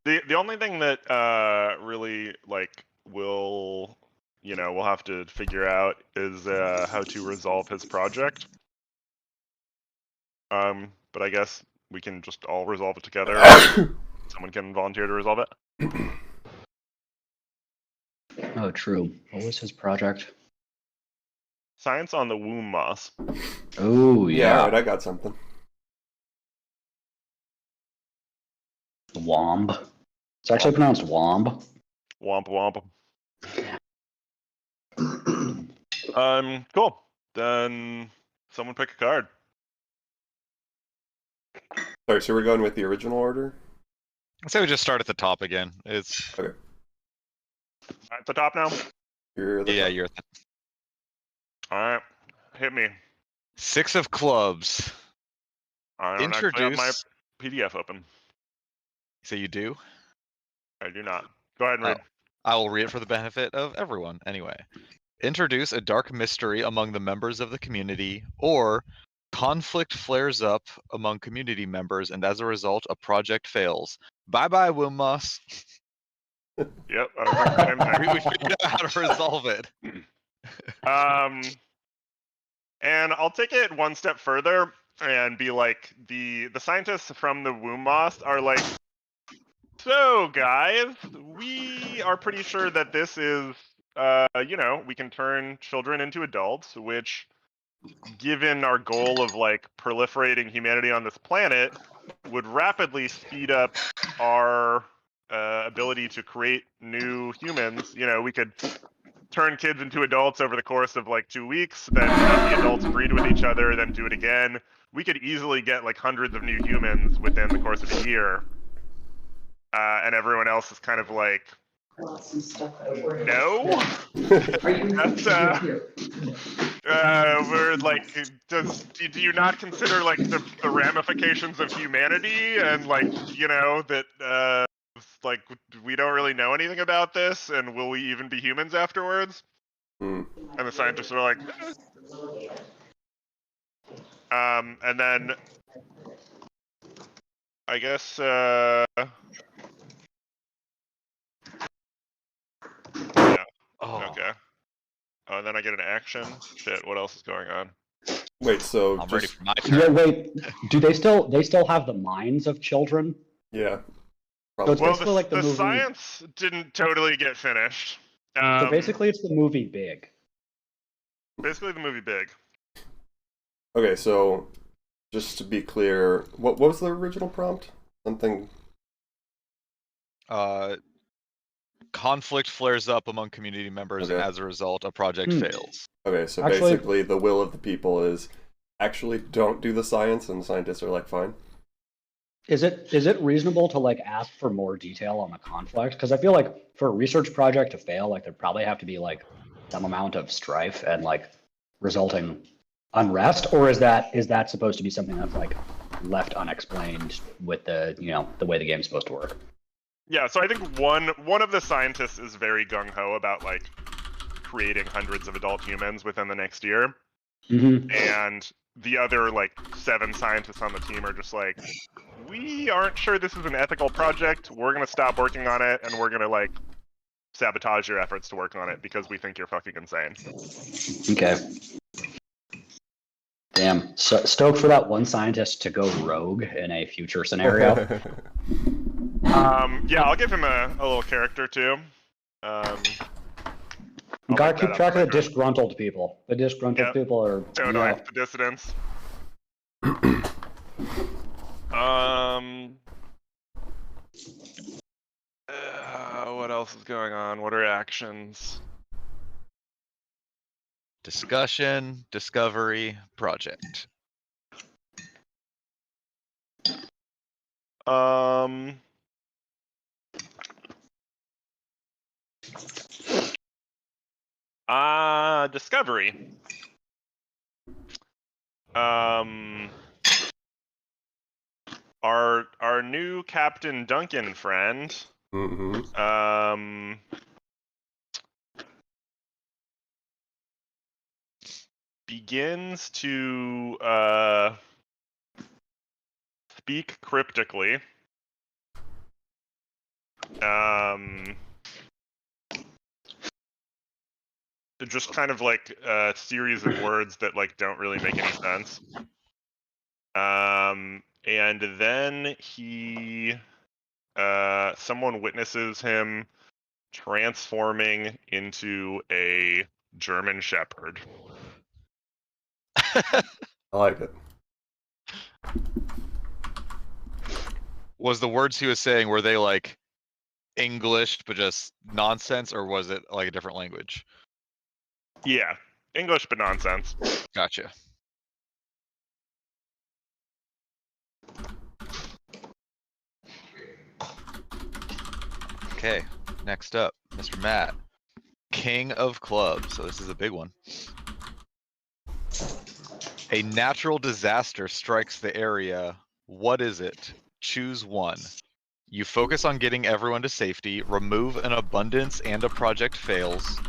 The only thing that really like we'll have to figure out is how to resolve his project. But I guess we can just all resolve it together. Someone can volunteer to resolve it. Oh, true. What was his project? Science on the womb moss. Oh, Yeah, yeah. alright, I got something. Womb. It's actually pronounced womb. Womp womp. Cool. Then someone pick a card. Sorry, so we're going with the original order? I'd say we just start at the top again. It's Okay. At the top now. You're the yeah, top. you're at the All right, hit me. 6 of clubs. I don't actually have my Introduce. PDF open. So you do? I do not. Go ahead and read. I will read it for the benefit of everyone. Anyway, introduce a dark mystery among the members of the community, or conflict flares up among community members, and as a result, a project fails. Bye bye, Wilmos. Yep, I was thinking the same thing. We figured out how to resolve it. And I'll take it one step further and be like, the scientists from the womb moss are like, so guys, we are pretty sure that this is, we can turn children into adults, which, given our goal of like proliferating humanity on this planet, would rapidly speed up our ability to create new humans. We could turn kids into adults over the course of like 2 weeks, then have the adults breed with each other, then do it again. We could easily get like hundreds of new humans within the course of a year. And everyone else is kind of like, no. We're like, do you not consider like the ramifications of humanity, and like, that like we don't really know anything about this, and will we even be humans afterwards? And the scientists are like, and then I guess yeah. Oh, Okay. Oh, and then I get an action. Shit, what else is going on? Wait, so I'm ready just for my turn. Yeah, wait. Do they still have the minds of children? yeah. So it's Well, basically like the the movie. science didn't totally get finished. So basically, it's the movie Big. Basically, the movie Big. Okay, so just to be clear, what was the original prompt? Something. Conflict flares up among community members, and Okay. as a result, a project fails. Okay, so Actually- basically the will of the people is actually don't do the science, and the scientists are like, fine. Is it reasonable to like ask for more detail on the conflict? Because I feel like for a research project to fail, like there'd probably have to be like some amount of strife and like resulting unrest, or is that supposed to be something that's like left unexplained with the the way the game's supposed to work? Yeah, so I think one of the scientists is very gung-ho about like creating hundreds of adult humans within the next year. Mm-hmm. And the other like 7 scientists on the team are just like, we aren't sure this is an ethical project. We're gonna stop working on it, and we're gonna like sabotage your efforts to work on it because we think you're fucking insane. Okay. Damn. So stoked for that one scientist to go rogue in a future scenario. Yeah, I'll give him a little character too. You gotta keep track of the disgruntled people. The disgruntled people are Like the dissidents. What else is going on? What are actions? Discussion, discovery, project. Discovery. Our new Captain Duncan friend. Begins to speak cryptically. Just kind of like a series of words that like don't really make any sense. And then someone witnesses him transforming into a German Shepherd. I like it. Was the words he was saying, were they like English but just nonsense, or was it like a different language? Yeah, English but nonsense. Gotcha. Okay, next up, Mr. Matt. King of Clubs. So this is a big one. A natural disaster strikes the area. What is it? Choose one. You focus on getting everyone to safety, remove an abundance and a project fails,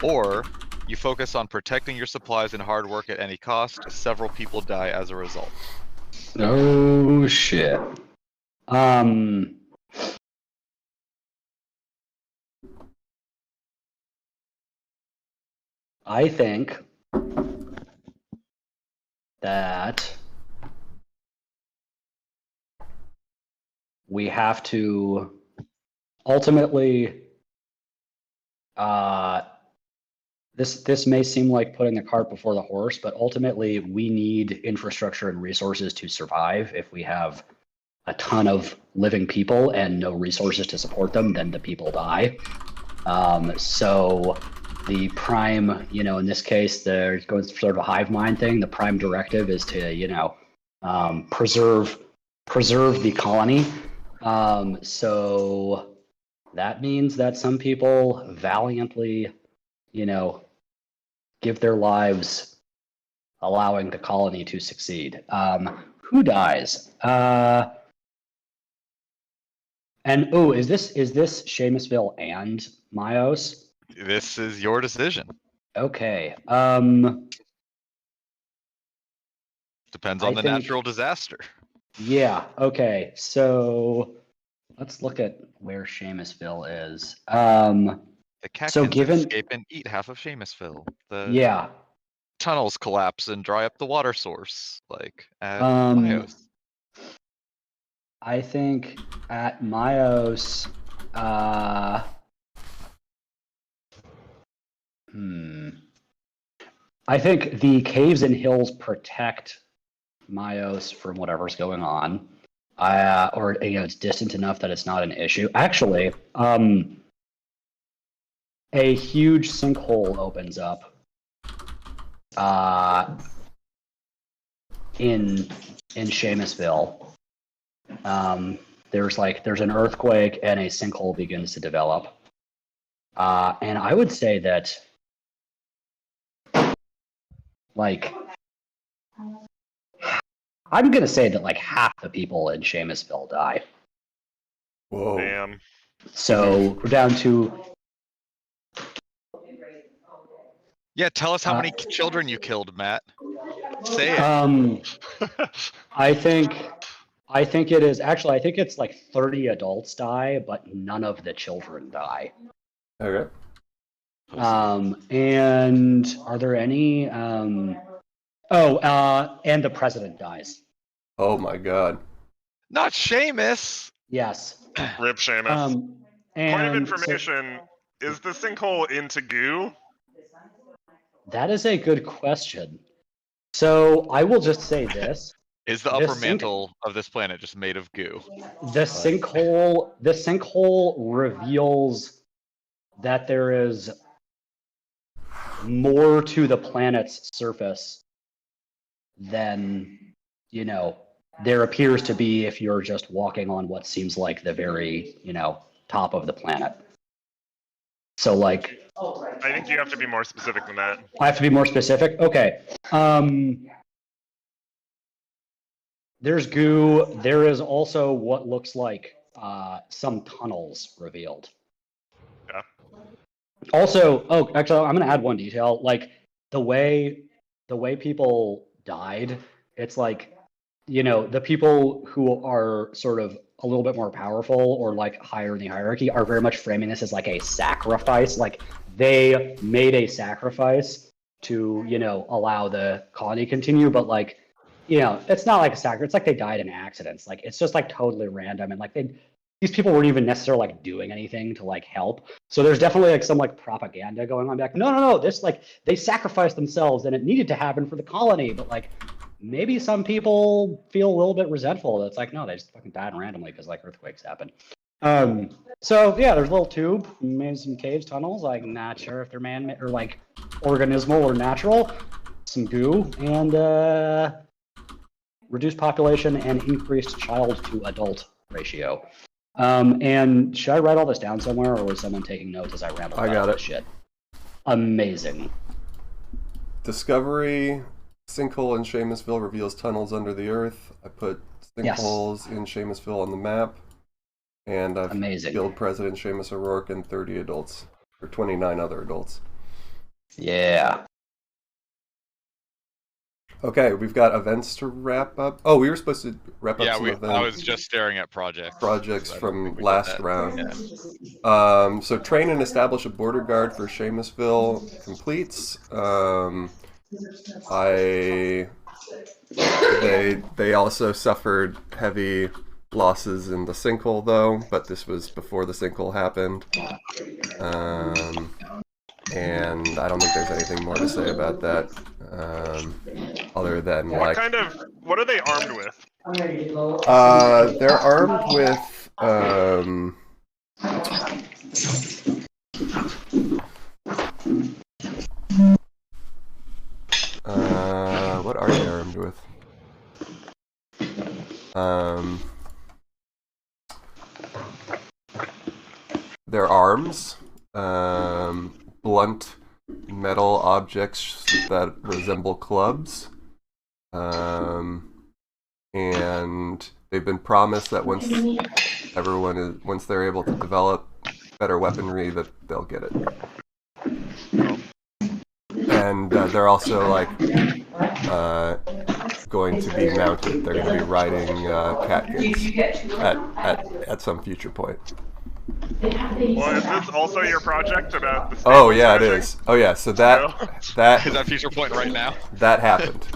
or you focus on protecting your supplies and hard work at any cost. Several people die as a result. Oh shit. I think that we have to ultimately, this may seem like putting the cart before the horse, but ultimately we need infrastructure and resources to survive. If we have a ton of living people and no resources to support them, then the people die. So the prime, in this case, there's going sort of a hive mind thing. The prime directive is to, preserve the colony. So that means that some people valiantly, give their lives allowing the colony to succeed. Who dies? And is this Seamusville and Myos? This is your decision. Okay. Depends I on the think- natural disaster. Yeah. Okay. So let's look at where Seamusville is. The cat So can given- escape and eat half of Seamusville. The Yeah. tunnels collapse and dry up the water source, like at Um, Myos. I think at Myos, I think the caves and hills protect Myos from whatever's going on. Or it's distant enough that it's not an issue. Actually, a huge sinkhole opens up in Seamusville. There's an earthquake and a sinkhole begins to develop. And I would say that I'm gonna say that half the people in Seamusville die. Whoa. Damn. So we're down to Yeah, tell us how many children you killed, Matt. Say it. I think it is actually. I think it's 30 adults die, but none of the children die. Okay. And are there any? And the president dies. Oh my god. Not Seamus. Yes. Rip Seamus. And Point of so- information, is the sinkhole into goo? that is a good question. So I will just say this. Is the The upper sink- mantle of this planet just made of goo? The sinkhole reveals that there is more to the planet's surface than, there appears to be if you're just walking on what seems like the very, top of the planet. So I think you have to be more specific than that. I have to be more specific? Okay. There's goo. There is also what looks like some tunnels revealed. Yeah. Also, actually, I'm going to add one detail. The way people died, it's the people who are sort of a little bit more powerful or like higher in the hierarchy are very much framing this as like a sacrifice. Like they made a sacrifice to, allow the colony to continue, but like, it's not like a sacrifice. It's like they died in accidents. Like it's just like totally random, and like these people weren't even necessarily like doing anything to like help. So there's definitely like some like propaganda going on back. No, this like they sacrificed themselves and it needed to happen for the colony, but like maybe some people feel a little bit resentful. It's like, no, they just fucking died randomly because like earthquakes happen. So yeah, there's a little tube, maybe some caves, tunnels. Like not sure if they're man or like organismal or natural. Some goo and reduced population and increased child to adult ratio. And should I write all this down somewhere, or was someone taking notes as I rambled about all this shit? Amazing. Discovery. Sinkhole in Seamusville reveals tunnels under the earth. I put sinkholes in Seamusville on the map. And I've killed President Seamus O'Rourke and 30 adults. Or 29 other adults. Yeah. Okay, we've got events to wrap up. Oh, we were supposed to wrap up some events. I was just staring at projects from last round. Yeah. So train and establish a border guard for Seamusville completes. They also suffered heavy losses in the sinkhole though, but this was before the sinkhole happened. And I don't think there's anything more to say about that, other than what are they armed with? They're armed with what are they armed with? Their arms, blunt metal objects that resemble clubs, and they've been promised that once they're able to develop better weaponry, that they'll get it. And they're also like going to be mounted. They're going to be riding catkins at some future point. Well, is this also your project about the Oh yeah, it is. Oh yeah, so that is that future point right now? That happened.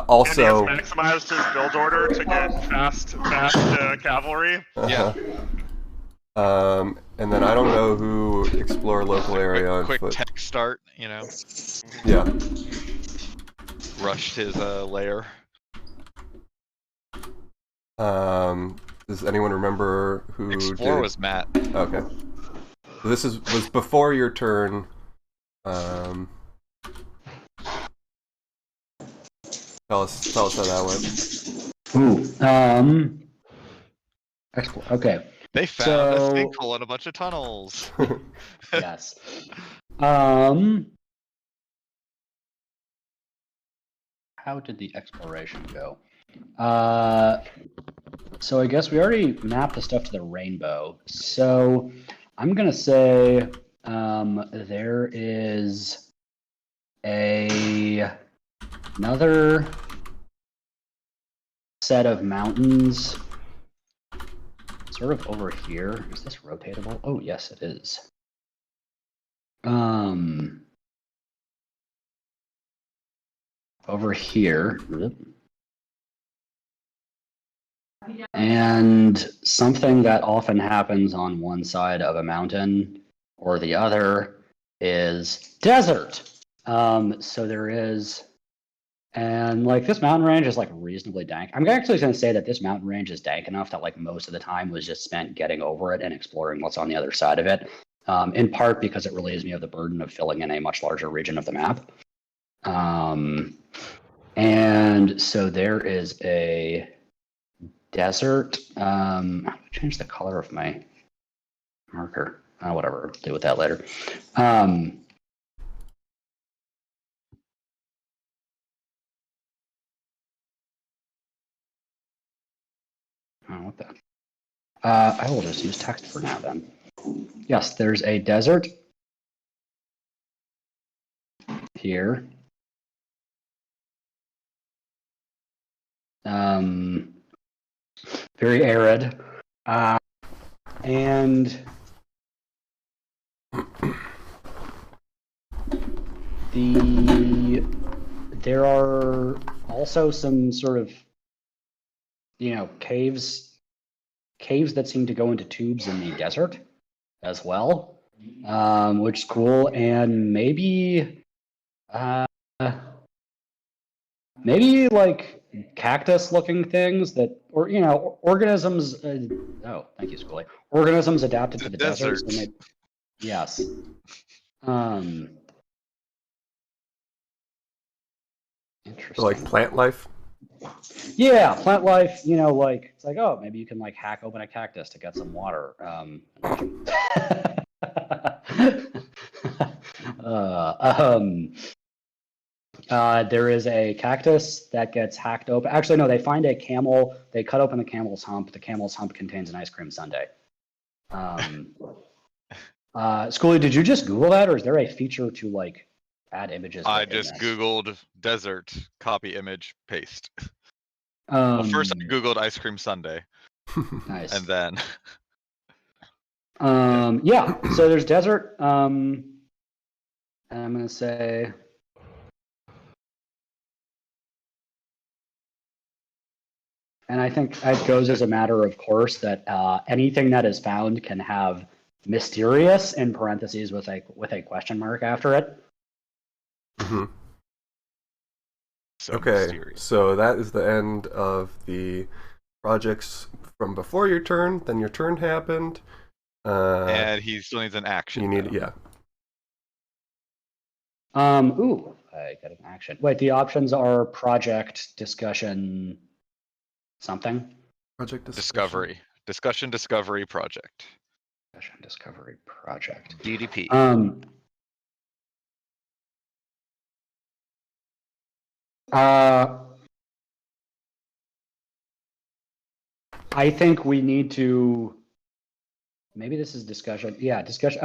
Also, and he has maximized his build order to get fast cavalry. Yeah. And then I don't know who explore local area on quick foot. tech start, Yeah. Rushed his lair. Does anyone remember who Explore did? Was Matt. Okay. So this was before your turn. Tell us how that went. Okay. They found a sinkhole and a bunch of tunnels. Yes. How did the exploration go? So I guess we already mapped the stuff to the rainbow. So I'm gonna say there is another set of mountains sort of over here. Is this rotatable? Oh yes, it is. Over here. And something that often happens on one side of a mountain or the other is desert. So there is, and like this mountain range is like reasonably dank. I'm actually going to say that this mountain range is dank enough that like most of the time was just spent getting over it and exploring what's on the other side of it. In part because it relieves me of the burden of filling in a much larger region of the map. And so there is a desert. I'm gonna change the color of my marker. Whatever, I'll deal with that later. What the? I will just use text for now then. Yes, there's a desert here. very arid, and there are also some sort of, caves that seem to go into tubes in the desert as well, which is cool. And maybe like cactus-looking things that, or organisms. Oh, thank you, Schoolie. Organisms adapted to the desert. So yes. Interesting. Like plant life. Yeah, plant life. Like it's like, oh, maybe you can like hack open a cactus to get some water. There is a cactus that gets hacked open. Actually, no, they find a camel. They cut open the camel's hump. The camel's hump contains an ice cream sundae. Schoolie, did you just Google that, or is there a feature to like add images? I just Googled desert, copy image, paste. Well, first I Googled ice cream sundae. Nice. And then. Yeah. So there's desert. And I'm gonna say. And I think it goes as a matter of course that anything that is found can have mysterious in parentheses with a question mark after it. Mm-hmm. So okay, mysterious. So that is the end of the projects from before your turn. Then your turn happened. And he still needs an action. You need, yeah. Ooh, I got an action. Wait, the options are project, discussion, something? Project discovery. Discussion, discovery, project. Discussion, discovery, project. DDP. I think we need to. Maybe this is discussion. Yeah, discussion.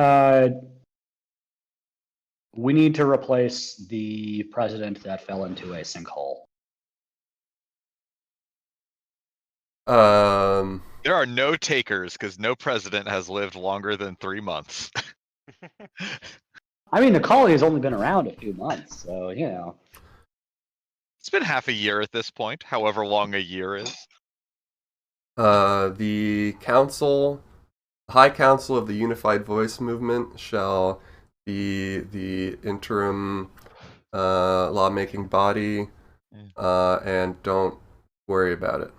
We need to replace the president that fell into a sinkhole. There are no takers because no president has lived longer than 3 months. I mean, the colony has only been around a few months, so It's been half a year at this point, however long a year is. The council, High Council of the Unified Voice Movement shall be the interim lawmaking body, and don't worry about it.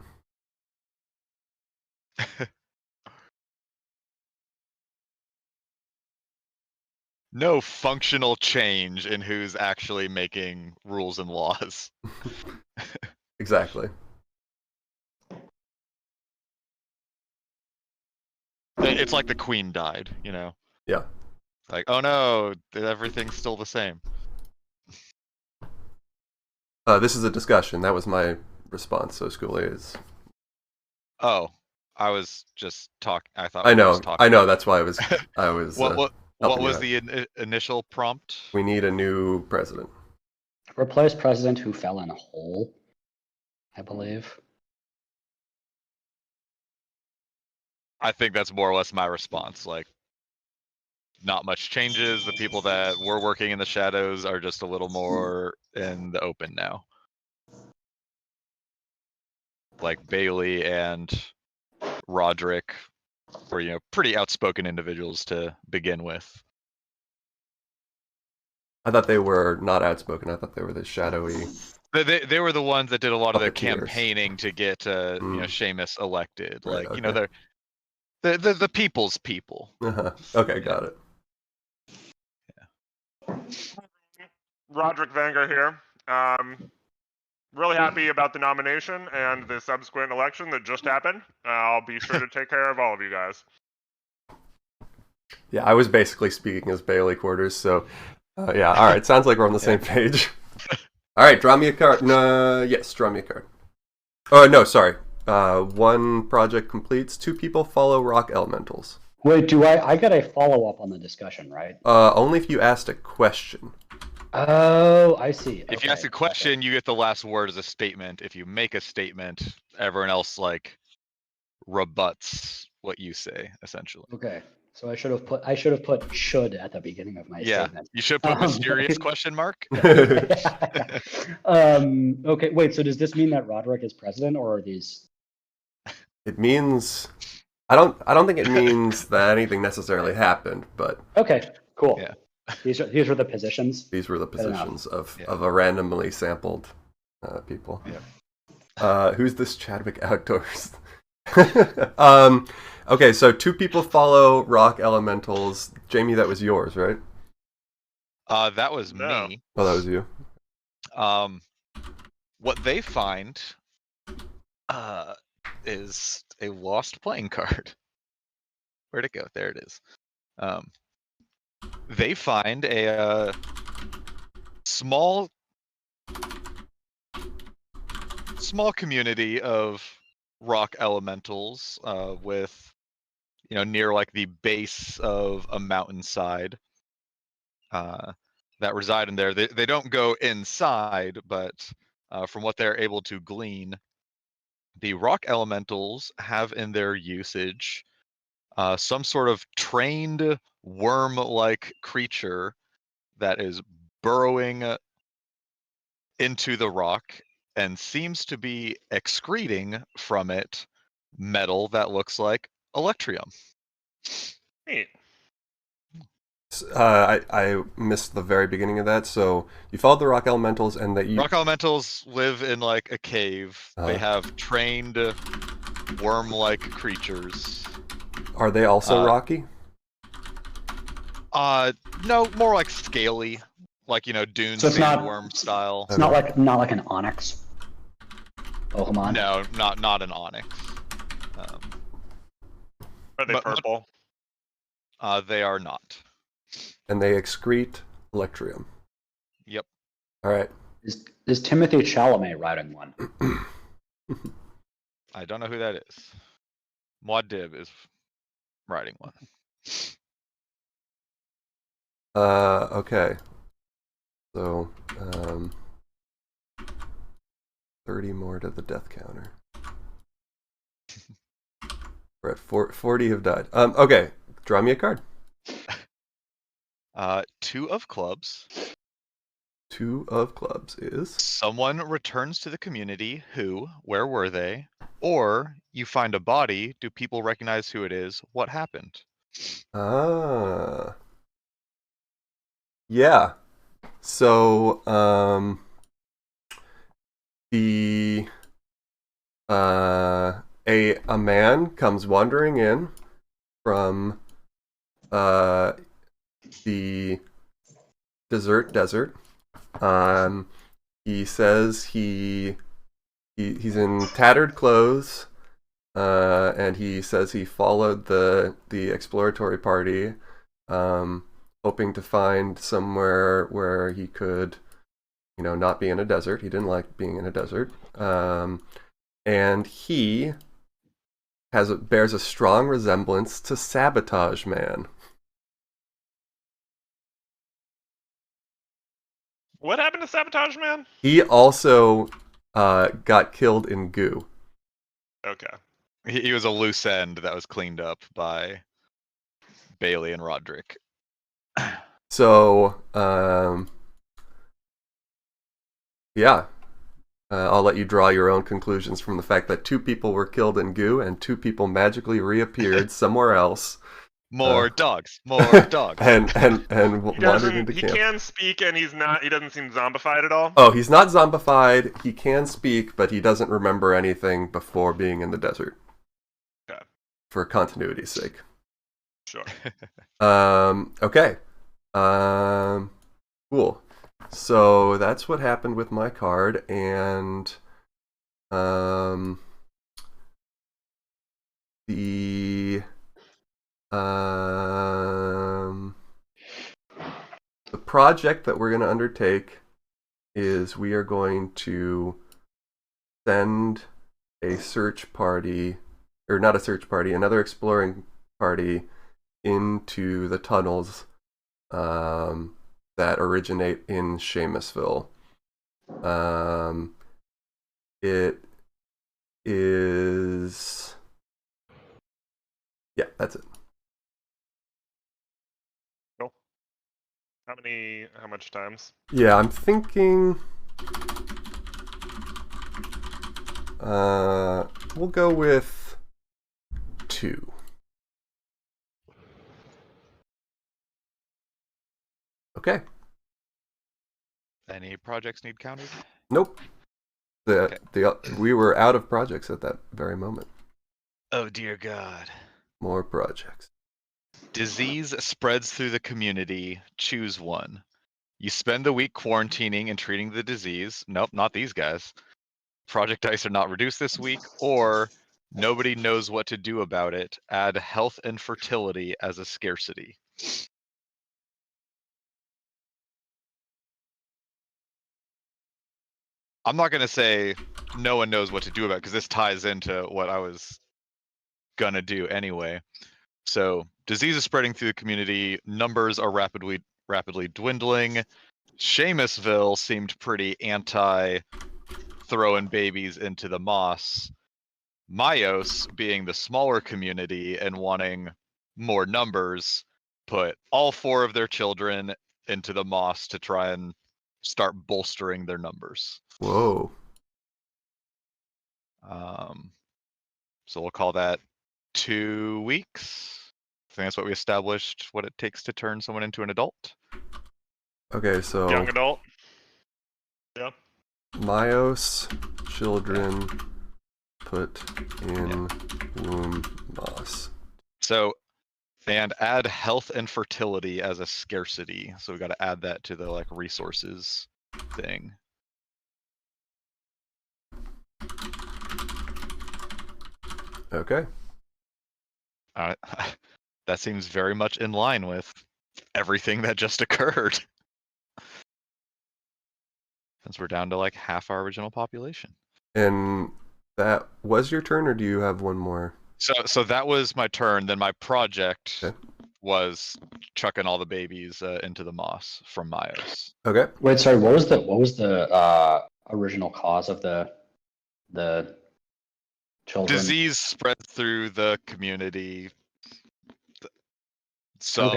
No functional change in who's actually making rules and laws. Exactly. It's like the queen died, Yeah. Like, oh no, everything's still the same. This is a discussion. That was my response. So Schoolie is. Oh, I was just talking. I know. That's why I was. What was the initial prompt? We need a new president. Replace president who fell in a hole, I believe. I think that's more or less my response. Like, not much changes. The people that were working in the shadows are just a little more in the open now. Like Bailey and Roderick were, pretty outspoken individuals to begin with. I thought they were not outspoken. I thought they were the shadowy. They were the ones that did a lot of the campaigning to get Seamus elected. Right, like, they're the people's people. Okay, got it. Yeah. Roderick Vanger here. Really happy about the nomination and the subsequent election that just happened. I'll be sure to take care of all of you guys. Yeah, I was basically speaking as Bailey Quarters, so yeah. All right, sounds like we're on the same page. All right, draw me a card. No, yes, draw me a card. Oh no, sorry. One project completes. 2 people follow rock elementals. Wait, I got a follow-up on the discussion, right? Only if you asked a question. Oh, I see. If you ask a question, you get the last word as a statement. If you make a statement, everyone else rebuts what you say, essentially. Okay. So I should have put should at the beginning of my statement. You should put mysterious question mark. Okay, wait, so does this mean that Roderick is president, or are these? It means I don't think it means that anything necessarily happened, but Okay, cool. Yeah. These were the positions. These were the positions of Yeah. a randomly sampled people. Yeah. Who's this Chadwick Outdoors? Okay, so 2 people follow rock elementals. Jamie, that was yours, right? That was me. Oh, that was you. What they find is a lost playing card. Where'd it go? There it is. They find a small community of rock elementals with, near like the base of a mountainside that reside in there. They don't go inside, but from what they're able to glean, the rock elementals have in their usage some sort of trained worm-like creature that is burrowing into the rock and seems to be excreting from it metal that looks like electrium. Neat. I missed the very beginning of that. So you followed the rock elementals, and that you Rock elementals live in like a cave. They have trained worm-like creatures. Are they also rocky? No, more like scaly, like Dune So it's not- sandworm style. It's not like an onyx Pokemon. No, not an onyx. Are they purple? They are not. And they excrete electrium. Yep. All right. Is Timothy Chalamet riding one? I don't know who that is. Muad'Dib is riding one. Okay. So, 30 more to the death counter. We're at 40 have died. Okay. Draw me a card. 2 of clubs. 2 of clubs is? Someone returns to the community who, where were they? Or you find a body. Do people recognize who it is? What happened? Yeah. So, a man comes wandering in from the desert. He says he's in tattered clothes, and he says he followed the exploratory party, hoping to find somewhere where he could, not be in a desert. He didn't like being in a desert, and he bears a strong resemblance to Sabotage Man. What happened to Sabotage Man? He also got killed in goo. Okay. He was a loose end that was cleaned up by Bailey and Roderick. So, yeah. I'll let you draw your own conclusions from the fact that 2 people were killed in goo and 2 people magically reappeared somewhere else. More dogs. and wandered into camp. He can speak, and he doesn't seem zombified at all. Oh, he's not zombified. He can speak, but he doesn't remember anything before being in the desert. Okay. For continuity's sake. Sure. Okay. Cool. So that's what happened with my card, and the project that we're going to undertake is we are going to send a search party, or not a search party, another exploring party into the tunnels that originate in Seamusville. It is Yeah, that's it. Cool. How much times? Yeah, I'm thinking we'll go with 2. Okay. Any projects need counted? Nope. We were out of projects at that very moment. Oh dear God. More projects. Disease spreads through the community. Choose one. You spend the week quarantining and treating the disease. Nope, not these guys. Project dice are not reduced this week, or nobody knows what to do about it. Add health and fertility as a scarcity. I'm not going to say no one knows what to do about it, because this ties into what I was going to do anyway. So disease is spreading through the community. Numbers are rapidly dwindling. Seamusville seemed pretty anti throwing babies into the moss. Myos, being the smaller community and wanting more numbers, put all 4 of their children into the moss to try and start bolstering their numbers. Whoa. So we'll call that 2 weeks. I think that's what we established, what it takes to turn someone into an adult. Okay, so Young adult. Yeah. Myos, children, put in womb moss. So, and add health and fertility as a scarcity. So we got to add that to the like resources thing. Okay. That seems very much in line with everything that just occurred. Since we're down to like half our original population. And that was your turn, or do you have one more? So that was my turn. Then my project was chucking all the babies into the moss from Myos. Okay. Wait, sorry. What was the original cause of the children? Disease spread through the community. Some,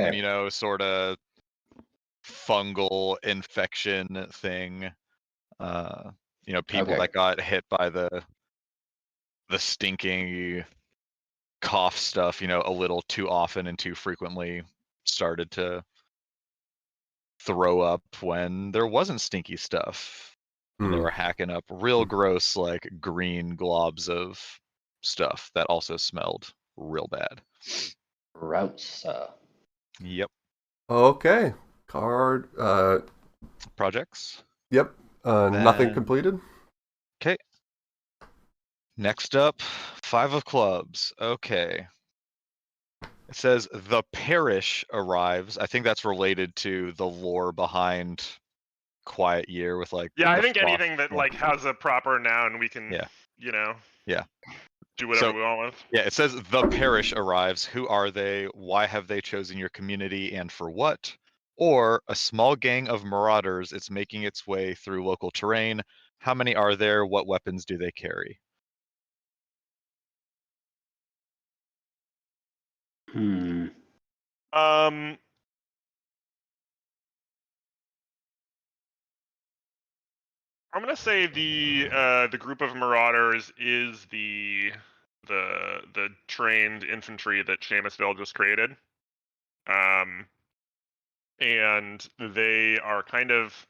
sort of fungal infection thing. People that got hit by the stinking cough stuff, a little too often and too frequently, started to throw up when there wasn't stinky stuff. And they were hacking up real gross, like green globs of stuff that also smelled real bad. Gross. Yep. Okay. Card. Projects. Yep. Nothing completed. Okay. Next up, 5 of clubs. Okay. It says the parish arrives. I think that's related to the lore behind Quiet Year with like. Yeah, I think anything that like has a proper noun, we can. Yeah. Do whatever we want with. Yeah, it says the parish arrives. Who are they? Why have they chosen your community, and for what? Or a small gang of marauders. It's making its way through local terrain. How many are there? What weapons do they carry? Hmm. I'm gonna say the group of marauders is the trained infantry that Seamusville just created. And they are kind of,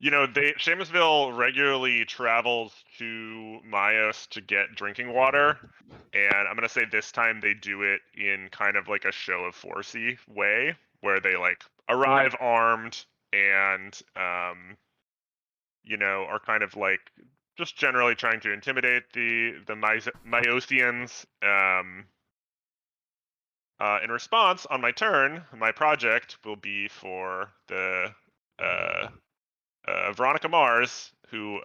Seamusville regularly travels to Myos to get drinking water, and I'm gonna say this time they do it in kind of like a show of forcey way, where they like arrive armed and are kind of like just generally trying to intimidate the Myosians. In response, on my turn, my project will be for the Veronica Mars, who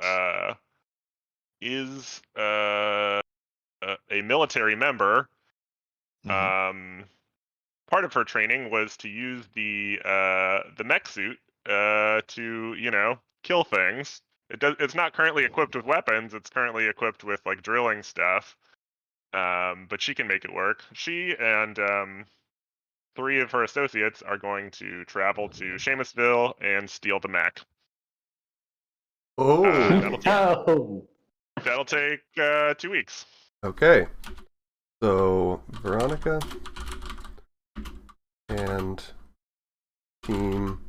is a military member. Part of her training was to use the mech suit to kill things. It's not currently equipped with weapons. It's currently equipped with like drilling stuff. But she can make it work. She and 3 of her associates are going to travel to Seamusville and steal the mech. Oh. That'll take 2 weeks. Okay. So Veronica and team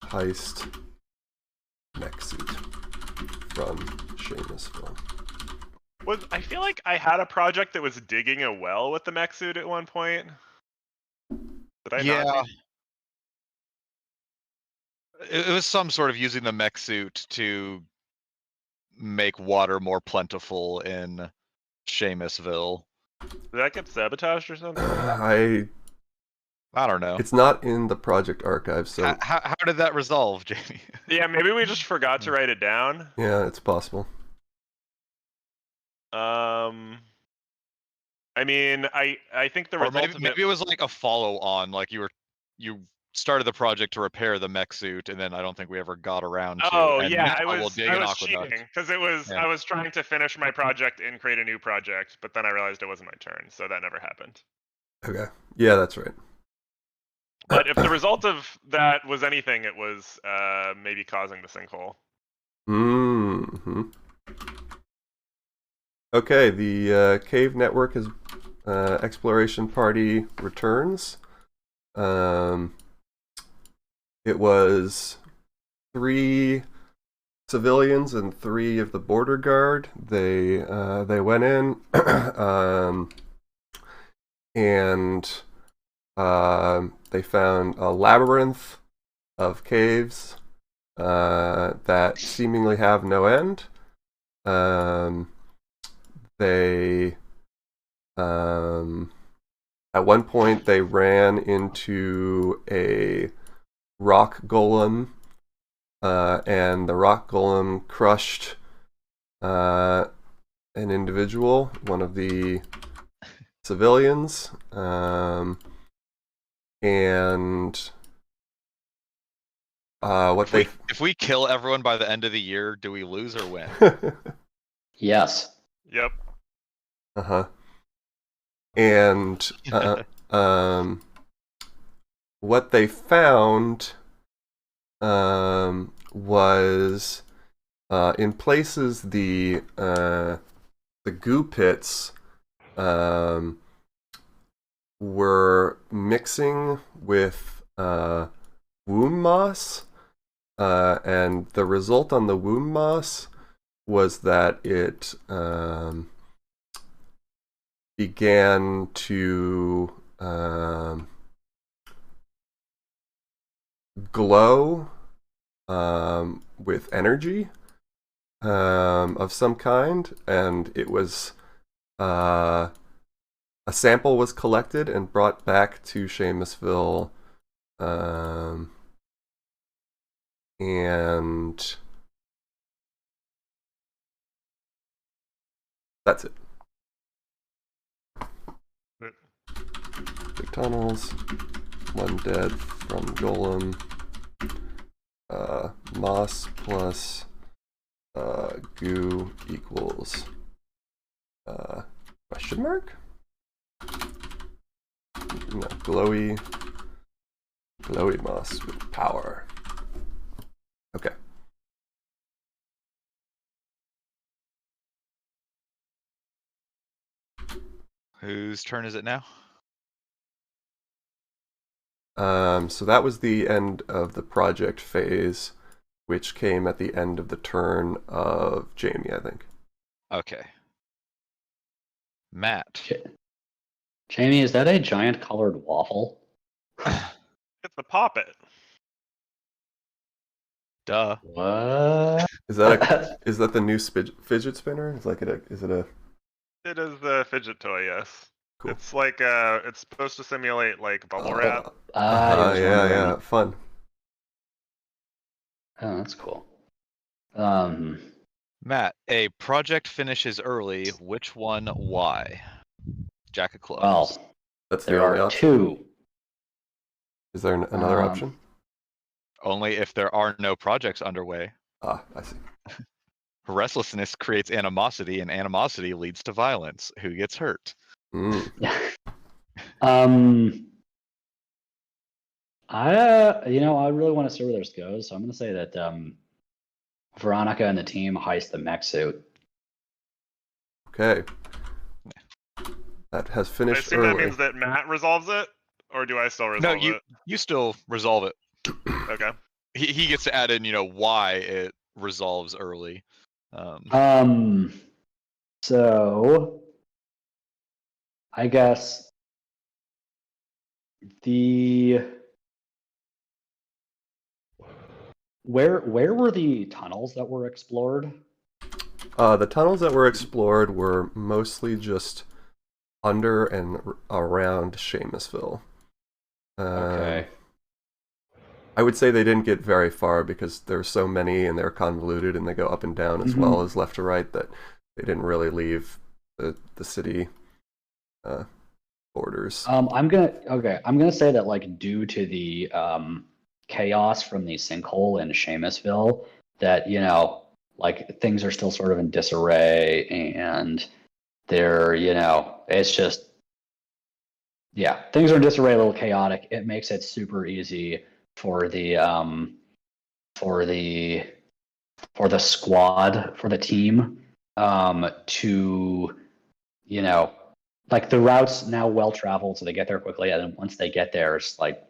heist mech suit from Seamusville. I feel like I had a project that was digging a well with the mech suit at one point. Did I not? It was some sort of using the mech suit to make water more plentiful in Seamusville. Did that get sabotaged or something? I don't know. It's not in the project archive, so... How did that resolve, Jamie? Yeah, maybe we just forgot to write it down. Yeah, it's possible. I mean, I think the result of maybe it was like a follow-on, like you started the project to repair the mech suit, and then I don't think we ever got around to. Oh and yeah, I we'll was cheating because I was trying to finish my project and create a new project, but then I realized it wasn't my turn, so that never happened. Okay, yeah, that's right. But if the result of that was anything, it was maybe causing the sinkhole. Mm-hmm. Okay, the cave network is exploration party returns. It was 3 civilians and 3 of the border guard. They went in and they found a labyrinth of caves that seemingly have no end. They at one point they ran into a rock golem, and the rock golem crushed an individual, one of the civilians, and if we kill everyone by the end of the year, do we lose or win? Yes. Yep. And what they found was in places the goo pits were mixing with womb moss, and the result on the womb moss was that it began to glow with energy of some kind, and it was a sample was collected and brought back to Seamusville, and that's it. Big tunnels, 1 dead from golem, moss plus goo equals question mark? No, glowy moss with power. Okay. Whose turn is it now? So that was the end of the project phase, which came at the end of the turn of Jamie, I think. Okay. Matt. Jamie, is that a giant colored waffle? It's a poppet. Duh. What? Is that the new fidget spinner? Is it a? It is the fidget toy, yes. Cool. It's like it's supposed to simulate like bubble wrap. Yeah, fun. Oh, that's cool. Matt, a project finishes early. Which one? Why? Jack of clubs. Well, that's there are 2. Is there another option? Only if there are no projects underway. Ah, I see. Restlessness creates animosity, and animosity leads to violence. Who gets hurt? I really want to see where this goes, so I'm going to say that Veronica and the team heist the mech suit. Okay. That has I finished assume early. that means that Matt resolves it, or do I still resolve it? No, you still resolve it. Okay. He gets to add in, why it resolves early. So I guess where were the tunnels that were explored? The tunnels that were explored were mostly just under and around Seamusville. Okay. I would say they didn't get very far because there's so many and they're convoluted and they go up and down as well as left to right that they didn't really leave the city borders. I'm gonna say that, like, due to the chaos from the sinkhole in Seamusville, that like, things are still sort of in disarray, and they're it's just things are in disarray, a little chaotic. It makes it super easy for the squad, for the team, to like, the route's now well traveled, so they get there quickly, and then once they get there, it's like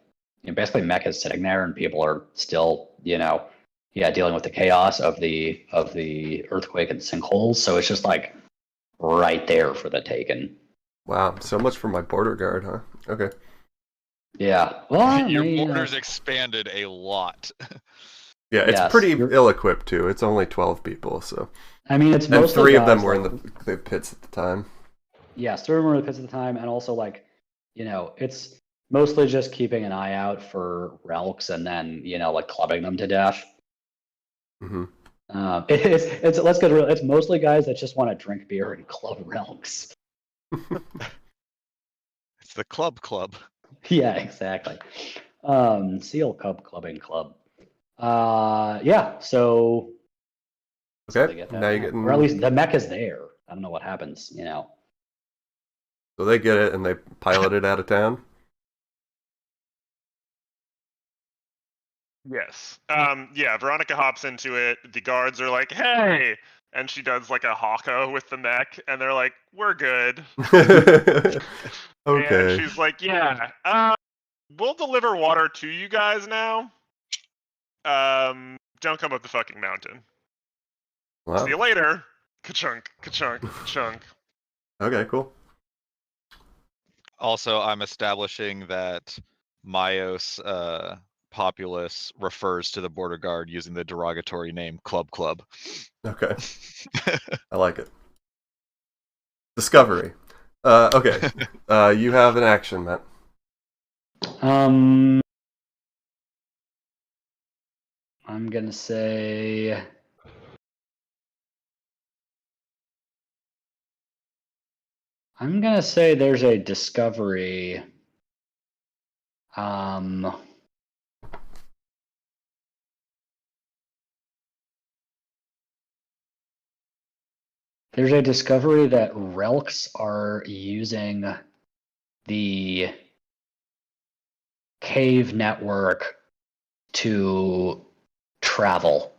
basically mech is sitting there and people are still dealing with the chaos of the earthquake and sinkholes, so it's just like right there for the taking. Wow, so much for my border guard, huh? Okay. Yeah. Well, your borders expanded a lot. Yeah, it's pretty ill-equipped too. It's only 12 people, so. I mean, it's mostly and 3 of them were in the pits at the time. Yeah, 3 of them were in the pits at the time, and also, like, it's mostly just keeping an eye out for relics and then like clubbing them to death. Mm-hmm. Let's get real. It's mostly guys that just want to drink beer and club relics. It's the club. Yeah, exactly. Seal Cub Clubbing Club. Yeah. So. Okay. Now you're getting. Or at least the mech is there. I don't know what happens. So they get it and they pilot it out of town. Yes. Yeah, Veronica hops into it. The guards are like, hey! And she does like a hawko with the mech, and they're like, we're good. Okay. And she's like, yeah, we'll deliver water to you guys now. Don't come up the fucking mountain. Wow. See you later. Ka-chunk, ka-chunk, ka-chunk. Okay, cool. Also, I'm establishing that Myos populace refers to the border guard using the derogatory name Club. Okay. I like it. Discovery. Okay. You have an action, Matt. I'm gonna say there's a discovery. There's a discovery that Relks are using the cave network to travel.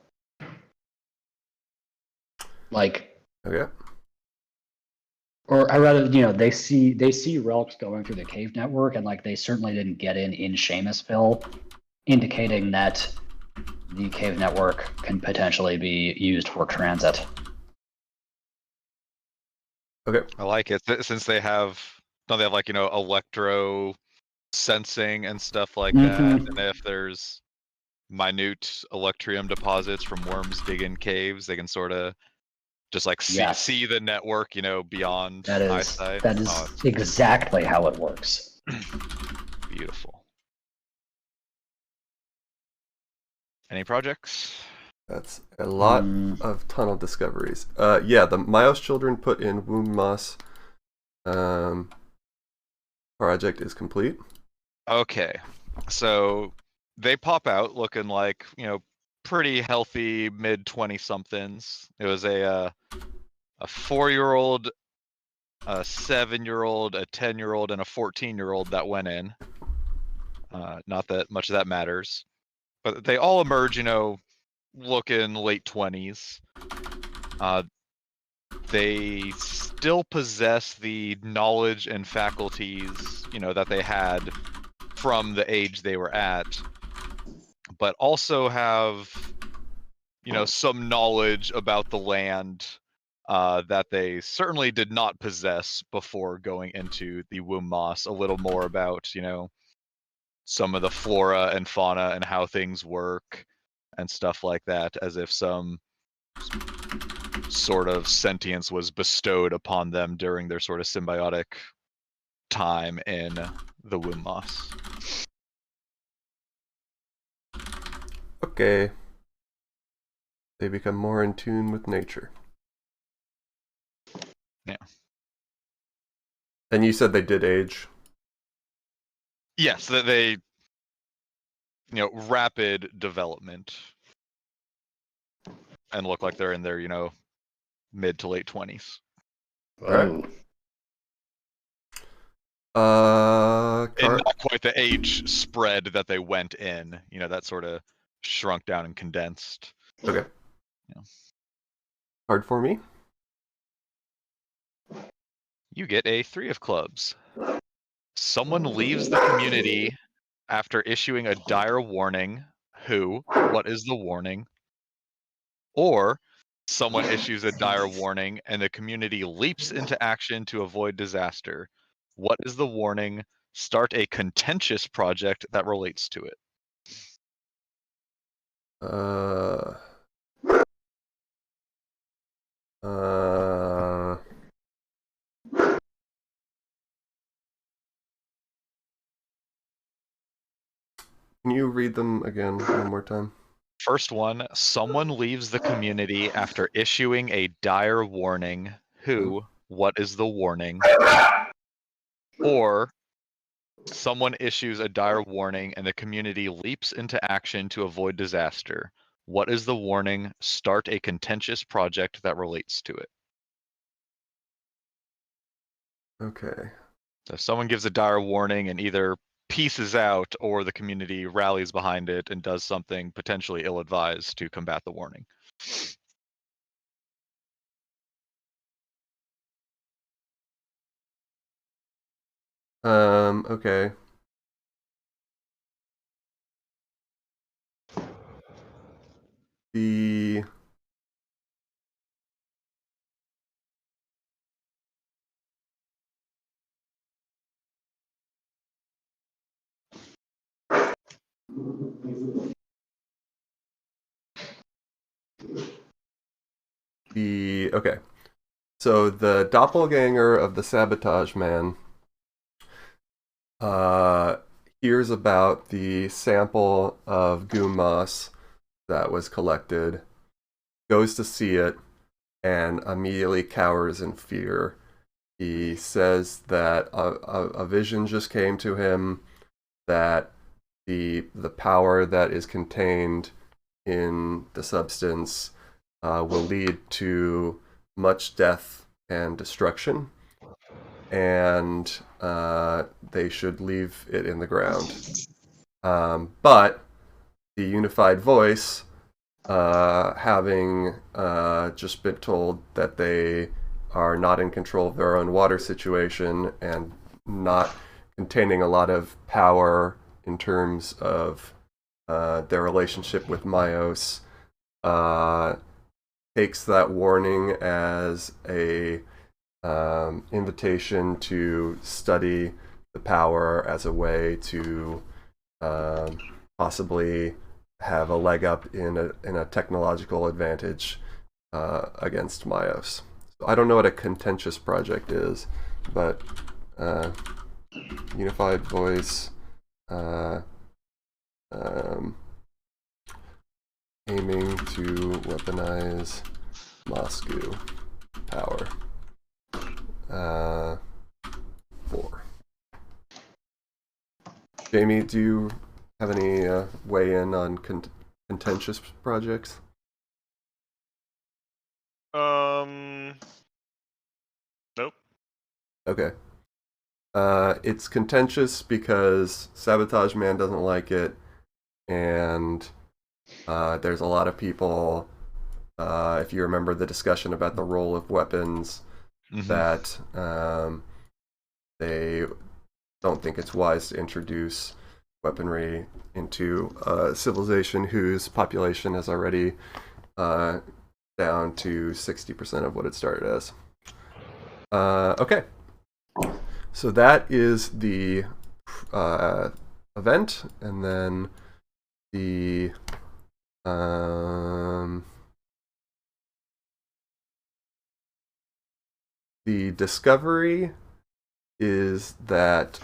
Like, okay. Or I rather, they see Relks going through the cave network, and like they certainly didn't get in Seamusville, indicating that the cave network can potentially be used for transit. Okay. I like it, since they have like, electro sensing and stuff like that, and if there's minute electrium deposits from worms digging caves, they can sort of just like see the network, beyond eyesight. That is exactly how it works. Beautiful. Any projects? That's a lot of tunnel discoveries. Yeah, the Myos children put in wound moss project is complete. Okay, so they pop out looking like, pretty healthy mid-20-somethings. It was a 4-year-old, a 7-year-old, a 10-year-old, and a 14-year-old that went in. Not that much of that matters, but they all emerge, looking late 20s. They still possess the knowledge and faculties, that they had from the age they were at, but also have, some knowledge about the land that they certainly did not possess before going into the womb moss. A little more about, some of the flora and fauna and how things work and stuff like that, as if some sort of sentience was bestowed upon them during their sort of symbiotic time in the womb moss. Okay. They become more in tune with nature. Yeah. And you said they did age? Yes, that they, rapid development and look like they're in their, mid to late 20s. Right. And not quite the age spread that they went in, that sort of shrunk down and condensed. Okay. Yeah. Hard for me. You get a 3 of clubs. Someone leaves the community after issuing a dire warning. Who? What is the warning? Or someone issues a dire warning and the community leaps into action to avoid disaster. What is the warning? Start a contentious project that relates to it. Can you read them again one more time? First one, someone leaves the community after issuing a dire warning. Who? What is the warning? Or someone issues a dire warning and the community leaps into action to avoid disaster. What is the warning? Start a contentious project that relates to it. Okay. So if someone gives a dire warning and either pieces out or the community rallies behind it and does something potentially ill-advised to combat the warning. Okay. The okay. So the doppelganger of the sabotage man hears about the sample of goom moss that was collected, goes to see it, and immediately cowers in fear. He says that a vision just came to him that the power that is contained in the substance will lead to much death and destruction, and they should leave it in the ground. But the unified voice, having just been told that they are not in control of their own water situation and not containing a lot of power in terms of their relationship with Myos, takes that warning as a invitation to study the power as a way to possibly have a leg up in a technological advantage against Myos. So I don't know what a contentious project is, but unified voice, aiming to weaponize Moscow power. 4. Jamie, do you have any weigh in on contentious projects? Nope. Okay. It's contentious because Sabotage Man doesn't like it, and there's a lot of people, if you remember the discussion about the role of weapons, that they don't think it's wise to introduce weaponry into a civilization whose population is already down to 60% of what it started as. Okay. So that is the event, and then the discovery is that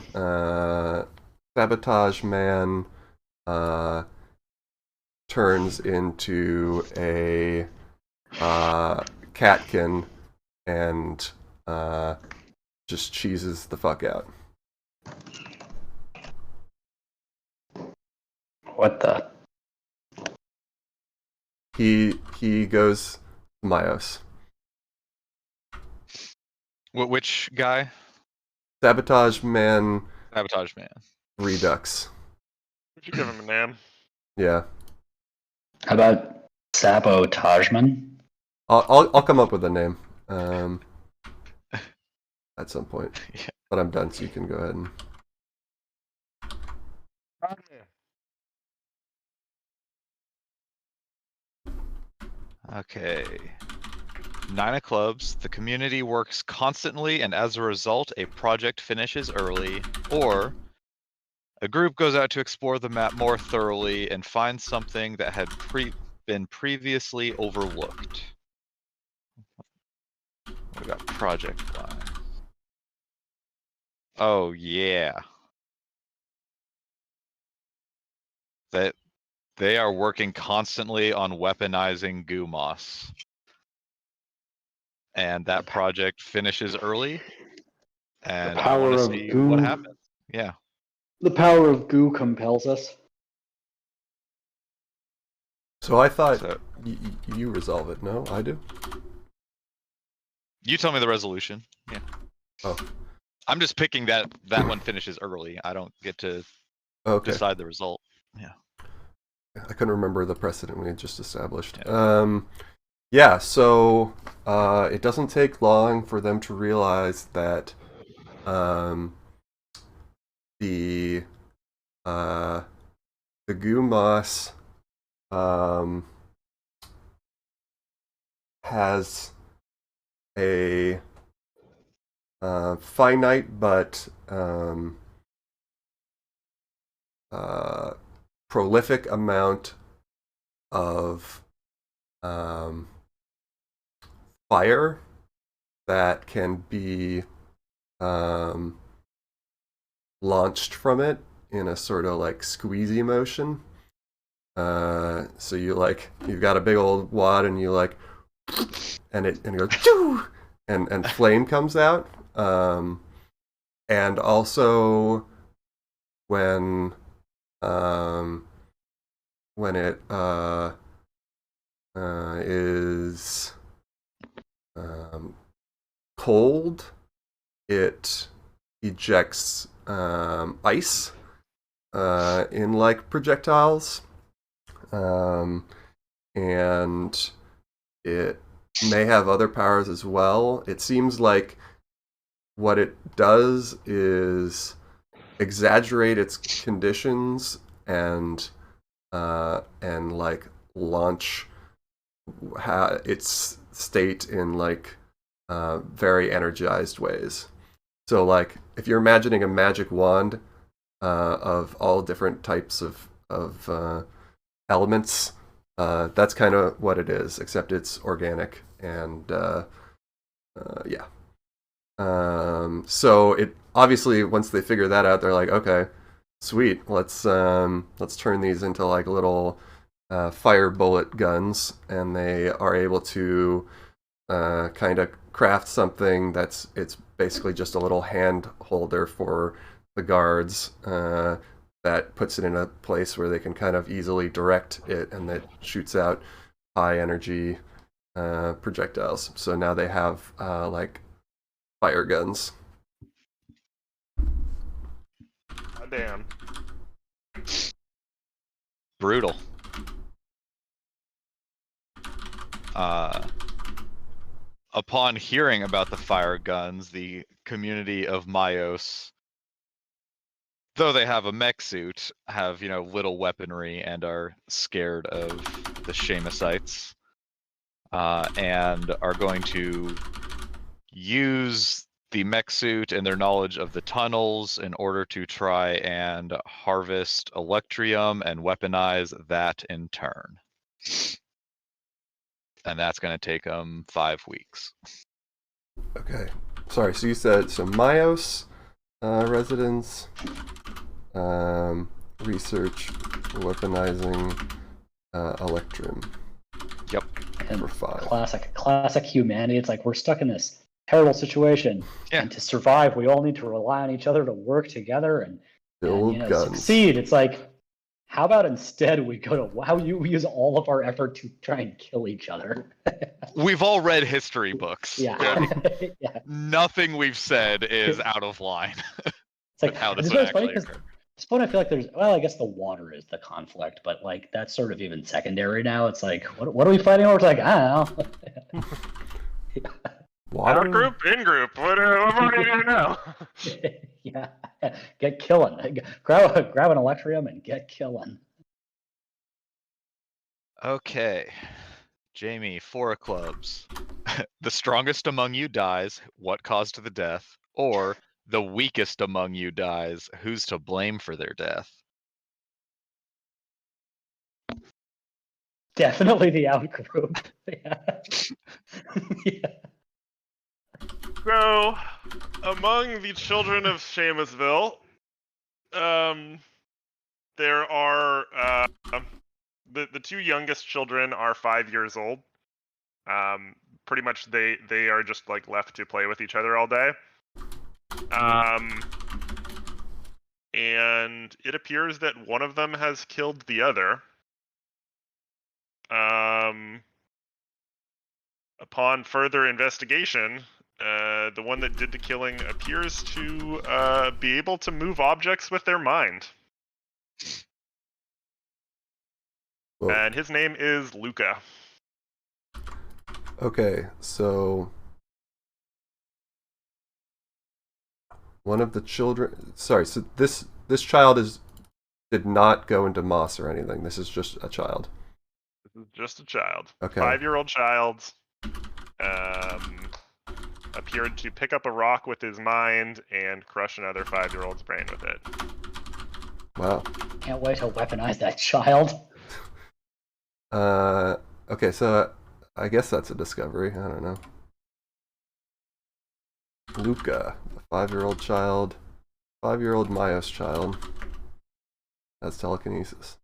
Sabotage Man turns into a catkin and just cheeses the fuck out. What the? He goes Myos. Which guy? Sabotage Man. Sabotage Man. Redux. We should give him a name. Yeah. How about Sabotageman? I'll come up with a name at some point. Yeah. But I'm done, so you can go ahead and. Okay. 9 of clubs. The community works constantly, and as a result, a project finishes early. Or a group goes out to explore the map more thoroughly and finds something that had been previously overlooked. We got project line. Oh yeah. That they are working constantly on weaponizing goo moss. And that project finishes early. And I want to see what happens. Yeah. The power of goo compels us. So I thought you resolve it. No, I do. You tell me the resolution. Yeah. Oh. I'm just picking that one finishes early. I don't get to decide the result. Yeah. I couldn't remember the precedent we had just established. Yeah. So it doesn't take long for them to realize that the goo moss has a finite but prolific amount of fire that can be launched from it in a sort of like squeezy motion. So you've got a big old wad and you like, and it goes choo, and flame comes out. And also when it is cold, it ejects ice in like projectiles, and it may have other powers as well. It seems like what it does is exaggerate its conditions and like launch its state in like very energized ways. So like if you're imagining a magic wand of all different types of elements, that's kind of what it is, except it's organic and yeah. So it obviously, once they figure that out, they're like, okay, sweet, let's turn these into like little fire bullet guns, and they are able to kind of craft something it's basically just a little hand holder for the guards that that puts it in a place where they can kind of easily direct it, and that shoots out high energy projectiles. So now they have like fire guns. God damn. Brutal. Upon hearing about the fire guns, the community of Myos, though they have a mech suit, have, little weaponry and are scared of the Seamusites, and are going to use the mech suit and their knowledge of the tunnels in order to try and harvest Electrium and weaponize that in turn. And that's going to take them 5 weeks. Okay. Sorry, so you said, Myos residents, research, weaponizing Electrium. Yep. And for 5. Classic humanity. It's like we're stuck in this terrible situation, and to survive, we all need to rely on each other to work together and guns. Succeed. It's like, how about instead we we use all of our effort to try and kill each other? We've all read history books. Yeah. Yeah. Nothing we've said is out of line. It's like how this would actually occur. At this point, I feel like I guess the water is the conflict, but like that's sort of even secondary now. It's like, what are we fighting over? It's like, I don't know. Water? Out group, in group. What do you know? Yeah, get killing. Grab an Electrium and get killing. Okay, Jamie, 4 of clubs. The strongest among you dies. What caused the death? Or the weakest among you dies. Who's to blame for their death? Definitely the out group. Yeah. Yeah. So, among the children of Seamusville, there are the 2 youngest children are 5 years old. Pretty much they are just like left to play with each other all day. And it appears that one of them has killed the other. Upon further investigation, the one that did the killing appears to be able to move objects with their mind. Whoa. And his name is Luca. Okay, so one of the children. Sorry, so this child did not go into Moss or anything. This is just a child. This is just a child. Okay. 5-year-old child. Appeared to pick up a rock with his mind and crush another 5-year-old's brain with it. Wow. Can't wait to weaponize that child. Okay, so I guess that's a discovery. I don't know. Luca, a 5-year-old child, 5-year-old Myos child. That's telekinesis.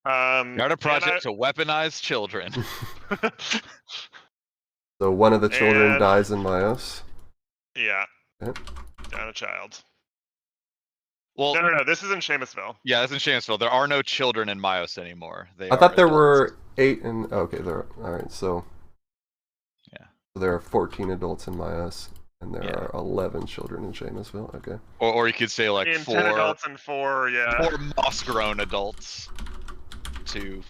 Start a project to weaponize children. So one of the children dies in Myos? Yeah. Okay. Down a child. Well, no, this is in Seamusville. Yeah, that's in Seamusville. There are no children in Myos anymore. I thought there were 8 in... Okay, there. Alright, so... Yeah. So there are 14 adults in Myos, and there are 11 children in Seamusville. Okay. Or you could say like 4 adults and 4 moss-grown adults to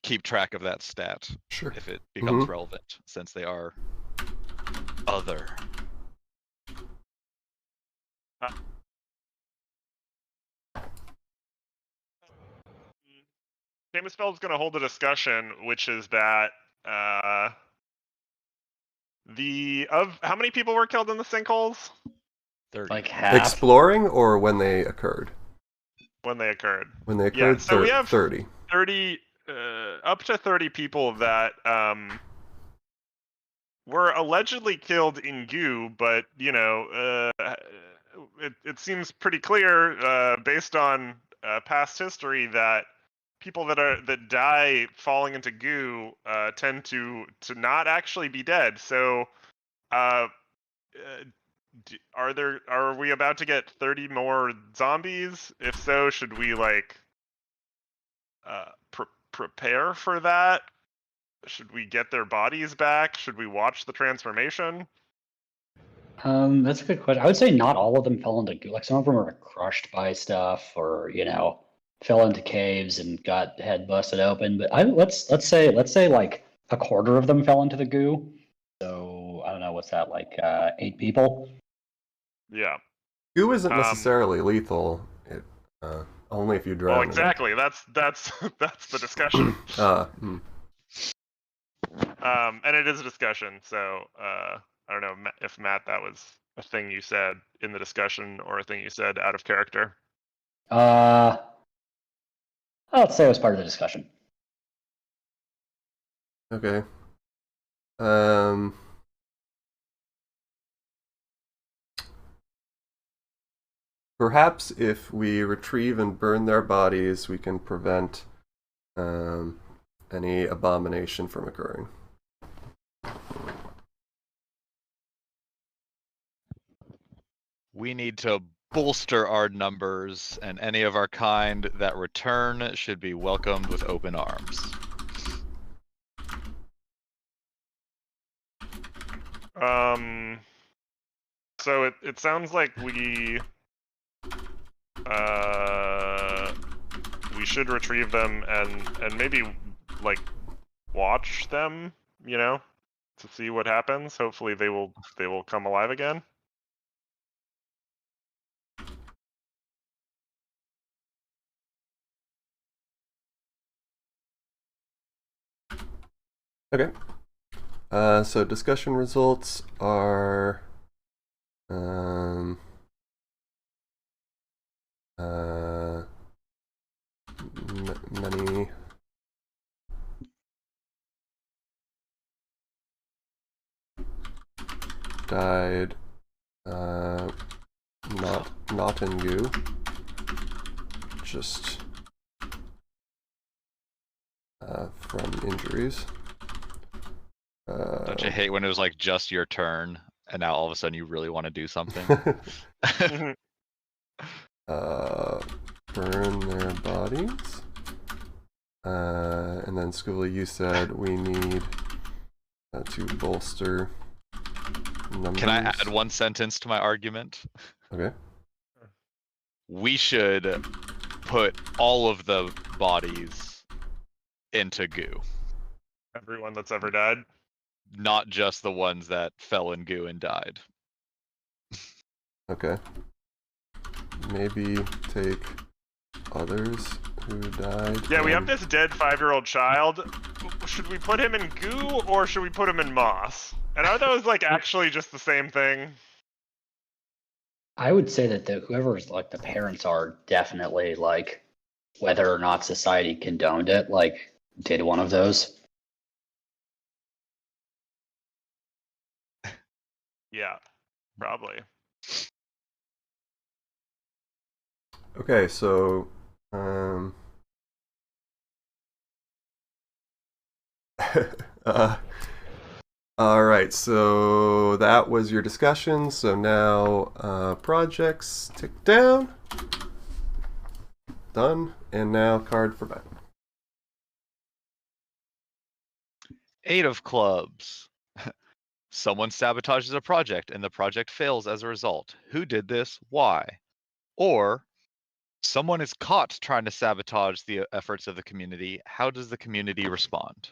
keep track of that stat. Sure. If it becomes relevant, since they are other. Seamusville is going to hold a discussion, which is that how many people were killed in the sinkholes? 30. Like half. Exploring or when they occurred? When they occurred. When they occurred, so we have 30. 30, up to 30 people that were allegedly killed in goo, but it seems pretty clear based on past history that people that die falling into goo tend to not actually be dead. So Are we about to get 30 more zombies? If so, should we like prepare for that? Should we get their bodies back? Should we watch the transformation? That's a good question. I would say not all of them fell into goo. Like some of them are crushed by stuff, or fell into caves and got head busted open. But let's say like a quarter of them fell into the goo. So I don't know, what's that, like 8 people? Yeah. Goo isn't necessarily lethal. It only if you drown. Well, exactly. That's the discussion. And it is a discussion. So I don't know if Matt, that was a thing you said in the discussion or a thing you said out of character. Let's say it was part of the discussion. Okay. Perhaps if we retrieve and burn their bodies, we can prevent any abomination from occurring. We need to bolster our numbers, and any of our kind that return should be welcomed with open arms. So it sounds like we should retrieve them and maybe like watch them, to see what happens. Hopefully they will come alive again. Okay. So discussion results are many died not in goo, just from injuries. Don't you hate when it was like just your turn and now all of a sudden you really want to do something? Burn their bodies. And then Schooley, you said we need to bolster numbers. Can I add one sentence to my argument? Okay. We should put all of the bodies into goo. Everyone that's ever died? Not just the ones that fell in goo and died. Okay. Maybe take others who died. Yeah, we have this dead 5-year-old child. Should we put him in goo or should we put him in moss? And are those like actually just the same thing? I would say that whoever's like the parents are definitely like, whether or not society condoned it, like did one of those. Yeah, probably. Okay, so all right, so that was your discussion. So now projects tick down. Done. And now card for Ben. 8 of clubs. Someone sabotages a project and the project fails as a result. Who did this? Why? Or someone is caught trying to sabotage the efforts of the community. How does the community respond?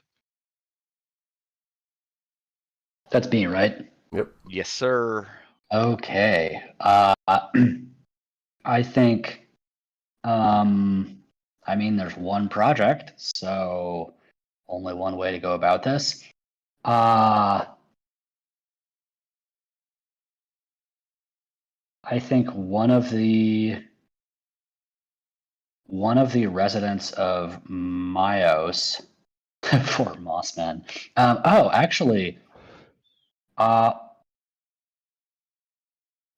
That's me, right? Yep. Yes, sir. Okay. I think, I mean, there's one project, so only one way to go about this. I think one of the residents of Myos, Fort Mossman. Actually,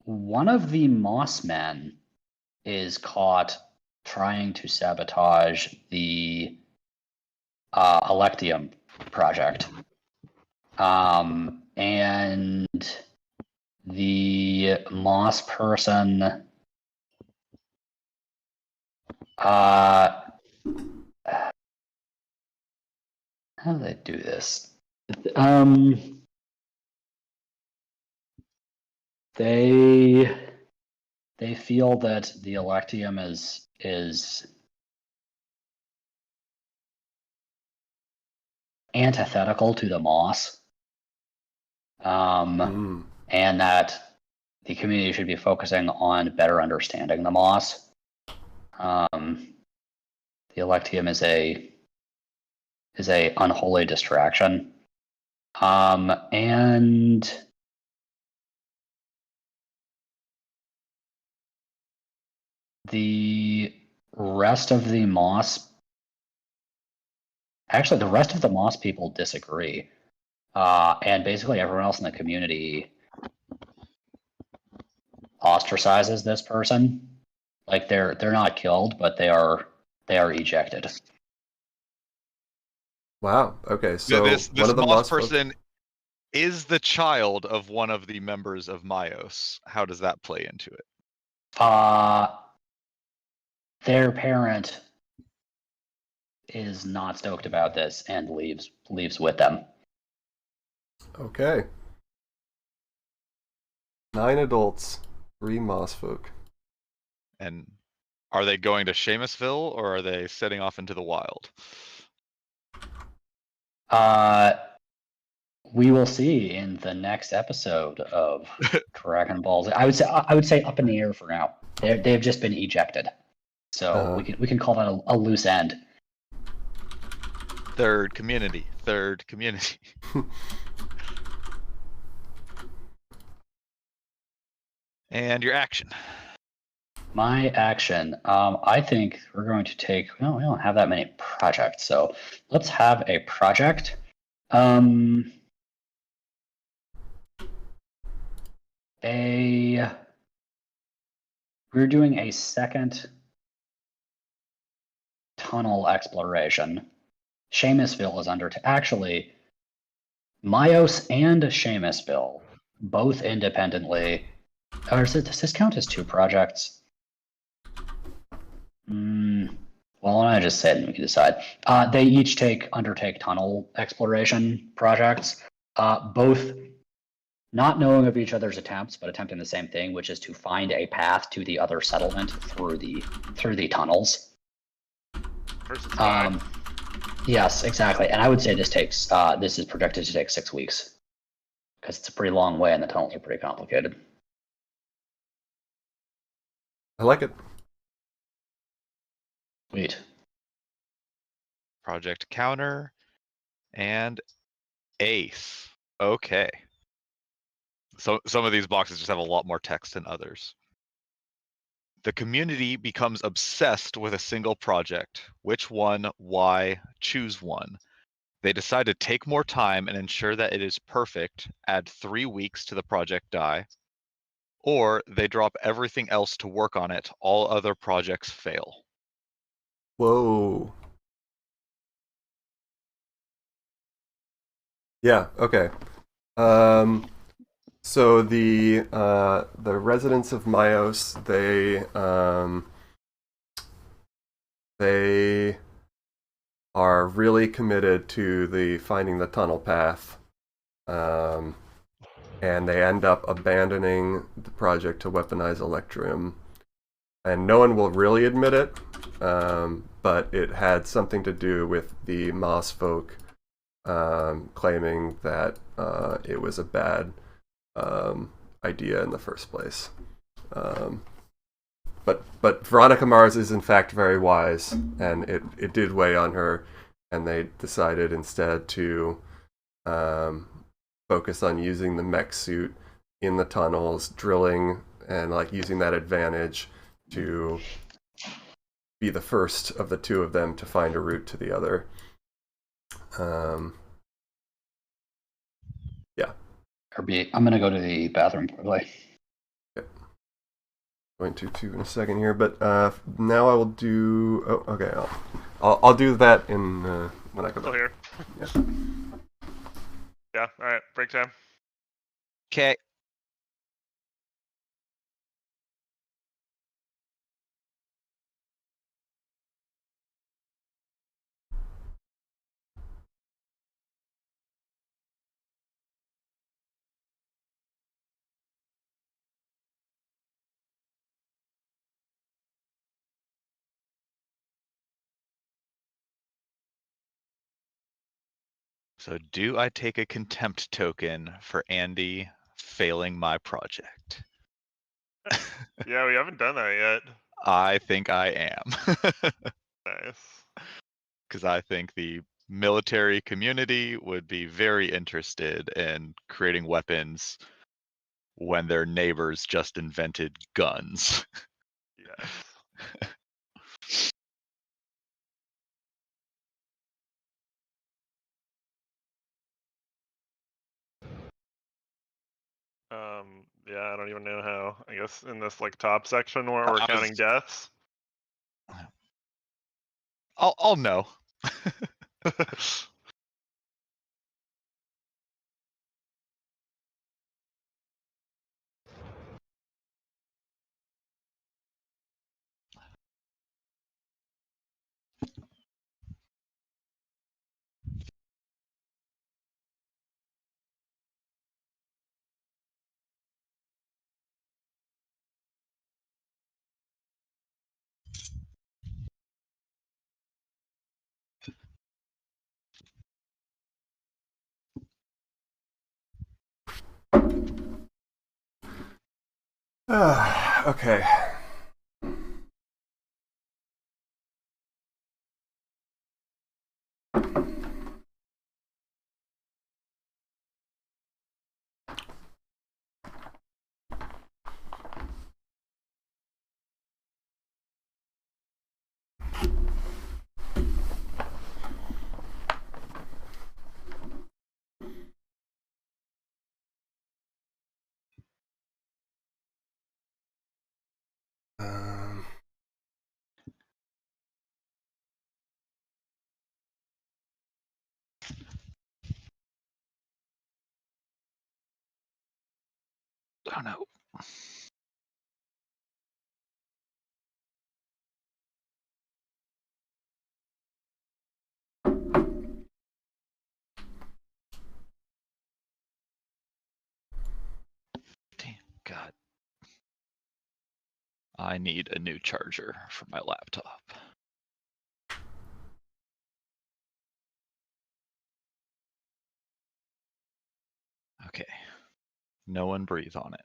one of the Mossmen is caught trying to sabotage the Electium project. And the Moss person. How do they do this? They feel that the Electium is antithetical to the Moss, and that the community should be focusing on better understanding the Moss. The Electium is a unholy distraction, and the rest of the Moss. Actually, the rest of the Moss people disagree, and basically everyone else in the community ostracizes this person. Like they're not killed, but they are ejected. Wow. Okay. So this one of the Moss person is the child of one of the members of Myos. How does that play into it? Their parent is not stoked about this and leaves with them. Okay. 9 adults, 3 Moss folk. And are they going to Seamusville or are they setting off into the wild? We will see in the next episode of Dragon Ball Z. I would say up in the air for now. They've just been ejected, so we can call that a loose end. Third community. And your action. My action. I think we're going to take. Well, we don't have that many projects, so let's have a project. We're doing a second tunnel exploration. Seamusville is actually Myos and Seamusville, both independently. Or does this count as 2 projects? Well, why don't I just say it and we can decide. They each undertake tunnel exploration projects, both not knowing of each other's attempts, but attempting the same thing, which is to find a path to the other settlement through the tunnels. Yes, exactly. And I would say this is projected to take 6 weeks because it's a pretty long way and the tunnels are pretty complicated. I like it. Sweet. Project counter and ace. Okay. So some of these boxes just have a lot more text than others. The community becomes obsessed with a single project. Which one? Why? Choose one. They decide to take more time and ensure that it is perfect, add 3 weeks to the project die, or they drop everything else to work on it. All other projects fail. Whoa. Yeah, okay. So the residents of Myos, they are really committed to finding the tunnel path, and they end up abandoning the project to weaponize Electrium. And no one will really admit it, but it had something to do with the Moss folk claiming that it was a bad idea in the first place. But Veronica Mars is in fact very wise, and it did weigh on her, and they decided instead to focus on using the mech suit in the tunnels, drilling, and like using that advantage to be the first of the 2 of them to find a route to the other. Yeah. I'm gonna go to the bathroom quickly. Okay. Going to 2 in a second here, but now I will do. Oh, okay. I'll do that in when I come back. Still here. Yeah. Yeah. All right. Break time. Okay. So do I take a contempt token for Andy failing my project? Yeah, we haven't done that yet. I think I am. Nice. Because I think the military community would be very interested in creating weapons when their neighbors just invented guns. Yes. Yeah, I don't even know how. I guess in this like top section where we're counting deaths. I'll know. Okay. Oh no. Damn, God. I need a new charger for my laptop. Okay. No one breathe on it.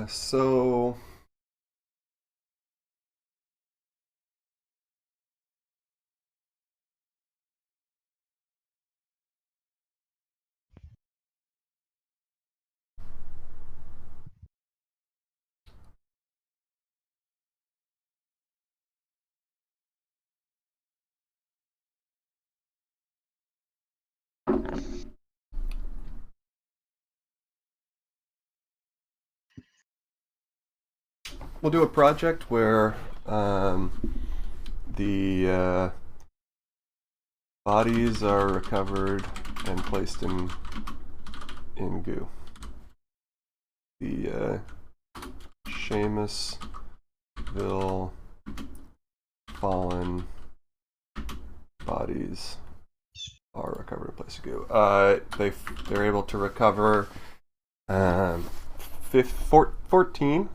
So we'll do a project where the bodies are recovered and placed in goo. The Seamusville fallen bodies are recovered and placed in goo. They're able to recover 14.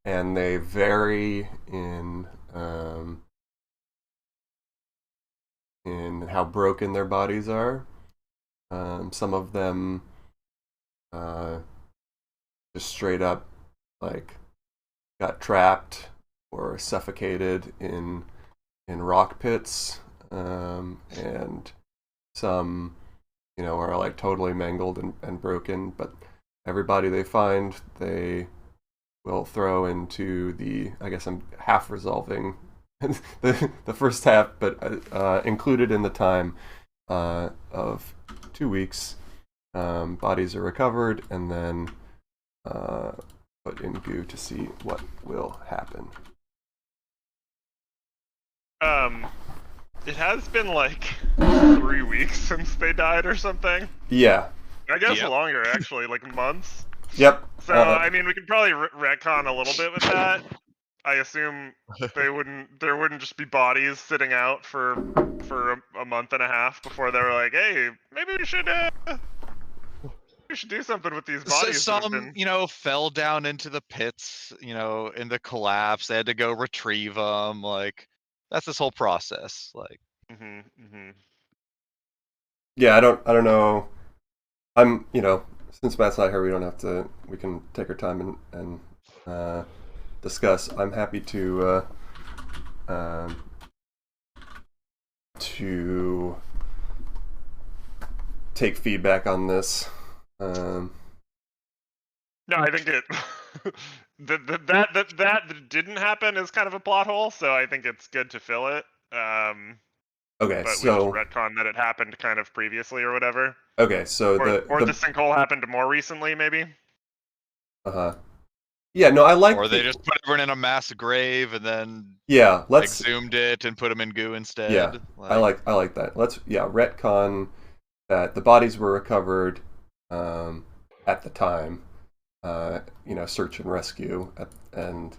And they vary in how broken their bodies are. Some of them just straight up like got trapped or suffocated in rock pits, and some, are like totally mangled and broken. But everybody they find, they will throw into the, I guess I'm half resolving the first half, but included in the time of 2 weeks, bodies are recovered and then put in goo to see what will happen. It has been like 3 weeks since they died or something. Yeah. I guess longer, actually, like months. Yep. So, I mean, we could probably retcon a little bit with that. I assume there wouldn't just be bodies sitting out for a month and a half before they were like, hey, maybe we should do something with these bodies. So some, fell down into the pits, in the collapse. They had to go retrieve them. Like, that's this whole process. Like, yeah, I don't know. I'm, since Matt's not here, we can take our time and discuss. I'm happy to take feedback on this. No, I think it that didn't happen is kind of a plot hole, so I think it's good to fill it. Okay, but so we just retcon that it happened kind of previously or whatever. Okay, so the sinkhole happened more recently, maybe. Yeah, no, I like. Or they just put everyone in a mass grave and then let's exhumed it and put them in goo instead. Yeah, I like that. Let's retcon that the bodies were recovered at the time, search and rescue, and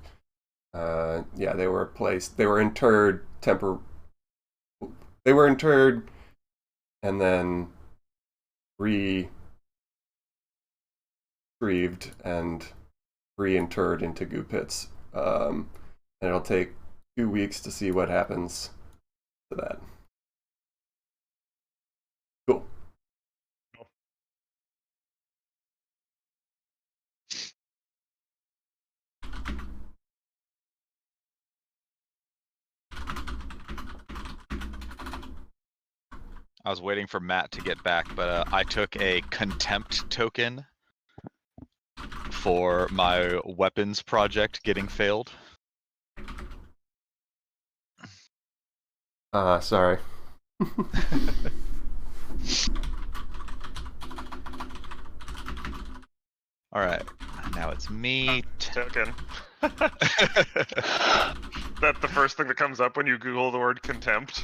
they were placed. They were interred They were interred and then retrieved and reinterred into goo pits. And it'll take 2 weeks to see what happens to that. Cool. I was waiting for Matt to get back, but I took a contempt token for my weapons project getting failed. Sorry. All right, now it's me. Token. That's the first thing that comes up when you Google the word contempt.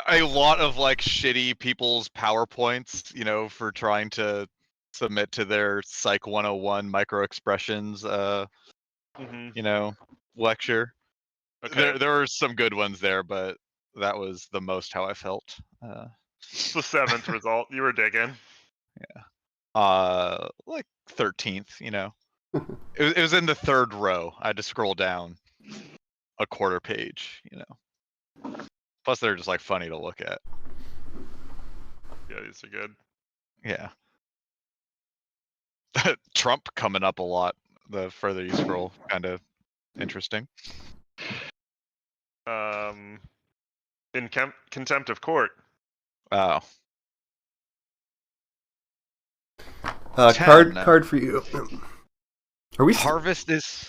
A lot of like shitty people's PowerPoints, for trying to submit to their Psych 101 micro expressions, lecture. Okay. There were some good ones there, but that was the most how I felt. It's the 7th result. You were digging. Yeah. Like 13th, It was in the 3rd row. I had to scroll down a quarter page, Plus, they're just like funny to look at. Yeah, these are good. Yeah. Trump coming up a lot the further you scroll. Kind of interesting. In contempt of court. Oh. Card for you. Are we harvest is?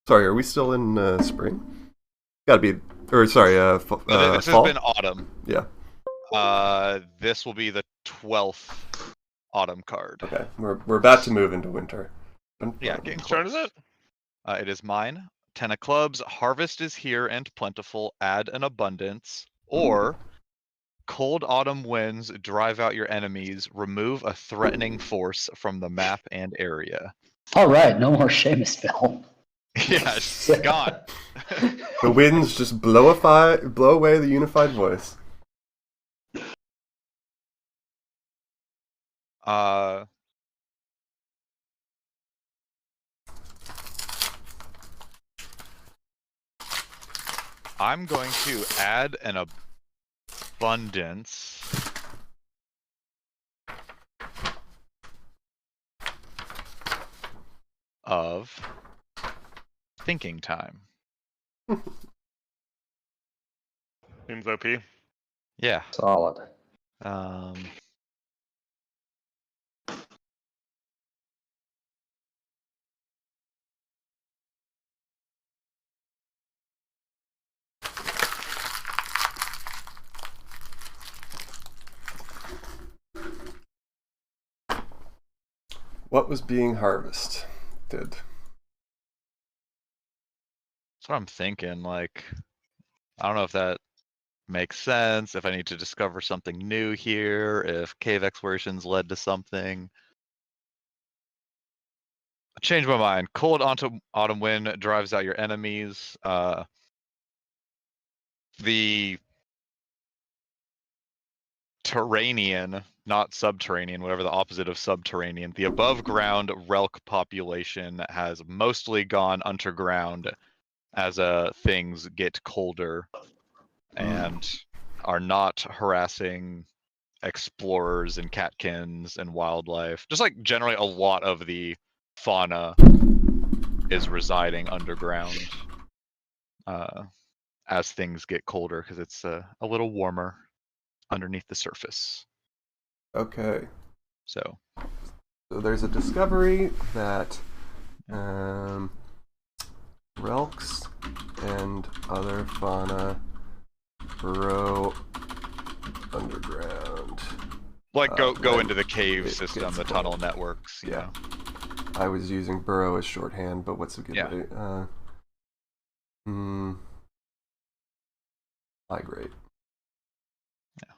Sorry, are we still in spring? Gotta be, or sorry, this fall? has been autumn. Yeah. This will be the 12th autumn card. Okay, we're about to move into winter. Yeah, getting close. Turn is it? It is mine. 10 of clubs. Harvest is here and plentiful. Add an abundance. Or cold autumn winds drive out your enemies. Remove a threatening force from the map and area. All right, no more Seamusville. Yeah, it's gone. The winds just blow away the unified voice. I'm going to add an abundance of thinking time. Seems OP. Yeah. Solid. What was being harvested? That's what I'm thinking. Like, I don't know if that makes sense, if I need to discover something new here, if cave explorations led to something. Change my mind. Cold autumn wind drives out your enemies. The terranean, not subterranean, whatever the opposite of subterranean, the above ground Relk population has mostly gone underground as things get colder and are not harassing explorers and catkins and wildlife. Just like generally a lot of the fauna is residing underground as things get colder because it's a little warmer underneath the surface. Okay. So there's a discovery that Relks and other fauna burrow underground. Like go into the cave system, the tunnel cold. networks. You know. I was using burrow as shorthand, but what's a good way? Migrate. Yeah.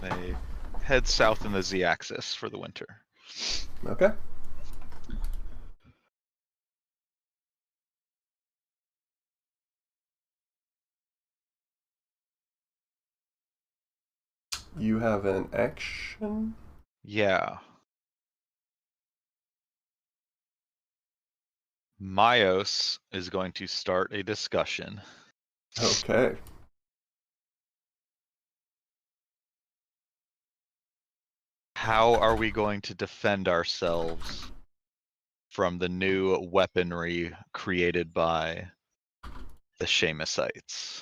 They head south in the z-axis for the winter. Okay. You have an action? Yeah. Myos is going to start a discussion. Okay. How are we going to defend ourselves from the new weaponry created by the Seamusites?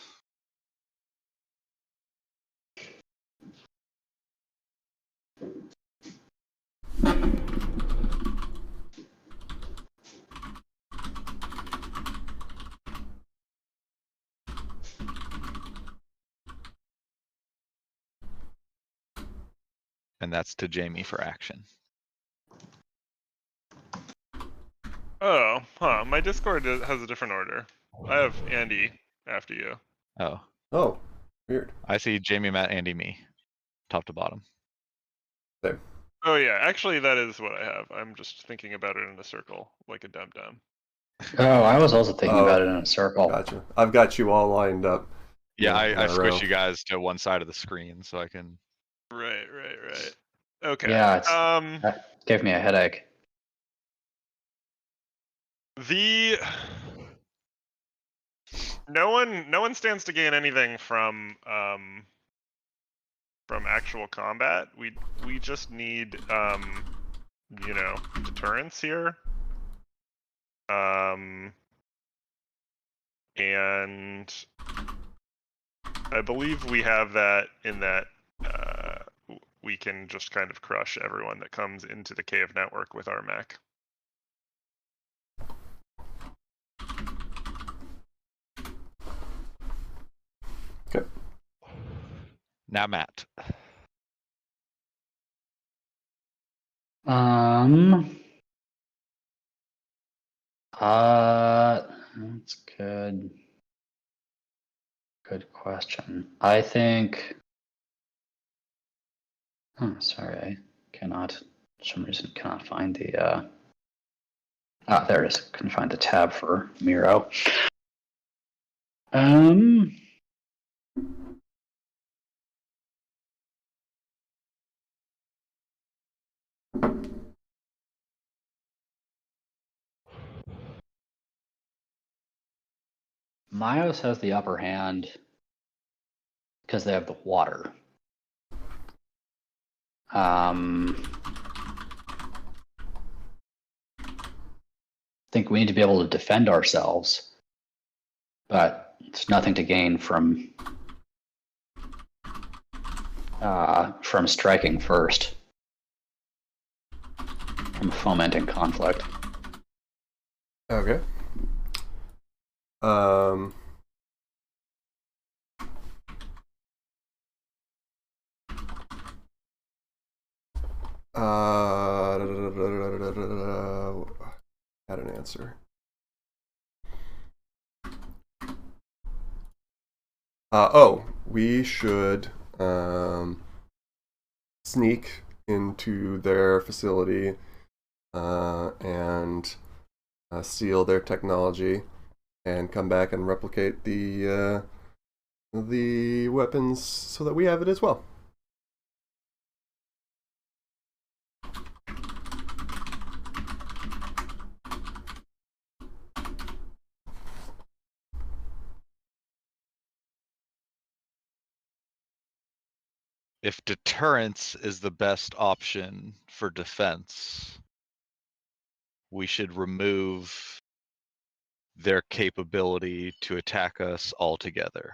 And that's to Jamie for action. Oh, huh. My Discord has a different order. I have Andy after you. Oh. Oh, weird. I see Jamie, Matt, Andy, me. Top to bottom. Same. Oh yeah, actually that is what I have. I'm just thinking about it in a circle, like a dum-dum. Oh, I was also thinking about it in a circle. Gotcha. I've got you all lined up. Yeah, I switched you guys to one side of the screen so I can... Right. Okay. Yeah, that gave me a headache. No one stands to gain anything from actual combat. We just need deterrence here. And I believe we have that in that we can just kind of crush everyone that comes into the cave network with our mech. Okay. Now Matt. That's good. Good question. I think. Oh, sorry, I cannot. For some reason, cannot find the. There it is. Couldn't find the tab for Miro. Myos has the upper hand because they have the water. I think we need to be able to defend ourselves, but it's nothing to gain from striking first, from fomenting conflict. Okay. Had an answer. We should sneak into their facility and steal their technology and come back and replicate the weapons so that we have it as well. If deterrence is the best option for defense, we should remove their capability to attack us altogether.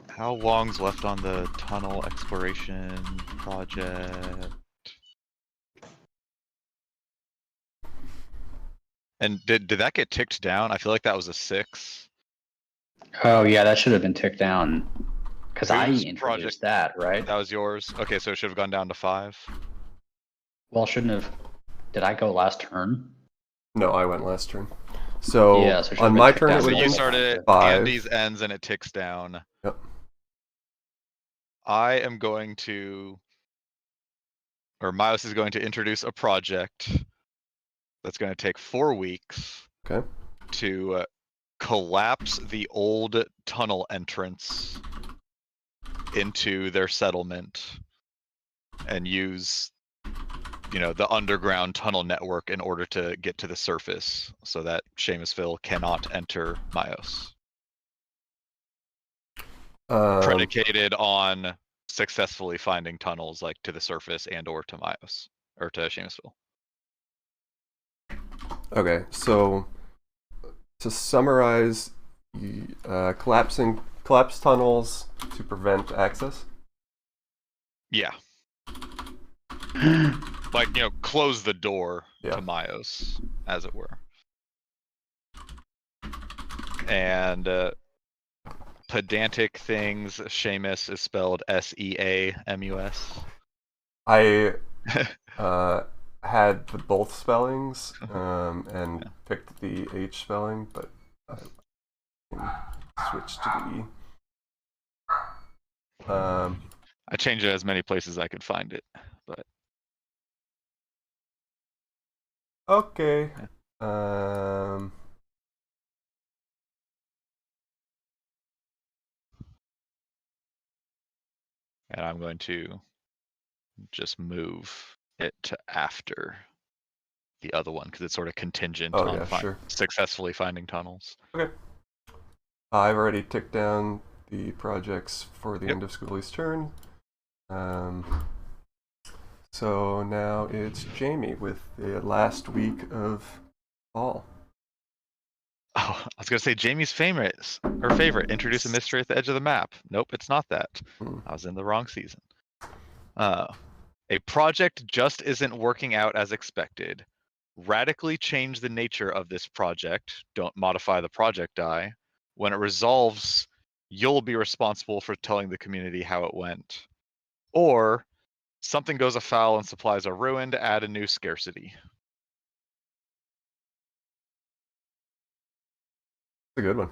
How long's left on the tunnel exploration project? And did that get ticked down? I feel like that was a 6. Oh yeah, that should have been ticked down. Because I Whose introduced project? that, right? That was yours? Okay, so it should have gone down to 5. Well, shouldn't have. Did I go last turn? No, I went last turn. So, yeah, so on my turn, down. it would So have you been started 5. Andy's ends and it ticks down. Yep. I am going to, or Miles is going to introduce a project that's going to take 4 weeks. Okay. To collapse the old tunnel entrance into their settlement and use, the underground tunnel network in order to get to the surface so that Seamusville cannot enter Myos. Predicated on successfully finding tunnels like to the surface and or to Myos or to Seamusville. Okay, so to summarize, collapse tunnels to prevent access? Yeah. Like, close the door to Myos, as it were. And pedantic things, Seamus is spelled Seamus. I had the both spellings and picked the H spelling, but I switched to the I changed it as many places I could find it, but okay. And I'm going to just move it to after the other one because it's sort of contingent on successfully finding tunnels. Okay. I've already ticked down the projects for the end of Schoolie's turn. So now it's Jamie with the last week of fall. Oh, I was going to say Jamie's her favorite, introduce a mystery at the edge of the map. Nope, it's not that. I was in the wrong season. A project just isn't working out as expected. Radically change the nature of this project. Don't modify the project die. When it resolves, you'll be responsible for telling the community how it went. Or something goes afoul and supplies are ruined, add a new scarcity. A good one.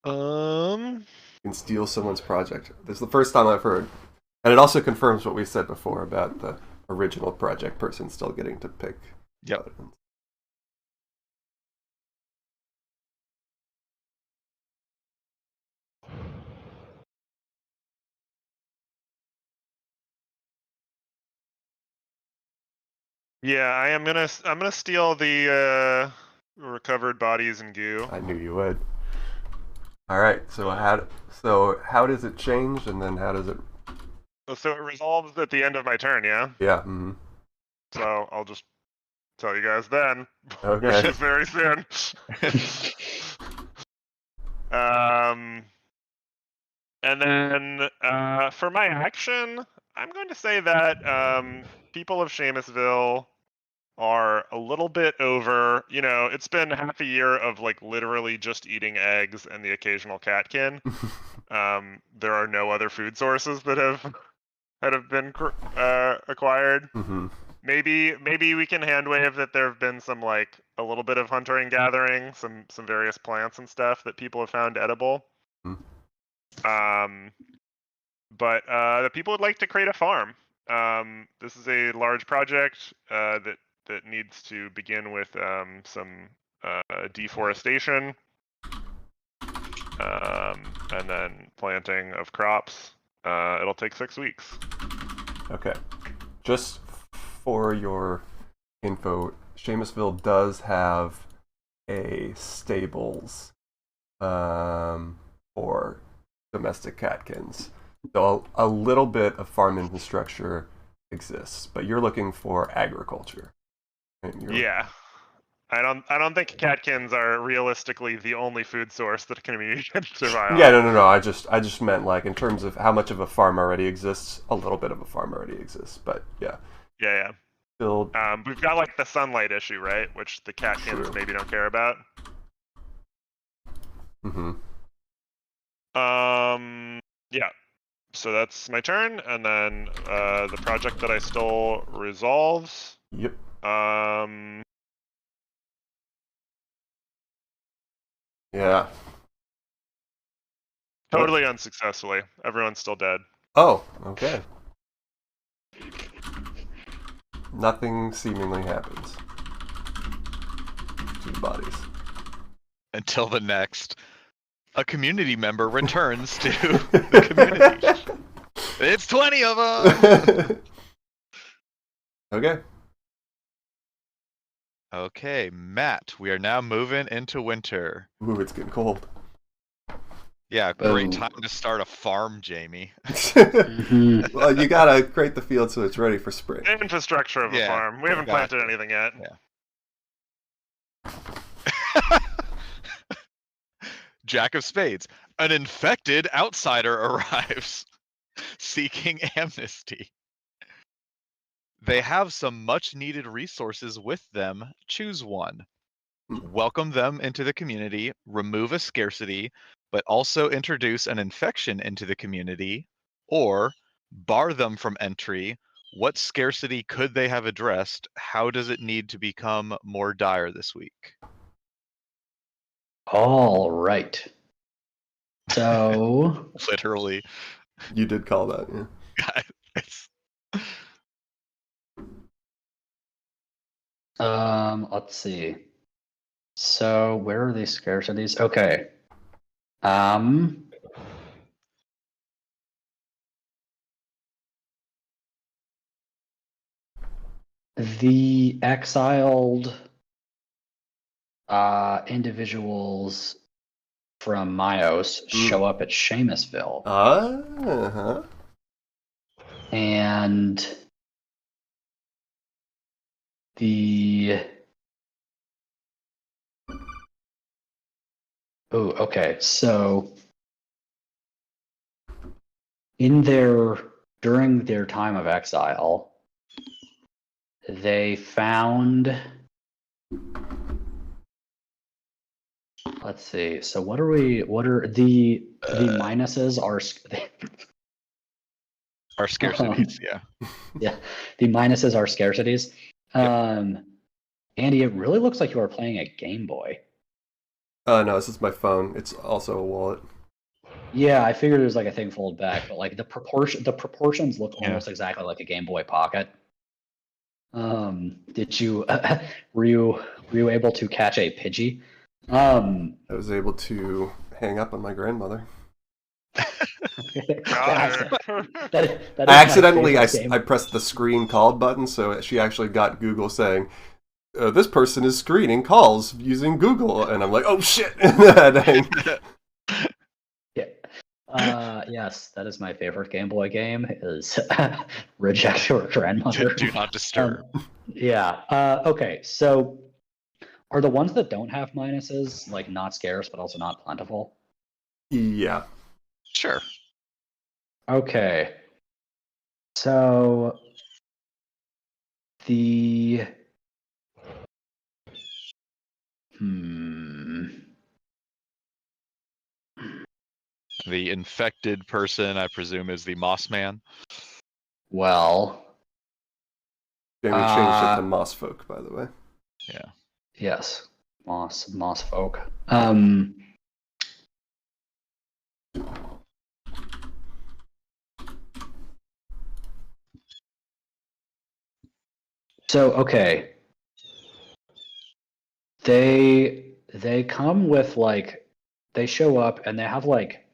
You can steal someone's project. This is the first time I've heard. And it also confirms what we said before about the original project person still getting to pick. Yep. Yeah, I'm gonna steal the recovered bodies and goo. I knew you would. All right. So how does it change, and then how does it? So it resolves at the end of my turn, yeah. Yeah. Mm-hmm. So I'll just tell you guys then. Okay. Which is very soon. And then for my action, I'm going to say that people of Seamusville are a little bit over, it's been half a year of like literally just eating eggs and the occasional catkin. There are no other food sources that have been acquired. Mm-hmm. Maybe we can handwave that there have been some like a little bit of hunting and gathering, some various plants and stuff that people have found edible. Mm-hmm. but the people would like to create a farm. This is a large project that needs to begin with some deforestation, and then planting of crops. It'll take 6 weeks. Okay. Just for your info, Seamusville does have a stables for domestic catkins. So a little bit of farm infrastructure exists, but you're looking for agriculture. Yeah. I don't think catkins are realistically the only food source that a community can survive on. Yeah, no. I just meant like in terms of how much of a farm already exists, a little bit of a farm already exists, but yeah. Yeah. Build. We've got like the sunlight issue, right? Which the catkins maybe don't care about. Mm-hmm. Yeah. So that's my turn, and then the project that I stole resolves. Yep. Yeah. Totally unsuccessfully. Everyone's still dead. Oh, okay. Nothing seemingly happens to the bodies. Until the next. A community member returns to the community. It's 20 of them! Okay. Okay, Matt, we are now moving into winter. Ooh, it's getting cold. Yeah, great time to start a farm, Jamie. Well, you gotta create the field so it's ready for spring. Infrastructure of a farm. We haven't planted anything yet. Yeah. Jack of Spades. An infected outsider arrives, seeking amnesty. They have some much-needed resources with them. Choose one. Welcome them into the community, remove a scarcity, but also introduce an infection into the community, or bar them from entry. What scarcity could they have addressed? How does it need to become more dire this week? All right. So literally, you did call that, yeah. Let's see. So where are these scarcities? Okay. The exiled individuals from Myos show up at Seamusville. Uh-huh. And okay. So during their time of exile, they found, let's see. So what are the minuses are scarcities, yeah. Yeah. The minuses are scarcities. Yep. Andy, it really looks like you are playing a Game Boy. No, this is my phone. It's also a wallet. Yeah, I figured it was like a thing fold back, but like the proportions look almost exactly like a Game Boy Pocket. Did you were you able to catch a Pidgey? I was able to hang up on my grandmother. I accidentally I pressed the screen call button, so she actually got Google saying, this person is screening calls using Google, and I'm like, oh shit. Yeah. Yes, that is my favorite Game Boy game, is Reject Your Grandmother. Do not disturb. Yeah. Okay, so are the ones that don't have minuses like not scarce but also not plentiful? Yeah. Sure. Okay. So the The infected person, I presume, is the Moss Man. Well, Jamie changed it to Moss Folk, by the way. Yeah. Yes, Moss Folk. So okay, they come with like they show up and they have like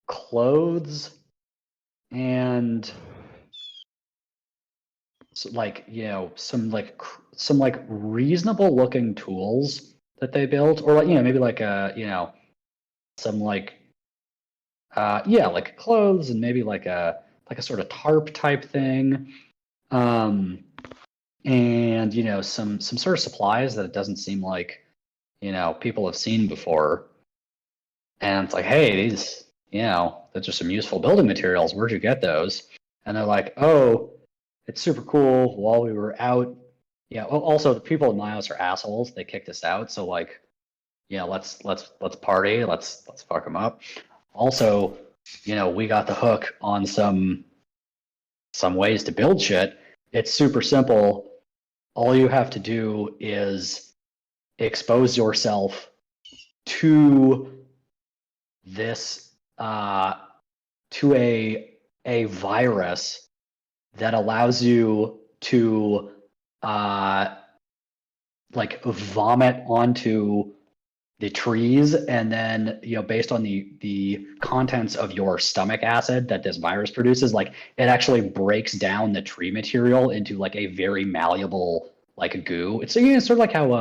clothes and like some like reasonable looking tools that they built, or like maybe like some like like clothes and maybe like a sort of tarp type thing, and some sort of supplies that it doesn't seem like people have seen before. And it's like, hey, these those are some useful building materials. Where'd you get those? And they're like, oh, it's super cool. While we were out, also the people in Myos are assholes. They kicked us out, so like, let's party. Let's fuck them up. Also, we got the hook on some ways to build shit. It's super simple. All you have to do is expose yourself to this to a virus that allows you to like vomit onto the trees, and then based on the contents of your stomach acid that this virus produces, like it actually breaks down the tree material into like a very malleable like goo. It's sort of like how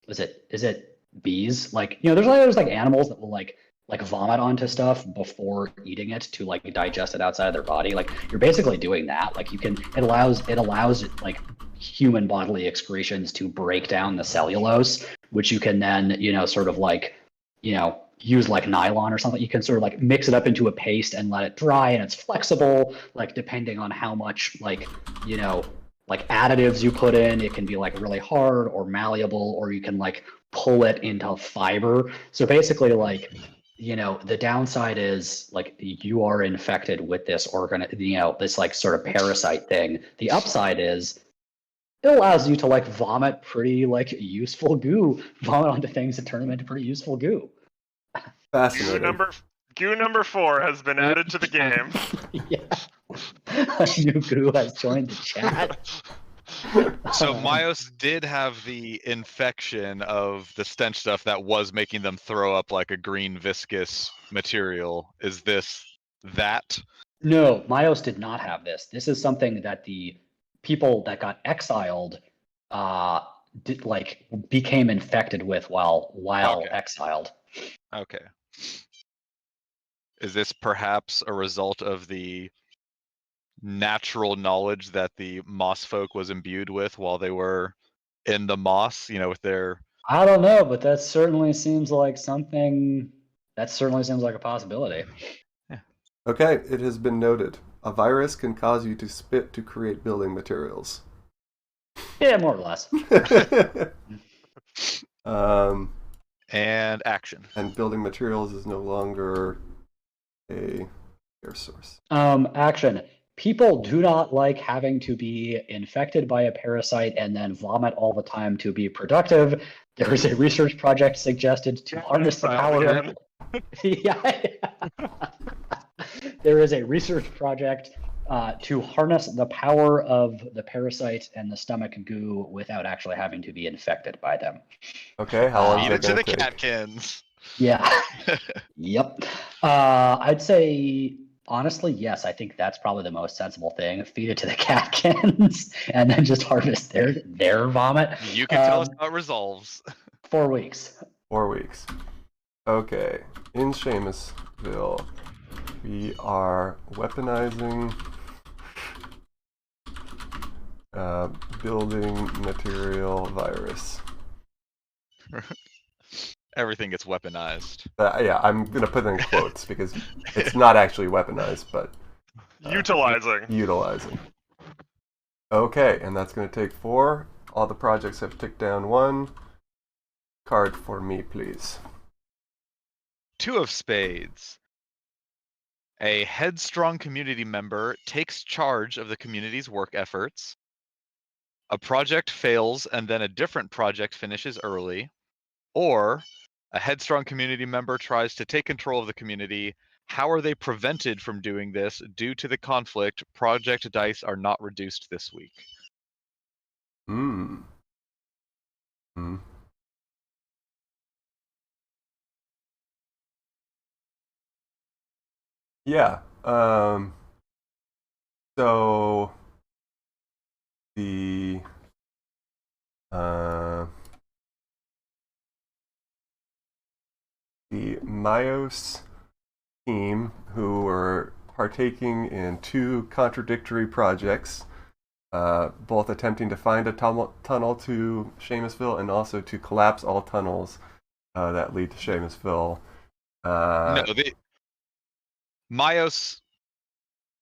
is it bees, like there's like animals that will like vomit onto stuff before eating it to like digest it outside of their body. Like you're basically doing that. Like it allows like human bodily excretions to break down the cellulose, which you can then sort of like use like nylon or something. You can sort of like mix it up into a paste and let it dry, and it's flexible, like depending on how much like like additives you put in. It can be like really hard or malleable, or you can like pull it into fiber. So basically like the downside is like you are infected with this this like sort of parasite thing. The upside is it allows you to like vomit pretty like useful goo, vomit onto things and turn them into pretty useful goo. Fascinating. Goo number 4 has been added to the game. Yeah. A new goo has joined the chat. So Myos did have the infection of the stench stuff that was making them throw up like a green viscous material. Is this that? No, Myos did not have this. This is something that the people that got exiled became infected with while Okay. exiled. Okay. Is this perhaps a result of the natural knowledge that the moss folk was imbued with while they were in the moss, with their... I don't know, but that certainly seems like something. That certainly seems like a possibility. Yeah. Okay, it has been noted. A virus can cause you to spit to create building materials. Yeah, more or less. And action. And building materials is no longer a air source. Action. People do not like having to be infected by a parasite and then vomit all the time to be productive. There is a research project suggested to harness the power of... There is a research project to harness the power of the parasite and the stomach goo without actually having to be infected by them. Okay, how long is that to the take? catkins. Yeah. Yep. I'd say, honestly, yes. I think that's probably the most sensible thing. Feed it to the catkins and then just harvest their vomit. You can tell us how it resolves. 4 weeks. 4 weeks. Okay. In Seamusville, we are weaponizing building material virus. Everything gets weaponized. Yeah, I'm going to put it in quotes because it's not actually weaponized, but... Utilizing. Okay, and that's going to take 4. All the projects have ticked down 1. Card for me, please. 2 of spades. A headstrong community member takes charge of the community's work efforts. A project fails and then a different project finishes early. Or a headstrong community member tries to take control of the community. How are they prevented from doing this? Due to the conflict, project dice are not reduced this week. Hmm. Hmm. Yeah. So the uh, the Myos team, who were partaking in two contradictory projects, both attempting to find a tunnel to Seamusville and also to collapse all tunnels that lead to Seamusville. No, Myos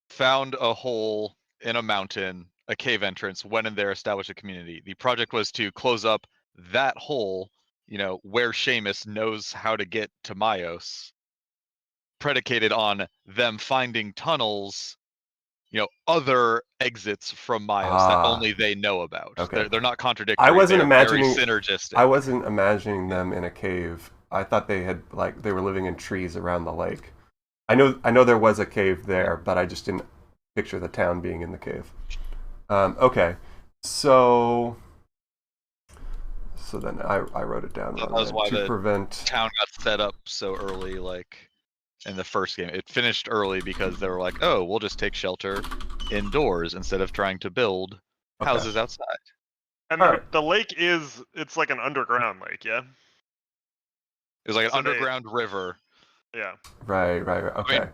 found a hole in a mountain, a cave entrance, went in there, established a community. The project was to close up that hole, where Seamus knows how to get to Myos, predicated on them finding tunnels, other exits from Myos that only they know about. Okay. They're not contradictory. They're very synergistic. I wasn't imagining them in a cave. I thought they were living in trees around the lake. I know there was a cave there, but I just didn't picture the town being in the cave. Okay, so then I wrote it down. That was why to prevent town got set up so early, like in the first game. It finished early because they were like, "Oh, we'll just take shelter indoors instead of trying to build houses outside." And the lake it's like an underground lake, yeah? It's like an underground river. Yeah. Right. Okay. I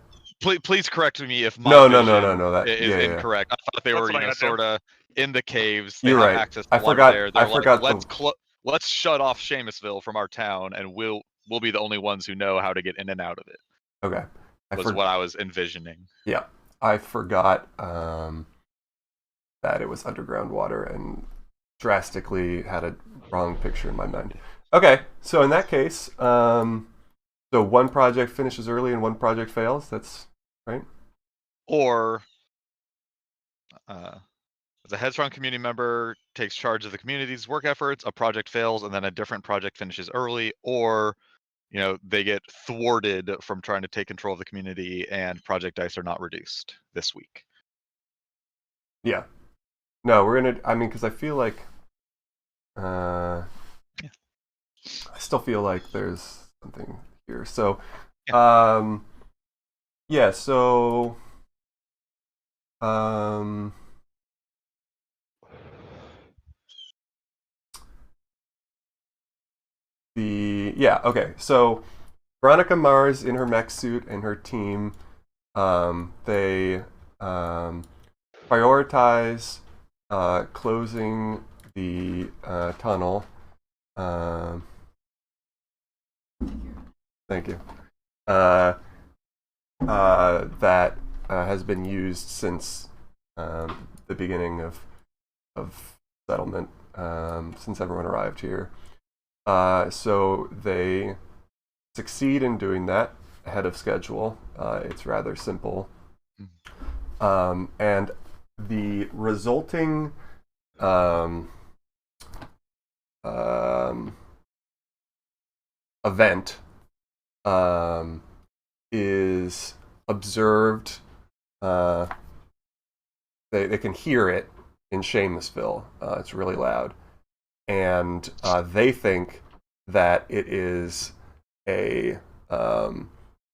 mean, please correct me if my no, that is incorrect. I thought they were, sort of in the caves. They You're right. Access to I forgot. There. I forgot. Let's shut off Seamusville from our town, and we'll be the only ones who know how to get in and out of it. Okay. Was what I was envisioning. Yeah, I forgot that it was underground water and drastically had a wrong picture in my mind. Okay, so in that case, so one project finishes early and one project fails. That's right. Or as a headstrong community member takes charge of the community's work efforts, a project fails and then a different project finishes early, or they get thwarted from trying to take control of the community and project dice are not reduced this week. Yeah. No, we're gonna. I mean, because I feel like, I still feel like there's something here. So, yeah. So, okay. So, Veronica Mars in her mech suit and her team, they prioritize closing the tunnel. Thank you. That has been used since the beginning of settlement, since everyone arrived here. So they succeed in doing that ahead of schedule. It's rather simple. And the resulting event is observed. They can hear it in Seamusville. It's really loud. And they think that it is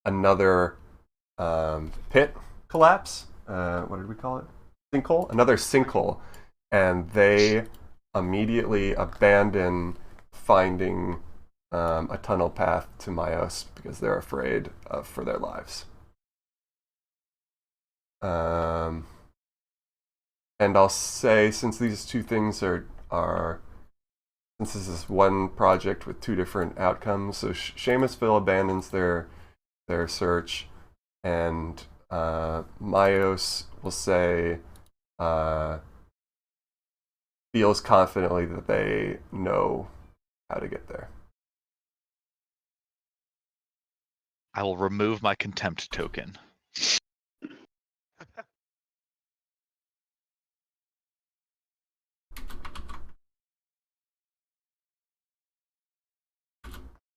another pit collapse. What did we call it? Sinkhole? Another sinkhole. And they immediately abandon finding a tunnel path to Myos because they're afraid for their lives. And I'll say, since these two things since this is one project with two different outcomes, so Seamusville abandons their search, and Myos will say feels confidently that they know how to get there. I will remove my contempt token.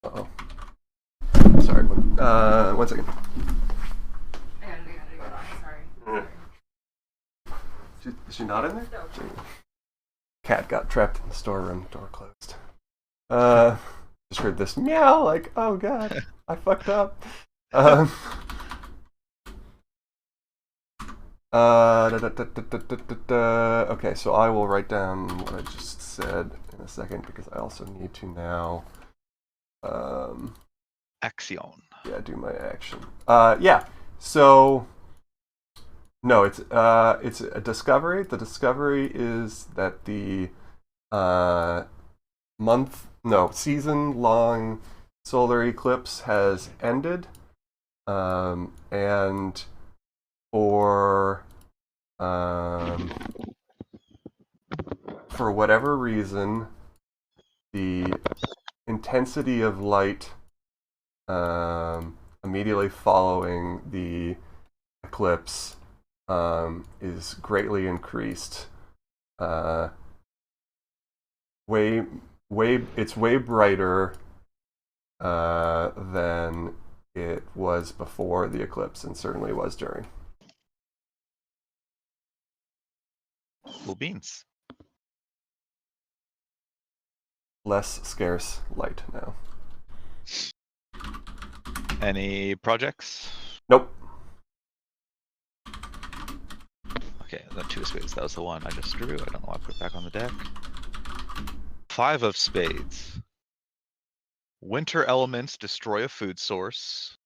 Uh-oh. Sorry. 1 second. I gotta get off. Sorry. Is she not in there? No. cat got trapped in the storeroom, door closed. Just heard this meow, like, oh god, I fucked up. Okay, so I will write down what I just said in a second because I also need to now Action. Yeah, do my action. Yeah. So no, it's a discovery. The discovery is that the season-long solar eclipse has ended, and for whatever reason, the intensity of light immediately following the eclipse is greatly increased. It's way brighter than it was before the eclipse, and certainly was during. Cool beans. Less scarce light now. Any projects? Nope. Okay, the 2 of spades. That was the one I just drew. I don't know why I put it back on the deck. 5 of spades. Winter elements destroy a food source.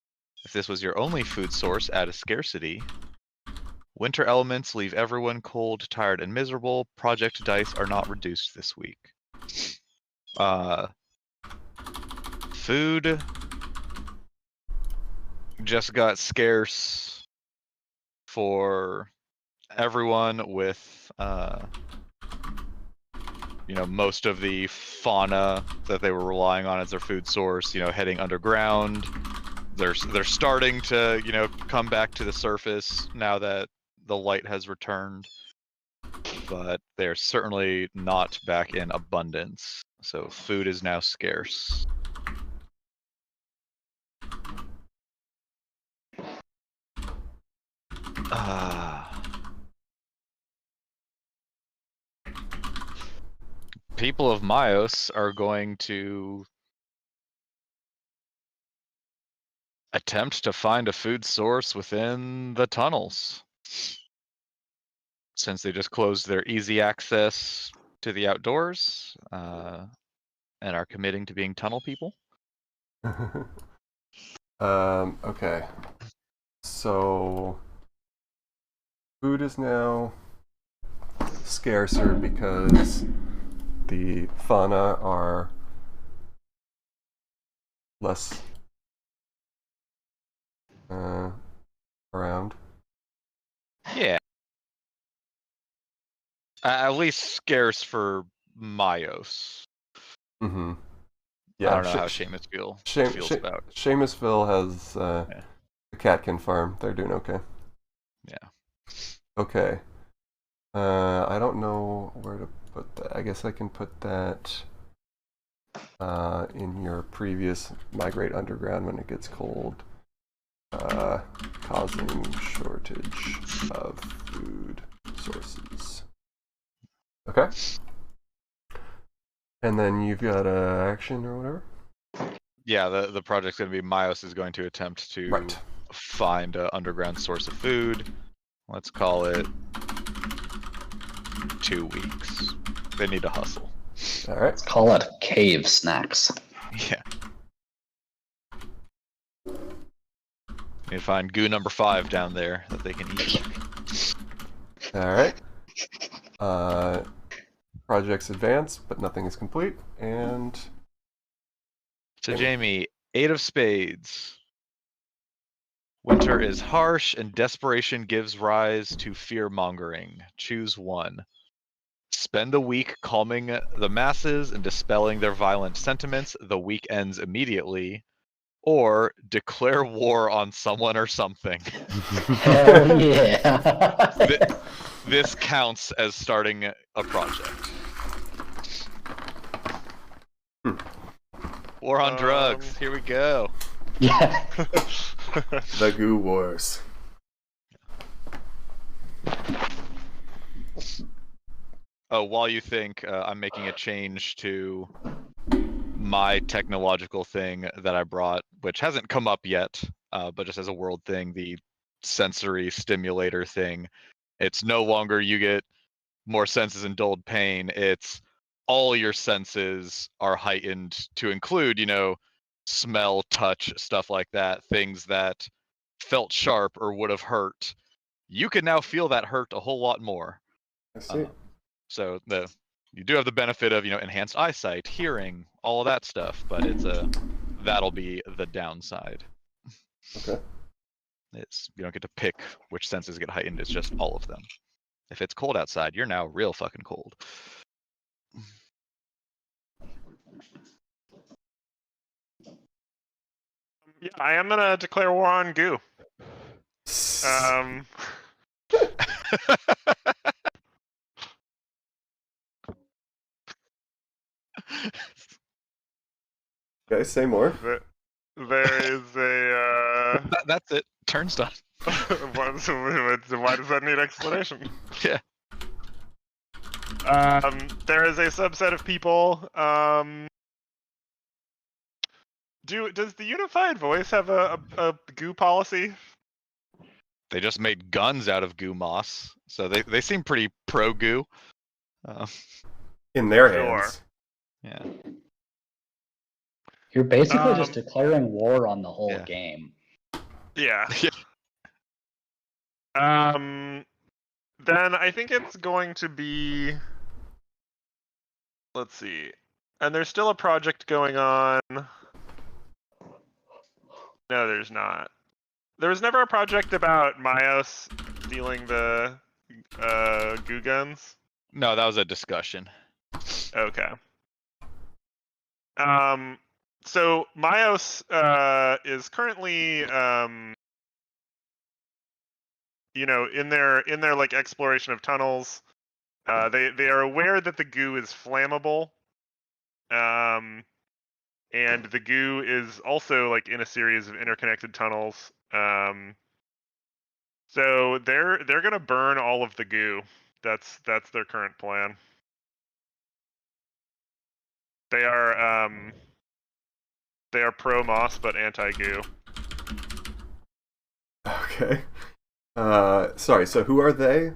If this was your only food source, add a scarcity. Winter elements leave everyone cold, tired, and miserable. Project dice are not reduced this week. Food just got scarce for everyone with most of the fauna that they were relying on as their food source, heading underground. They're starting to, come back to the surface now that the light has returned, but they're certainly not back in abundance. So food is now scarce. People of Myos are going to attempt to find a food source within the tunnels, since they just closed their easy access to the outdoors and are committing to being tunnel people. Okay. So food is now scarcer because the fauna are less around. Yeah. At least scarce for Myos. Mm-hmm. Yeah. I don't know how Seamus feels about. Seamusville has a Catkin farm. They're doing okay. Yeah. Okay. I don't know where to put that. I guess I can put that in your previous migrate underground when it gets cold, causing shortage of food sources. Okay. And then you've got action or whatever? Yeah, the project's going to be Myos is going to attempt to find an underground source of food. Let's call it 2 weeks. They need to hustle. All right. Let's call it cave snacks. Yeah. Need to find goo number 5 down there that they can eat. All right. Projects advance, but nothing is complete. And so Jamie, 8 of spades. Winter is harsh, and desperation gives rise to fear-mongering. Choose one. Spend a week calming the masses and dispelling their violent sentiments. The week ends immediately. Or declare war on someone or something. Hell yeah. This counts as starting a project. War on drugs. Here we go. Yeah. The Goo Wars. while you think, I'm making a change to my technological thing that I brought, which hasn't come up yet, but just as a world thing, the sensory stimulator thing. It's no longer you get more senses and dulled pain. It's all your senses are heightened to include, smell, touch, stuff like that, things that felt sharp or would have hurt. You can now feel that hurt a whole lot more. I see. So you do have the benefit of enhanced eyesight, hearing, all of that stuff, but that'll be the downside. Okay. You don't get to pick which senses get heightened. It's just all of them. If it's cold outside, you're now real fucking cold. Yeah, I am gonna declare war on goo. Okay, say more. There is a. That's it. Turn's done. Why does that need explanation? Yeah. There is a subset of people. Does the Unified Voice have a goo policy? They just made guns out of goo moss, so they seem pretty pro goo. In their hands. Yeah. You're basically just declaring war on the whole game. Yeah. Then I think it's going to be. Let's see. And there's still a project going on. No, there's not. There was never a project about Myos stealing the goo guns? No, that was a discussion. Okay. So Myos is currently in their like exploration of tunnels. They are aware that the goo is flammable. And the goo is also like in a series of interconnected tunnels. So they're gonna burn all of the goo. That's their current plan. They are pro moss but anti goo. Okay. Sorry. So who are they?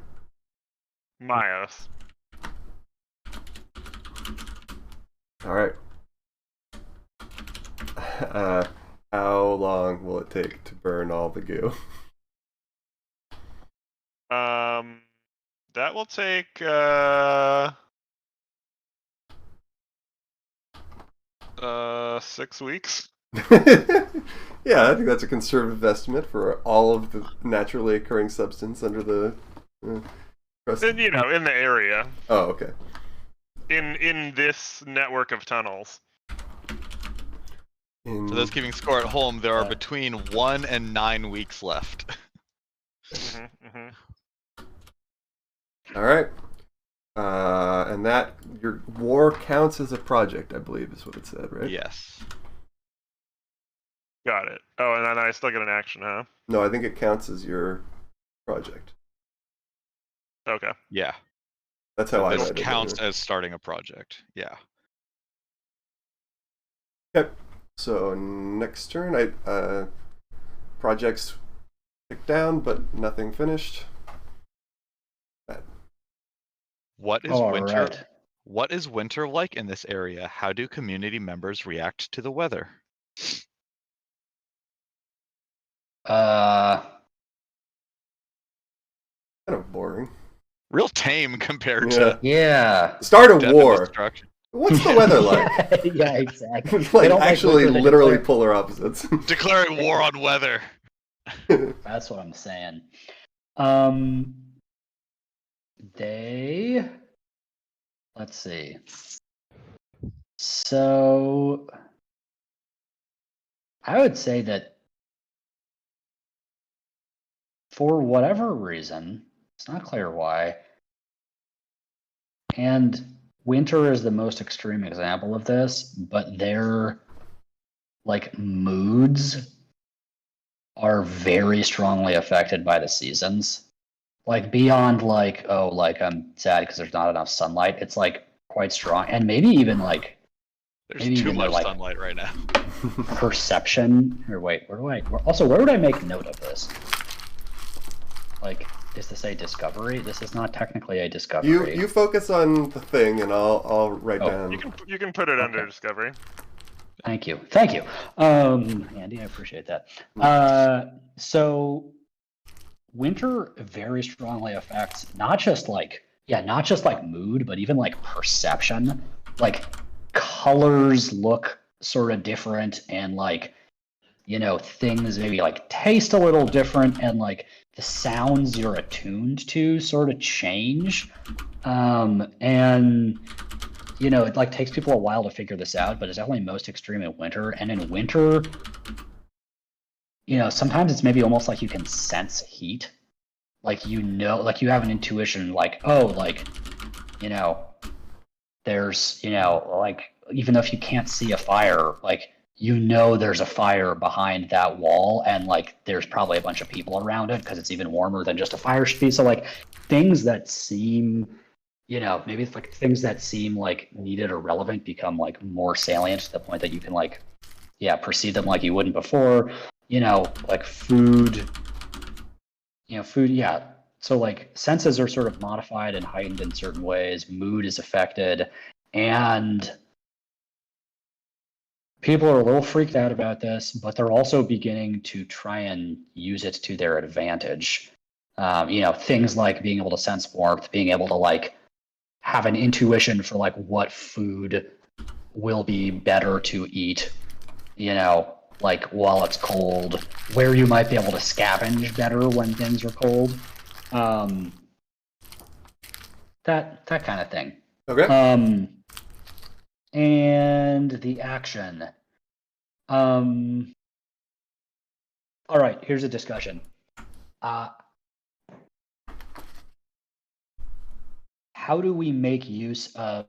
Myos. All right. How long will it take to burn all the goo? That will take 6 weeks. Yeah, I think that's a conservative estimate for all of the naturally occurring substance under the crust. And, in the area. Oh, okay. In this network of tunnels. For those keeping score at home, there are between 1 and 9 weeks left. All right. And that your war counts as a project, I believe, is what it said, right? Yes. Got it. Oh, and then I still get an action, huh? No, I think it counts as your project. Okay. Yeah. That's how I This read it. counts as starting a project. Yeah. Okay. So next turn, projects ticked down, but nothing finished. What is winter? Right. What is winter like in this area? How do community members react to the weather? Kind of boring. Real tame compared to start a war. What's the weather like? Yeah, exactly. Like actually, literally polar opposites. Declaring war on weather. That's what I'm saying. Let's see. So I would say that for whatever reason, it's not clear why, and winter is the most extreme example of this, but their like moods are very strongly affected by the seasons. Like beyond like, oh, like I'm sad because there's not enough sunlight. It's like quite strong, and maybe even like There's maybe too even their much like sunlight right now. perception. Or wait, where do I? Also, where would I make note of this? Like, is this a discovery? This is not technically a discovery. You focus on the thing, and I'll write down. You can put it under discovery. Thank you, Andy, I appreciate that. So winter very strongly affects not just like mood, but even like perception. Like colors look sort of different, and like, you know, things maybe like taste a little different, and like the sounds you're attuned to sort of change. And you know, it like takes people a while to figure this out, but it's definitely most extreme in winter. And in winter, you know, sometimes it's maybe almost like you can sense heat. Like, you know, like you have an intuition, like, oh, like, you know, there's, you know, like, even if you can't see a fire, like, you know, there's a fire behind that wall, and like, there's probably a bunch of people around it because it's even warmer than just a fire should be. So like, things that seem, you know, maybe it's like things that seem like needed or relevant become like more salient to the point that you can like, yeah, perceive them like you wouldn't before. You know, like food, yeah. So like senses are sort of modified and heightened in certain ways. Mood is affected, and people are a little freaked out about this, but they're also beginning to try and use it to their advantage. You know, things like being able to sense warmth, being able to like have an intuition for like what food will be better to eat, you know, like while it's cold, where you might be able to scavenge better when things are cold. That kind of thing. Okay. And the action. All right, here's a discussion. How do we make use of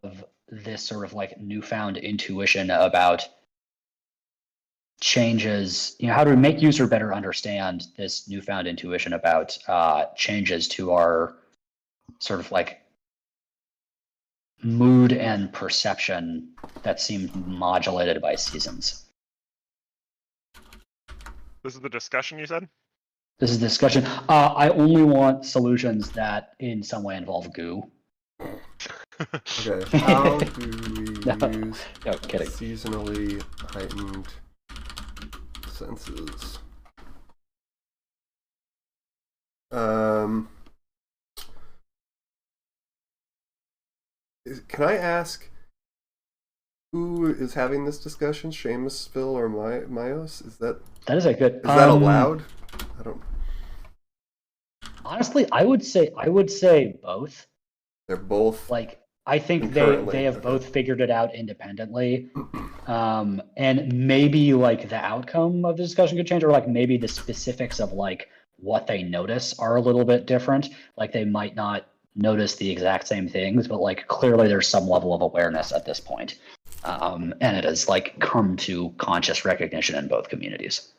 this sort of like newfound intuition about changes? You know, how do we make use or better understand this newfound intuition about changes to our sort of like mood and perception that seem modulated by seasons? This is the discussion, you said? This is discussion. I only want solutions that in some way involve goo. Okay, how do we use kidding. seasonally heightened senses? Can I ask who is having this discussion? Seamusville or Myos? Is that is a good? Is that allowed? I don't. Honestly, I would say both. They're both like. I think they have both figured it out independently, and maybe like the outcome of the discussion could change, or like maybe the specifics of like what they notice are a little bit different. Like they might not notice the exact same things, but like clearly there's some level of awareness at this point, and it has like come to conscious recognition in both communities.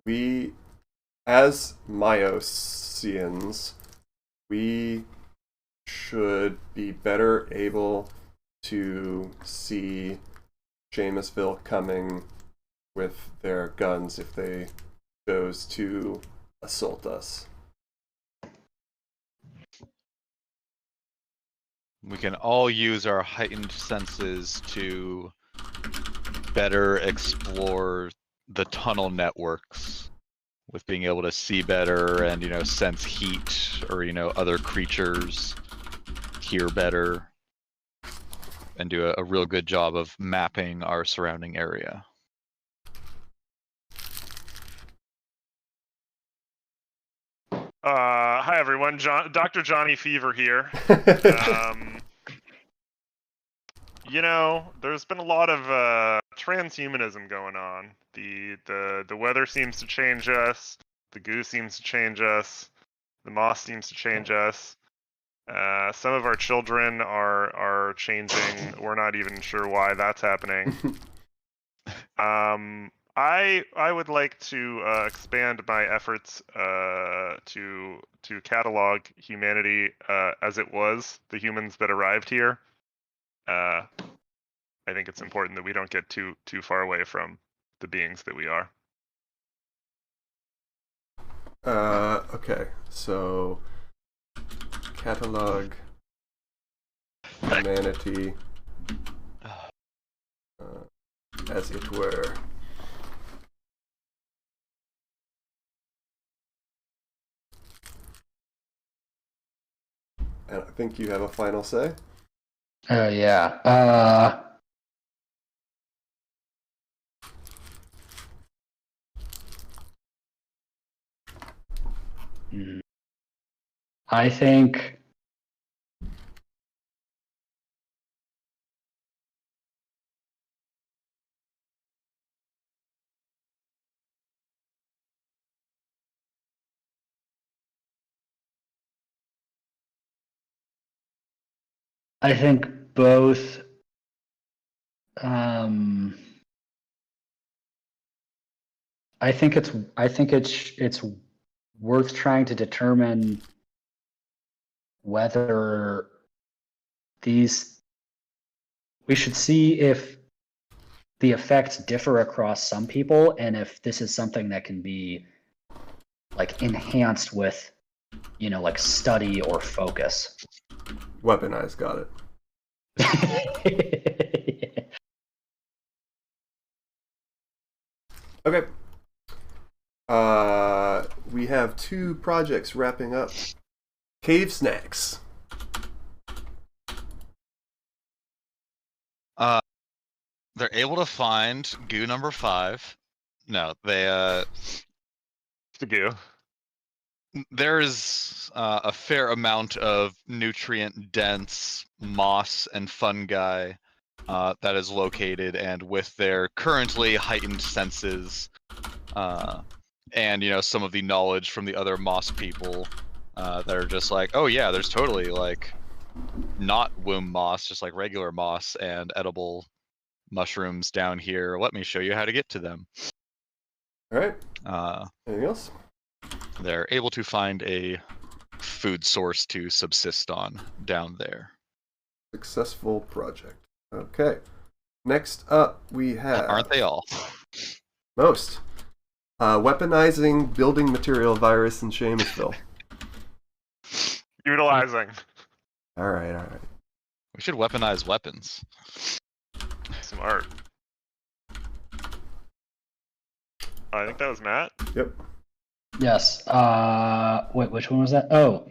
We, as Myosians, we should be better able to see Seamusville coming with their guns if they chose to assault us. We can all use our heightened senses to better explore the tunnel networks, with being able to see better and, you know, sense heat or, you know, other creatures, hear better, and do a real good job of mapping our surrounding area. Hi everyone, Dr. Johnny Fever here. You know, there's been a lot of transhumanism going on. The weather seems to change us. The goo seems to change us. The moss seems to change us. Some of our children are changing. We're not even sure why that's happening. I would like to expand my efforts to catalog humanity as it was, the humans that arrived here. I think it's important that we don't get too far away from the beings that we are. Okay, so catalog humanity as it were. And I think you have a final say. Yeah. I think both I think it's worth trying to determine whether we should see if the effects differ across some people and if this is something that can be like enhanced with, like study or focus. Weaponized, got it. Okay. We have 2 projects wrapping up. Cave snacks. They're able to find goo number 5. No, they The goo. There is a fair amount of nutrient-dense moss and fungi that is located, and with their currently heightened senses, and some of the knowledge from the other moss people that are just like, oh yeah, there's totally like not womb moss, just like regular moss and edible mushrooms down here. Let me show you how to get to them. All right. Anything else? They're able to find a food source to subsist on down there. Successful project. Okay. Next up, we have... Aren't they all? Most. Weaponizing building material virus in Seamusville. Utilizing. All right. We should weaponize weapons. Smart. I think that was Matt. Yep. Yes. Wait, which one was that? Oh.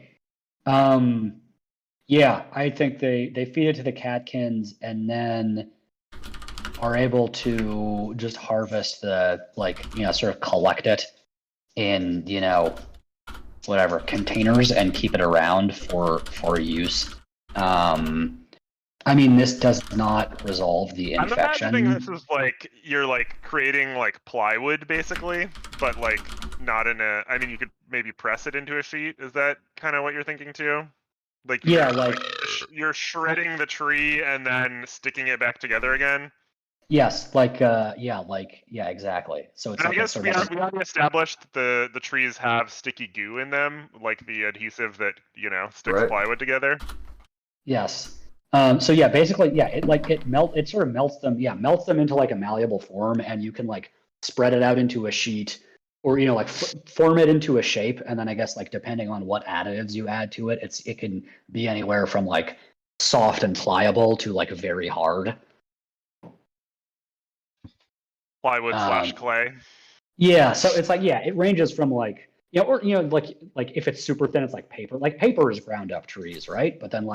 Yeah, I think they feed it to the catkins and then are able to just harvest the, sort of collect it in, whatever containers and keep it around for use. I mean, this does not resolve the infection. I'm imagining this is like you're like creating like plywood basically, but like not in a. I mean, you could maybe press it into a sheet. Is that kind of what you're thinking too? Like you're shredding the tree and then sticking it back together again. Yes, exactly. So it's. And I guess we already established the trees have sticky goo in them, like the adhesive that sticks plywood together. Yes. So yeah, basically, yeah, it sort of melts them into like a malleable form, and you can like spread it out into a sheet, or form it into a shape, and then I guess like depending on what additives you add to it, it can be anywhere from like soft and pliable to like very hard. Plywood / clay. Yeah, so it's like it ranges from like or like if it's super thin, it's like paper. Like paper is ground up trees, right? But then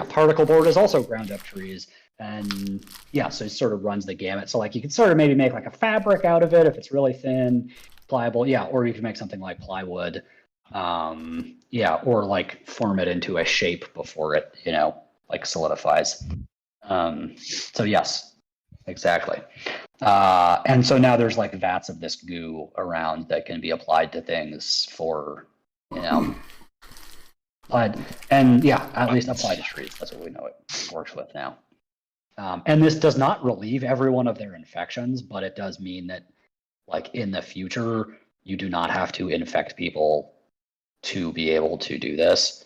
particle board is also ground up trees, and so it sort of runs the gamut. So like you can sort of maybe make like a fabric out of it if it's really thin, pliable, or you can make something like plywood, or like form it into a shape before it like solidifies. So yes, exactly. And so now there's like vats of this goo around that can be applied to things for And yeah, at least apply to streets. That's what we know it works with now. And this does not relieve everyone of their infections, but it does mean that, like, in the future, you do not have to infect people to be able to do this.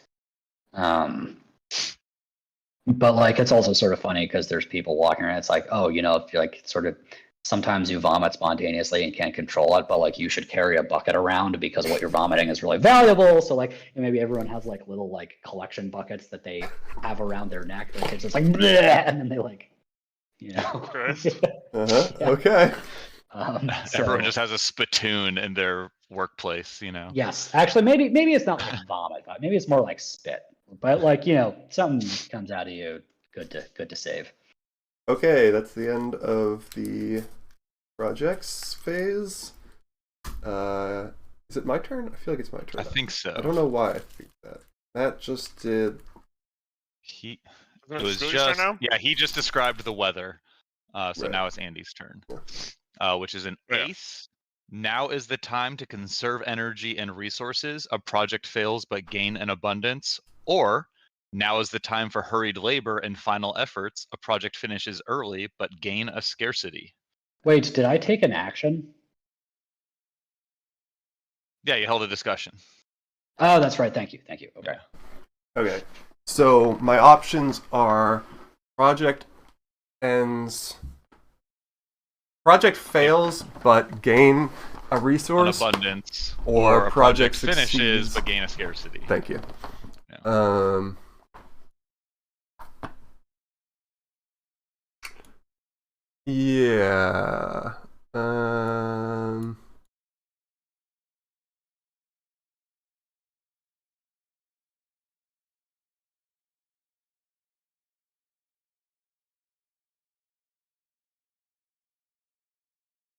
But like, it's also sort of funny because there's people walking around. It's like, oh, you know, if you're like sort of sometimes you vomit spontaneously and can't control it, but like you should carry a bucket around because what you're vomiting is really valuable. So like maybe everyone has like little like collection buckets that they have around their neck. Like it's just like, bleh, and then they like, you know. Yeah. Okay. Everyone just has a spittoon in their workplace, you know. Yes, actually, maybe it's not like vomit, but maybe it's more like spit. But like, you know, something comes out of you. Good to save. Okay, that's the end of the projects phase. Is it my turn? I feel like it's my turn. I think so. I don't know why I think that. Matt just did. It was just yeah. He just described the weather. So Right. now it's Andy's turn, which is an ace. Now is the time to conserve energy and resources. A project fails but gain an abundance. Or now is the time for hurried labor and final efforts. A project finishes early but gain a scarcity. Wait, did I take an action? Yeah, you held a discussion. Oh, that's right. Thank you. Okay. Okay. So my options are project ends. Project fails but gain a resource. An abundance. Or a project finishes succeeds. but gain a scarcity. Thank you. Yeah. Yeah.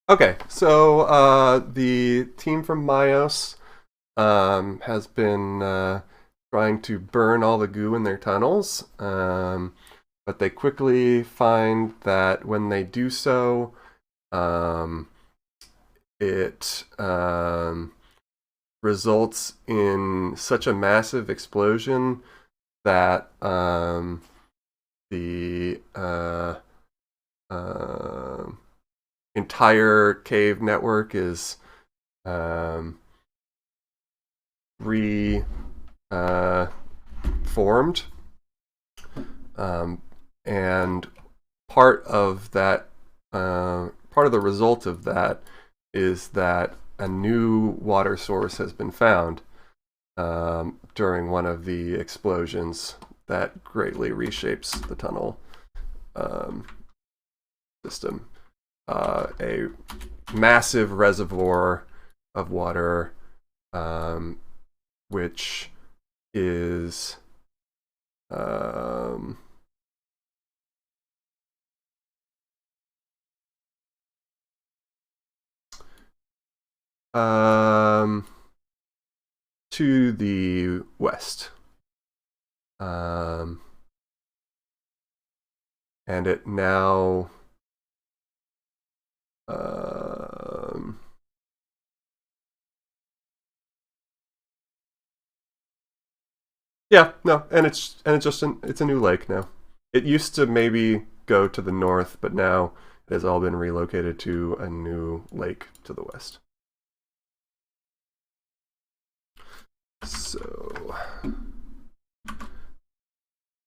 Okay, so the team from Myos has been trying to burn all the goo in their tunnels, but they quickly find that when they do so, it results in such a massive explosion that the entire cave network is reformed, and part of that, part of the result of that is that a new water source has been found during one of the explosions that greatly reshapes the tunnel system. A massive reservoir of water, which is to the west. And it now yeah, no, and it's a new lake now. It used to maybe go to the north, but now it has all been relocated to a new lake to the west. So,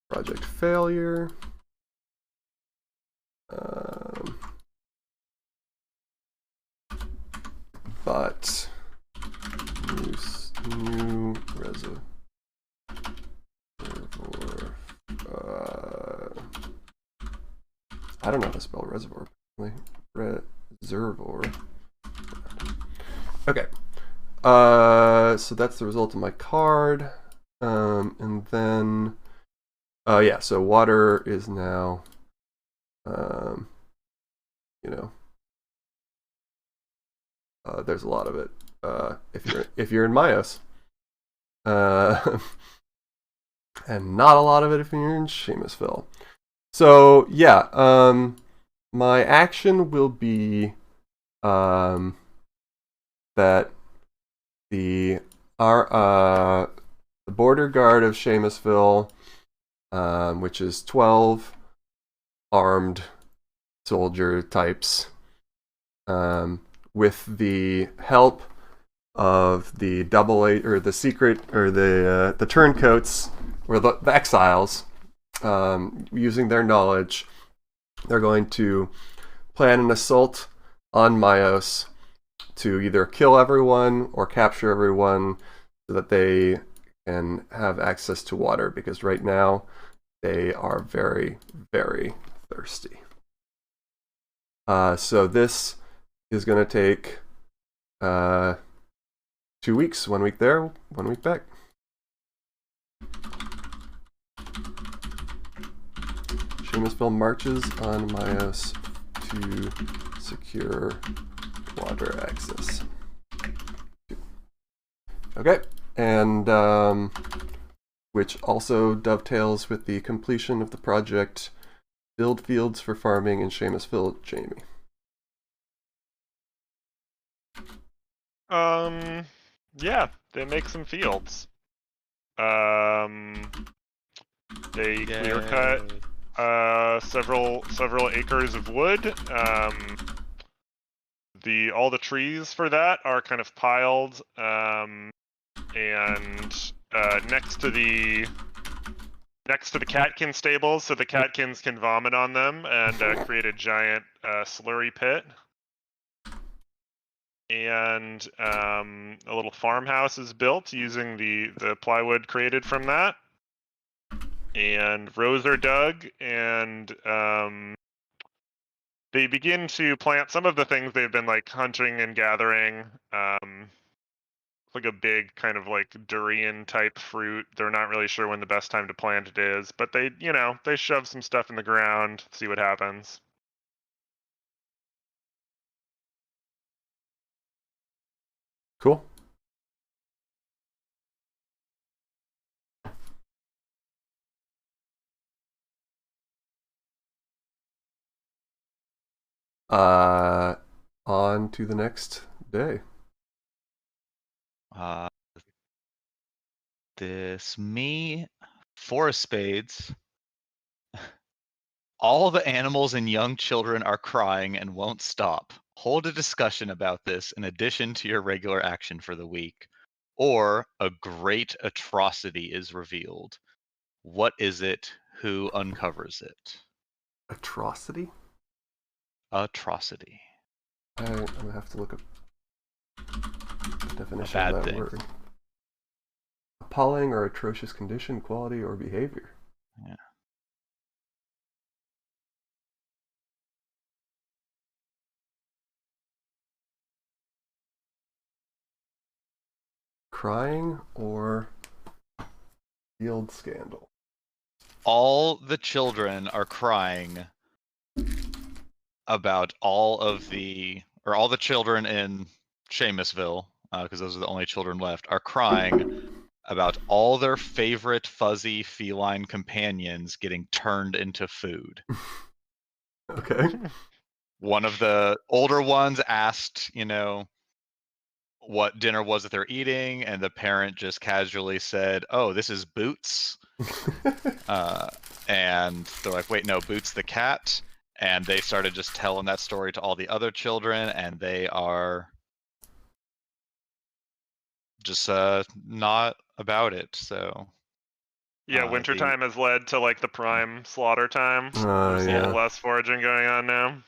project failure. But new reservoir. I don't know how to spell reservoir. Reservoir. Okay. So that's the result of my card. And then, yeah. So water is now, you know, there's a lot of it. If you're in Myos, and not a lot of it if you're in Seamusville. So yeah, my action will be that the border guard of Seamusville, which is 12 armed soldier types, with the help of the the secret, or the turncoats, or the exiles, using their knowledge, they're going to plan an assault on Myos to either kill everyone or capture everyone so that they can have access to water, because right now they are very, very thirsty. So this is going to take 2 weeks, 1 week there, 1 week back. Seamusville marches on Myos to secure water access. Okay, and which also dovetails with the completion of the project Build Fields for Farming in Seamusville, Jamie. Yeah, they make some fields. They clear cut several acres of wood. All the trees for that are kind of piled, and next to the catkin stables, so the catkins can vomit on them and create a giant slurry pit. And a little farmhouse is built using the plywood created from that. And rows are dug, and they begin to plant some of the things they've been like hunting and gathering. Like a big kind of like durian type fruit. They're not really sure when the best time to plant it is, but they shove some stuff in the ground, see what happens. Cool. On to the next day. Forest spades. All the animals and young children are crying and won't stop. Hold a discussion about this in addition to your regular action for the week. Or a great atrocity is revealed. What is it? Who uncovers it? Atrocity? Atrocity. I'm gonna have to look up the definition of that word. Appalling or atrocious condition, quality, or behavior. Yeah. Crying or field scandal? All the children are crying about all the children in Seamusville, because those are the only children left, are crying about all their favorite fuzzy feline companions getting turned into food. Okay. One of the older ones asked, what dinner was that they're eating, and the parent just casually said, "Oh, this is Boots." And they're like, "Wait, no, Boots the cat." And they started just telling that story to all the other children, and they are just not about it. So yeah, wintertime has led to like the prime slaughter time. There's a little less foraging going on now.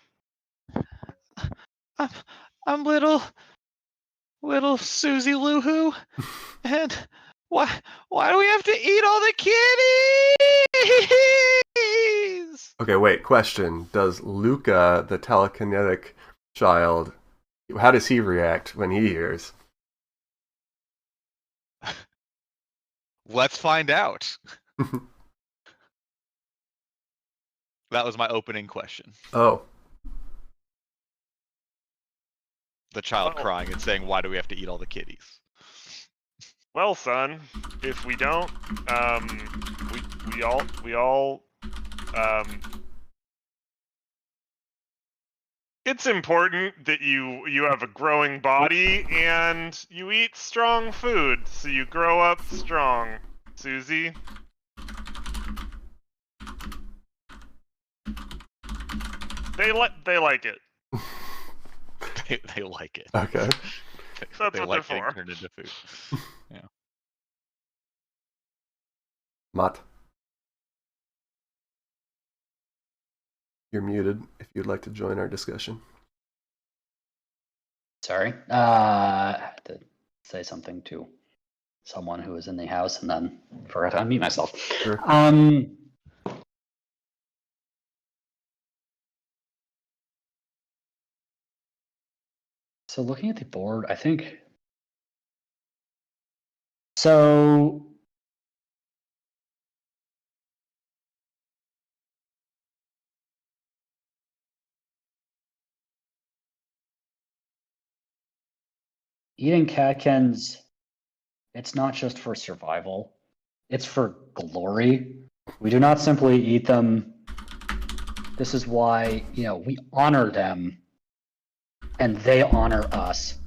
I'm little Susie Loo-hoo, and why do we have to eat all the kitties? Okay, wait, question. Does Luca, the telekinetic child, how does he react when he hears? Let's find out. That was my opening question. Oh. The child crying and saying, "Why do we have to eat all the kitties?" Well, son, if we don't, we all it's important that you have a growing body and you eat strong food so you grow up strong. Susie. They like it. They like it. Okay. That's they what like they're getting for. turned into food. Yeah. Matt. You're muted if you'd like to join our discussion. Sorry. I had to say something to someone who was in the house and then forgot to unmute myself. Sure. So looking at the board, I think so. Eating catkins, it's not just for survival, it's for glory. We do not simply eat them. This is why, we honor them and they honor us.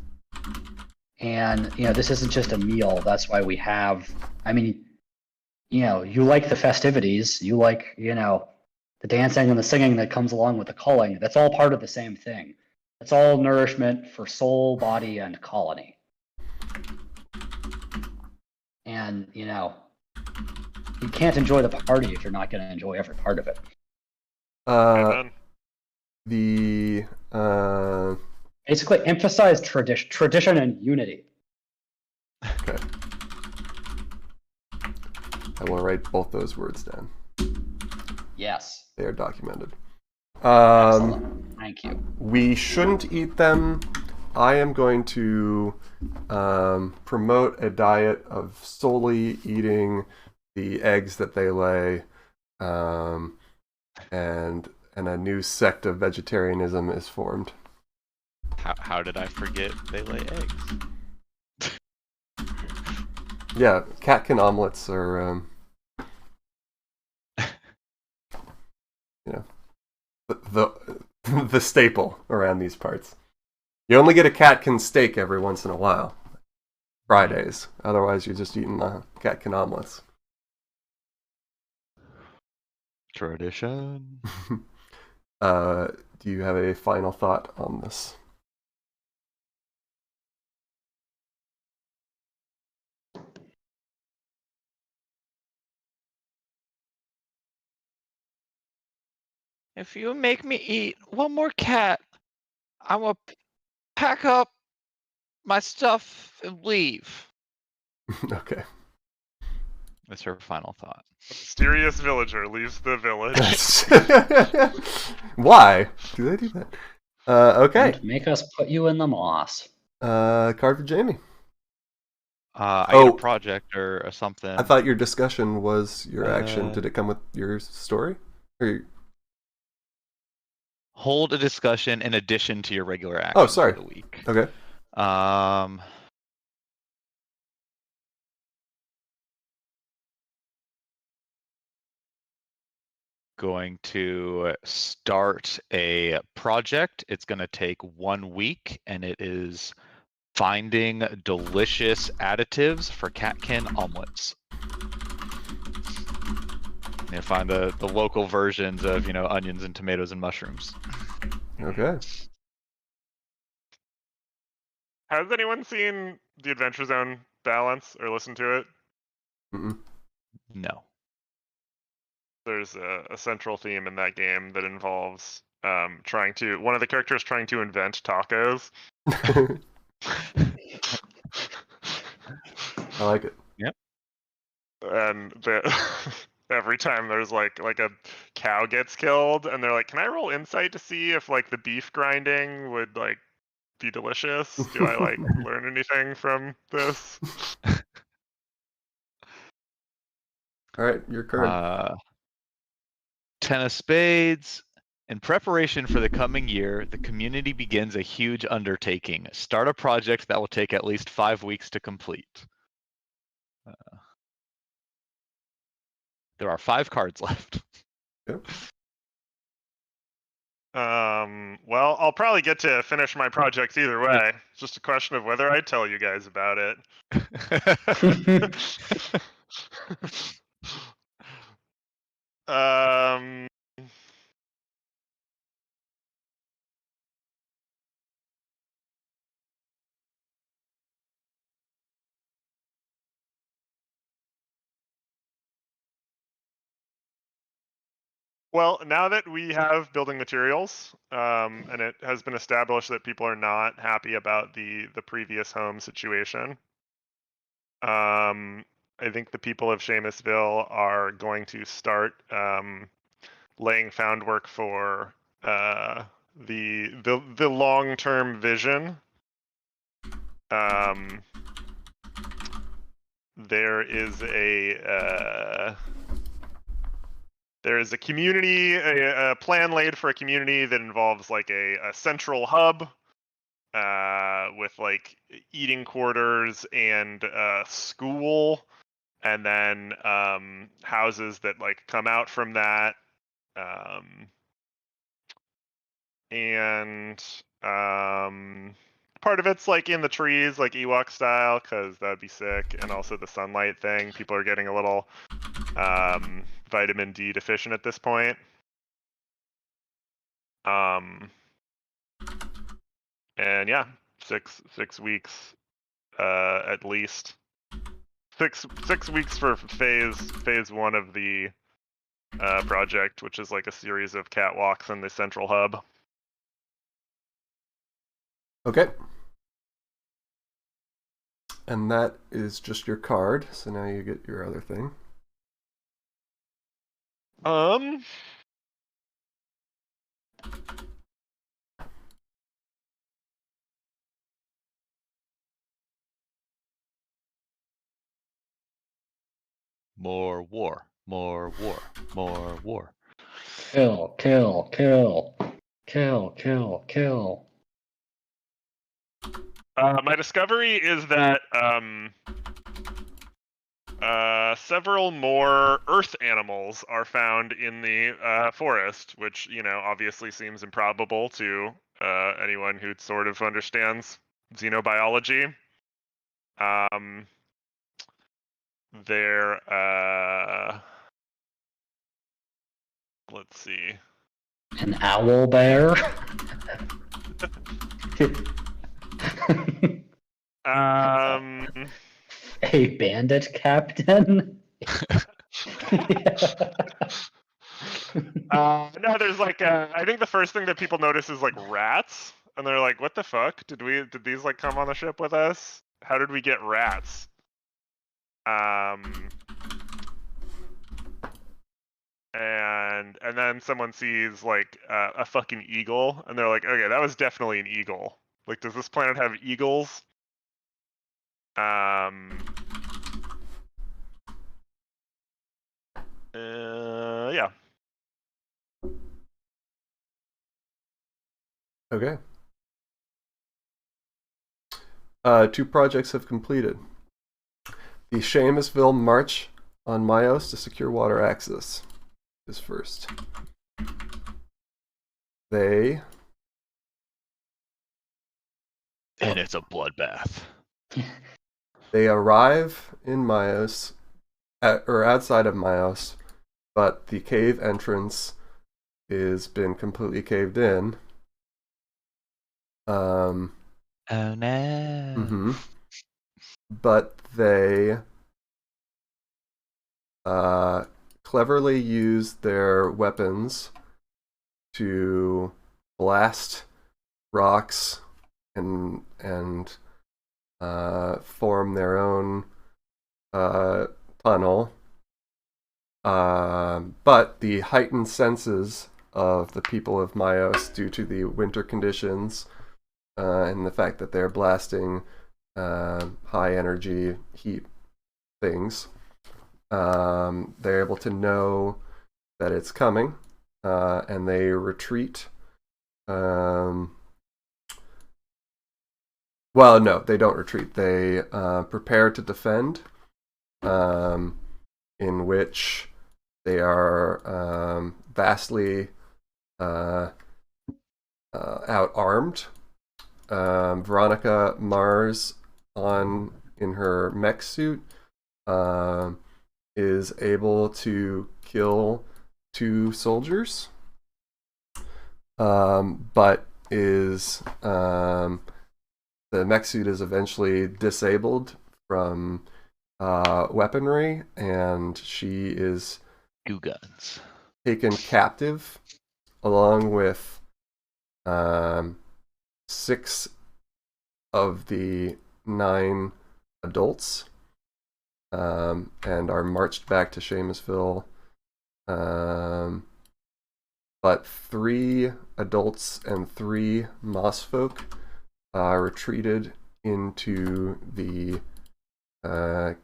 And, this isn't just a meal. That's why we have, you like the festivities, you like, the dancing and the singing that comes along with the culling. That's all part of the same thing. It's all nourishment for soul, body, and colony. And, you can't enjoy the party if you're not going to enjoy every part of it. Basically emphasize tradition and unity. Okay. I will write both those words down. Yes. They are documented. Excellent. Thank you. We shouldn't eat them. I am going to promote a diet of solely eating the eggs that they lay, and a new sect of vegetarianism is formed. How did I forget they lay eggs? Yeah, catkin omelets are, the staple around these parts. You only get a catkin steak every once in a while. Fridays. Otherwise, you're just eating catkin omelets. Tradition. Do you have a final thought on this? If you make me eat one more cat, I'm gonna pack up my stuff and leave. Okay. That's her final thought. A mysterious villager leaves the village. Why do they do that? Okay. Don't make us put you in the moss. Card for Jamie. I had a project or something. I thought your discussion was your action. Did it come with your story? Or... Hold a discussion in addition to your regular action for the week. Okay. Going to start a project. It's going to take 1 week, and it is finding delicious additives for catkin omelets. You find the local versions of, onions and tomatoes and mushrooms. Okay. Has anyone seen the Adventure Zone Balance or listened to it? Mm-mm. No. There's a central theme in that game that involves one of the characters trying to invent tacos. I like it. Yep. And every time there's like a cow gets killed, and they're like, "Can I roll insight to see if the beef grinding would be delicious? Do I learn anything from this?" All right, your turn. 10 of spades. In preparation for the coming year, the community begins a huge undertaking. Start a project that will take at least 5 weeks to complete. There are 5 cards left. Yep. Well, I'll probably get to finish my projects either way. It's just a question of whether I tell you guys about it. Um. Well, now that we have building materials, and it has been established that people are not happy about the previous home situation, I think the people of Seamusville are going to start laying groundwork for the long-term vision. There is a community, a plan laid for a community that involves like a central hub with like eating quarters and school, and then houses that like come out from that, and part of it's like in the trees, like Ewok style, because that'd be sick, and also the sunlight thing. People are getting a little vitamin D deficient at this point. And yeah, six weeks at least. Six weeks for phase one of the project, which is like a series of catwalks in the central hub. Okay. And that is just your card, so now you get your other thing. More war. More war. More war. Kill, kill, kill. Kill, kill, kill. My discovery is that several more earth animals are found in the forest, which, you know, obviously seems improbable to anyone who sort of understands xenobiology. They're let's see. An owl bear? A bandit captain? No, there's like I think the first thing that people notice is like rats, and they're like, "What the fuck? Did these like come on the ship with us? How did we get rats?" And then someone sees like a fucking eagle, and they're like, "Okay, that was definitely an eagle. Like, does this planet have eagles?" Yeah. Okay. 2 projects have completed. The Seamusville March on Myos to secure water access is first. And it's a bloodbath. They arrive in Myos, or outside of Myos, but the cave entrance has been completely caved in. Oh no. Mm-hmm. But they cleverly use their weapons to blast rocks and form their own tunnel. But the heightened senses of the people of Myos due to the winter conditions and the fact that they're blasting high energy heat things, they're able to know that it's coming, and they retreat. Well, no, they don't retreat. They prepare to defend, in which they are vastly out-armed. Veronica Mars in her mech suit is able to kill 2 soldiers, but is the mech suit is eventually disabled from weaponry, and she is Goo guns. taken captive along with 6 of the 9 adults, and are marched back to Seamusville. But 3 adults and 3 moss folk retreated into the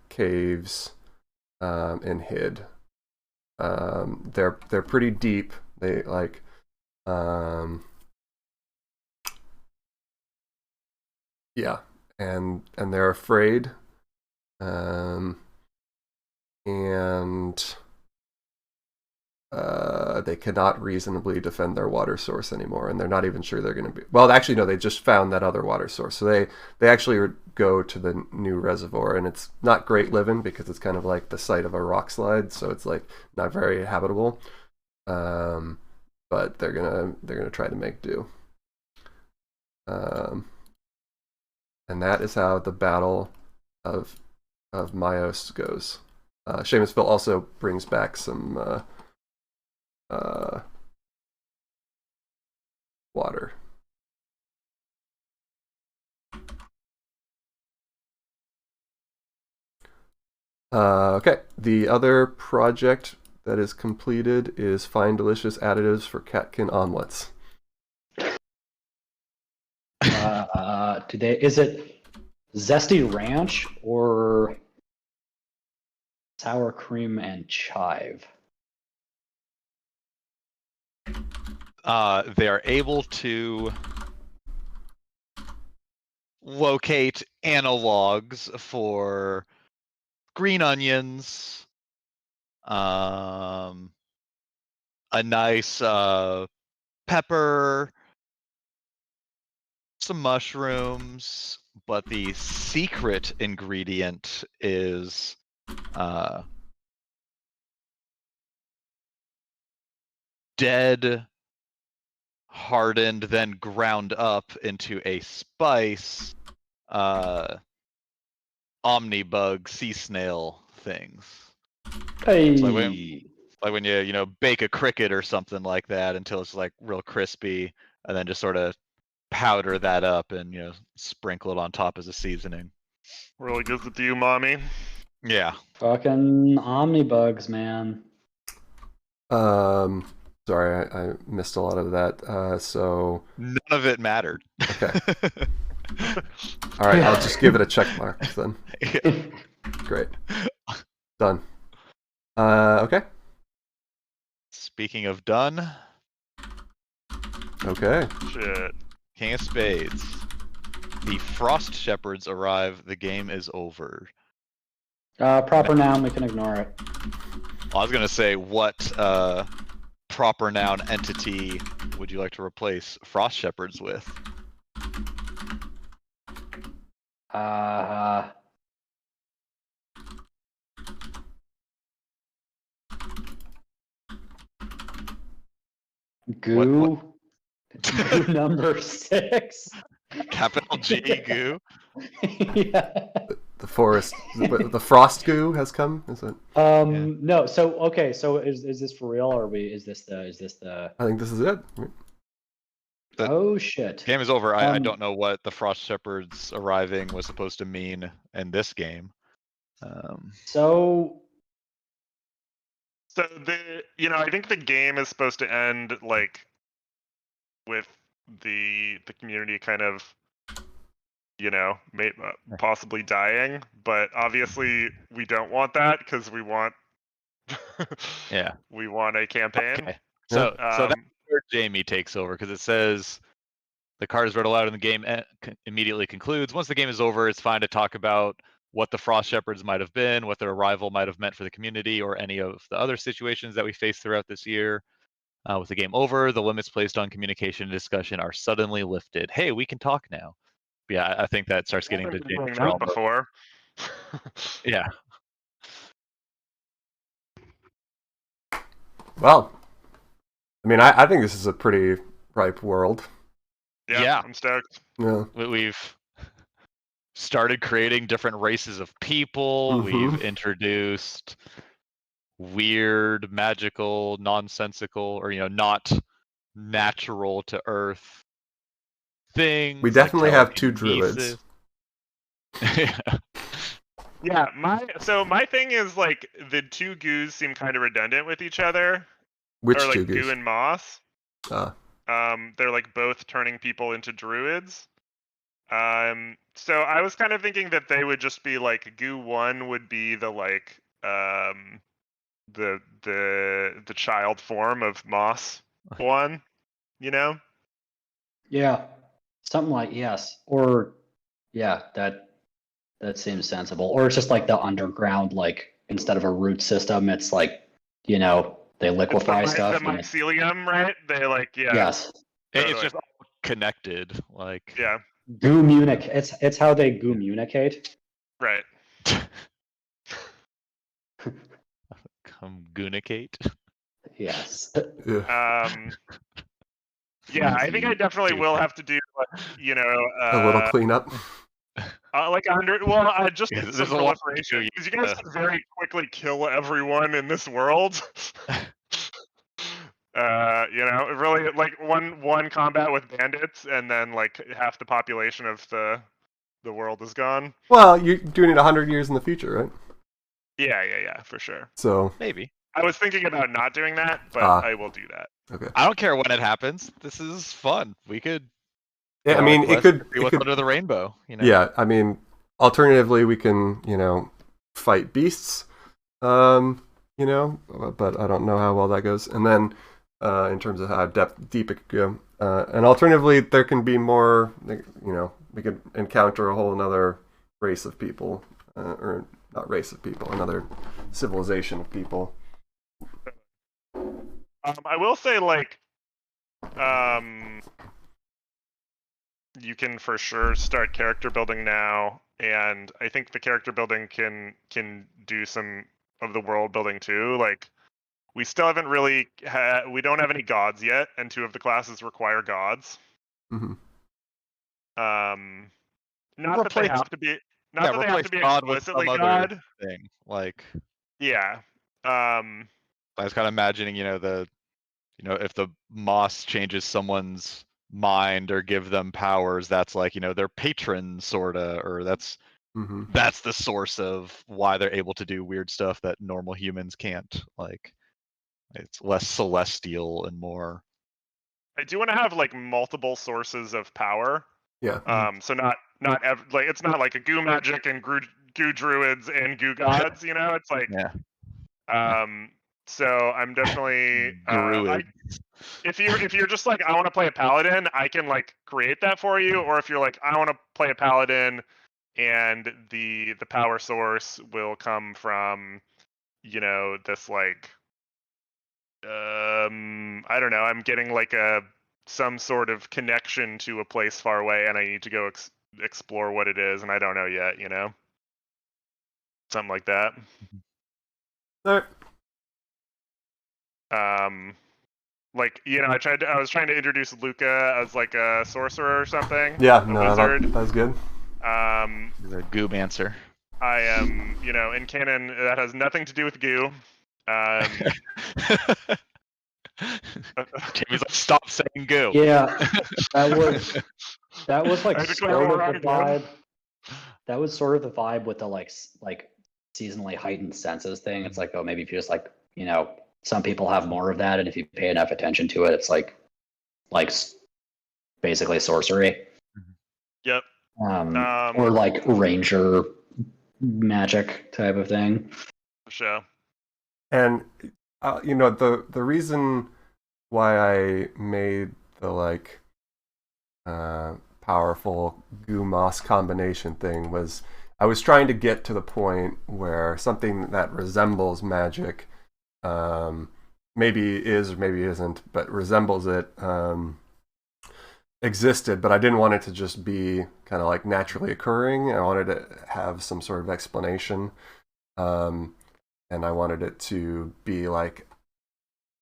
caves and hid. They're pretty deep. They like yeah, and they're afraid, and they cannot reasonably defend their water source anymore, and they're not even sure they're going to be. Well, actually, no, they just found that other water source, so they actually go to the new reservoir, and it's not great living because it's kind of like the site of a rock slide, so it's like not very habitable. But they're gonna try to make do. And that is how the Battle of Myos goes. Seamusville also brings back some water. Okay, the other project that is completed is find delicious additives for catkin omelets. Is it zesty ranch or sour cream and chive? They are able to locate analogs for green onions, a nice pepper, some mushrooms, but the secret ingredient is dead, hardened, then ground up into a spice omnibug sea snail things. Hey. It's like when you bake a cricket or something like that until it's like real crispy, and then just sort of powder that up and sprinkle it on top as a seasoning. Really gives it to you, mommy. Yeah. Fucking omnibugs, man. Sorry, I missed a lot of that. So none of it mattered. Okay. All right, I'll just give it a check mark then. Yeah. Great. Done. Okay. Speaking of done. Okay. Shit. King of Spades. The Frost Shepherds arrive. The game is over. Proper noun, we can ignore it. I was gonna say, what proper noun entity would you like to replace Frost Shepherds with? Goo. What? Goo number 6. Capital G goo. Yeah. The forest, the frost goo has come. Is it? No. So okay. So is this for real, or is this the? I think this is it. Oh shit. Game is over. I don't know what the Frost Shepherds arriving was supposed to mean in this game. So I think the game is supposed to end like with the community kind of possibly dying, but obviously we don't want that because we want we want a campaign. Okay. So that's where Jamie takes over, because it says the card is read aloud and the game immediately concludes. Once the game is over, it's fine to talk about what the Frost Shepherds might have been, what their arrival might have meant for the community, or any of the other situations that we faced throughout this year. With the game over, the limits placed on communication and discussion are suddenly lifted. Hey, we can talk now. Yeah, I think that starts getting to Jamie's realm. Before. Yeah. Well, I mean, I think this is a pretty ripe world. Yeah. I'm stoked. Yeah. We've started creating different races of people. We've introduced weird, magical, nonsensical, or not natural to Earth things. We definitely like have 2 druids. Yeah, my thing is like the 2 goos seem kind of redundant with each other. Which or like 2 goos? Goo and Moss. They're like both turning people into druids. So I was kind of thinking that they would just be like Goo 1 would be the like the child form of Moss 1, Yeah, something like yes, or yeah, that seems sensible. Or it's just like the underground, like instead of a root system, it's like they liquefy stuff. The mycelium, right? They like Yes. Totally. It's just all connected, like yeah. Communicate. It's how they communicate. Right. Communicate. Yes. Yeah, I think I definitely will have to do, a little cleanup. Just some proliferation. Because you guys can very quickly kill everyone in this world. Really, like one combat with bandits, and then like half the population of the world is gone. Well, you're doing it 100 years in the future, right? Yeah, for sure. So maybe. I was thinking about not doing that, but I will do that. Okay. I don't care when it happens. This is fun. We could. Yeah, I mean, it could be what's under the rainbow. Yeah, I mean, alternatively, we can fight beasts. But I don't know how well that goes. And then, in terms of how deep it could go, and alternatively, there can be more. We could encounter a whole another race of people, or not race of people, another civilization of people. I will say, like, you can for sure start character building now, and I think the character building can do some of the world building too. Like, we still haven't really we don't have any gods yet, and 2 of the classes require gods. Mm-hmm. Not that they have to be. Not that they have to be explicitly God. Thing like. Yeah. I was kind of imagining, if the moss changes someone's mind or give them powers, that's like, their patron sorta, or that's the source of why they're able to do weird stuff that normal humans can't. Like, it's less celestial and more. I do want to have like multiple sources of power. Yeah. So not it's not like a goo magic and goo druids and goo gods. It's like So I'm definitely if you're just like, I want to play a paladin, I can like create that for you. Or if you're like, I want to play a paladin, and the power source will come from this like I don't know, I'm getting like some sort of connection to a place far away, and I need to go explore what it is, and I don't know yet. Something like that. All right. Like, I was trying to introduce Luca as like a sorcerer or something. Yeah, no, that was good. He's a goomancer. I am, in canon, that has nothing to do with goo. Jamie's like, stop saying goo. Yeah, that was like sort of the vibe. That was sort of the vibe with the like seasonally heightened senses thing. It's like, oh, maybe if you just like, some people have more of that, and if you pay enough attention to it, it's like basically sorcery. Yep. Or like ranger magic type of thing. For sure. And the reason why I made the like powerful goo moss combination thing was I was trying to get to the point where something that resembles magic, maybe is or maybe isn't, but resembles it, existed, but I didn't want it to just be kind of like naturally occurring. I wanted to have some sort of explanation, and I wanted it to be like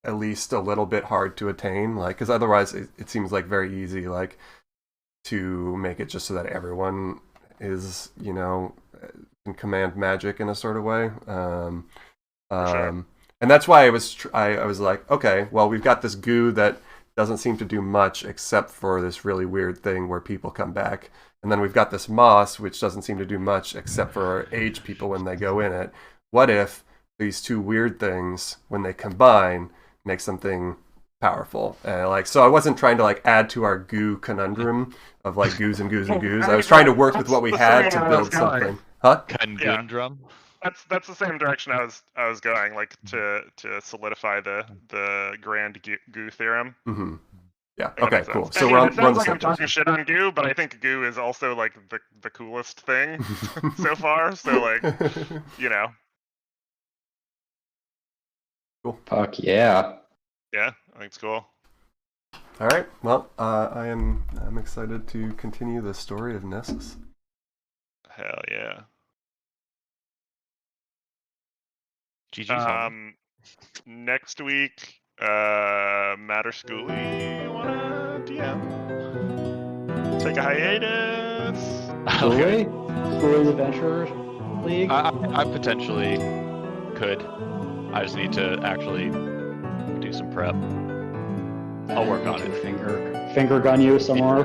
at least a little bit hard to attain, like, because otherwise it seems like very easy, like, to make it just so that everyone is, you know, can command magic in a sort of way. Sure. And that's why I was like, okay, well, we've got this goo that doesn't seem to do much except for this really weird thing where people come back. And then we've got this moss, which doesn't seem to do much except for age people when they go in it. What if these two weird things, when they combine, make something powerful? And so I wasn't trying to like add to our goo conundrum of like goos and goos and goos. I was trying to work with what we had to build something. Huh? Conundrum. That's the same direction I was going, like to solidify the grand goo theorem. Mm-hmm. Yeah. Okay. Cool. So it sounds like I'm talking shit on goo, but I think goo is also like the coolest thing so far. So like, you know. Cool. Fuck yeah. Yeah, I think it's cool. All right. Well, I'm excited to continue the story of Nessus. Hell yeah. GG's. Next week, Matter Schooly, you wanna DM? Take a hiatus. Schooly Adventure League. I potentially could. I just need to actually do some prep. I'll work on it. Finger gun you some more.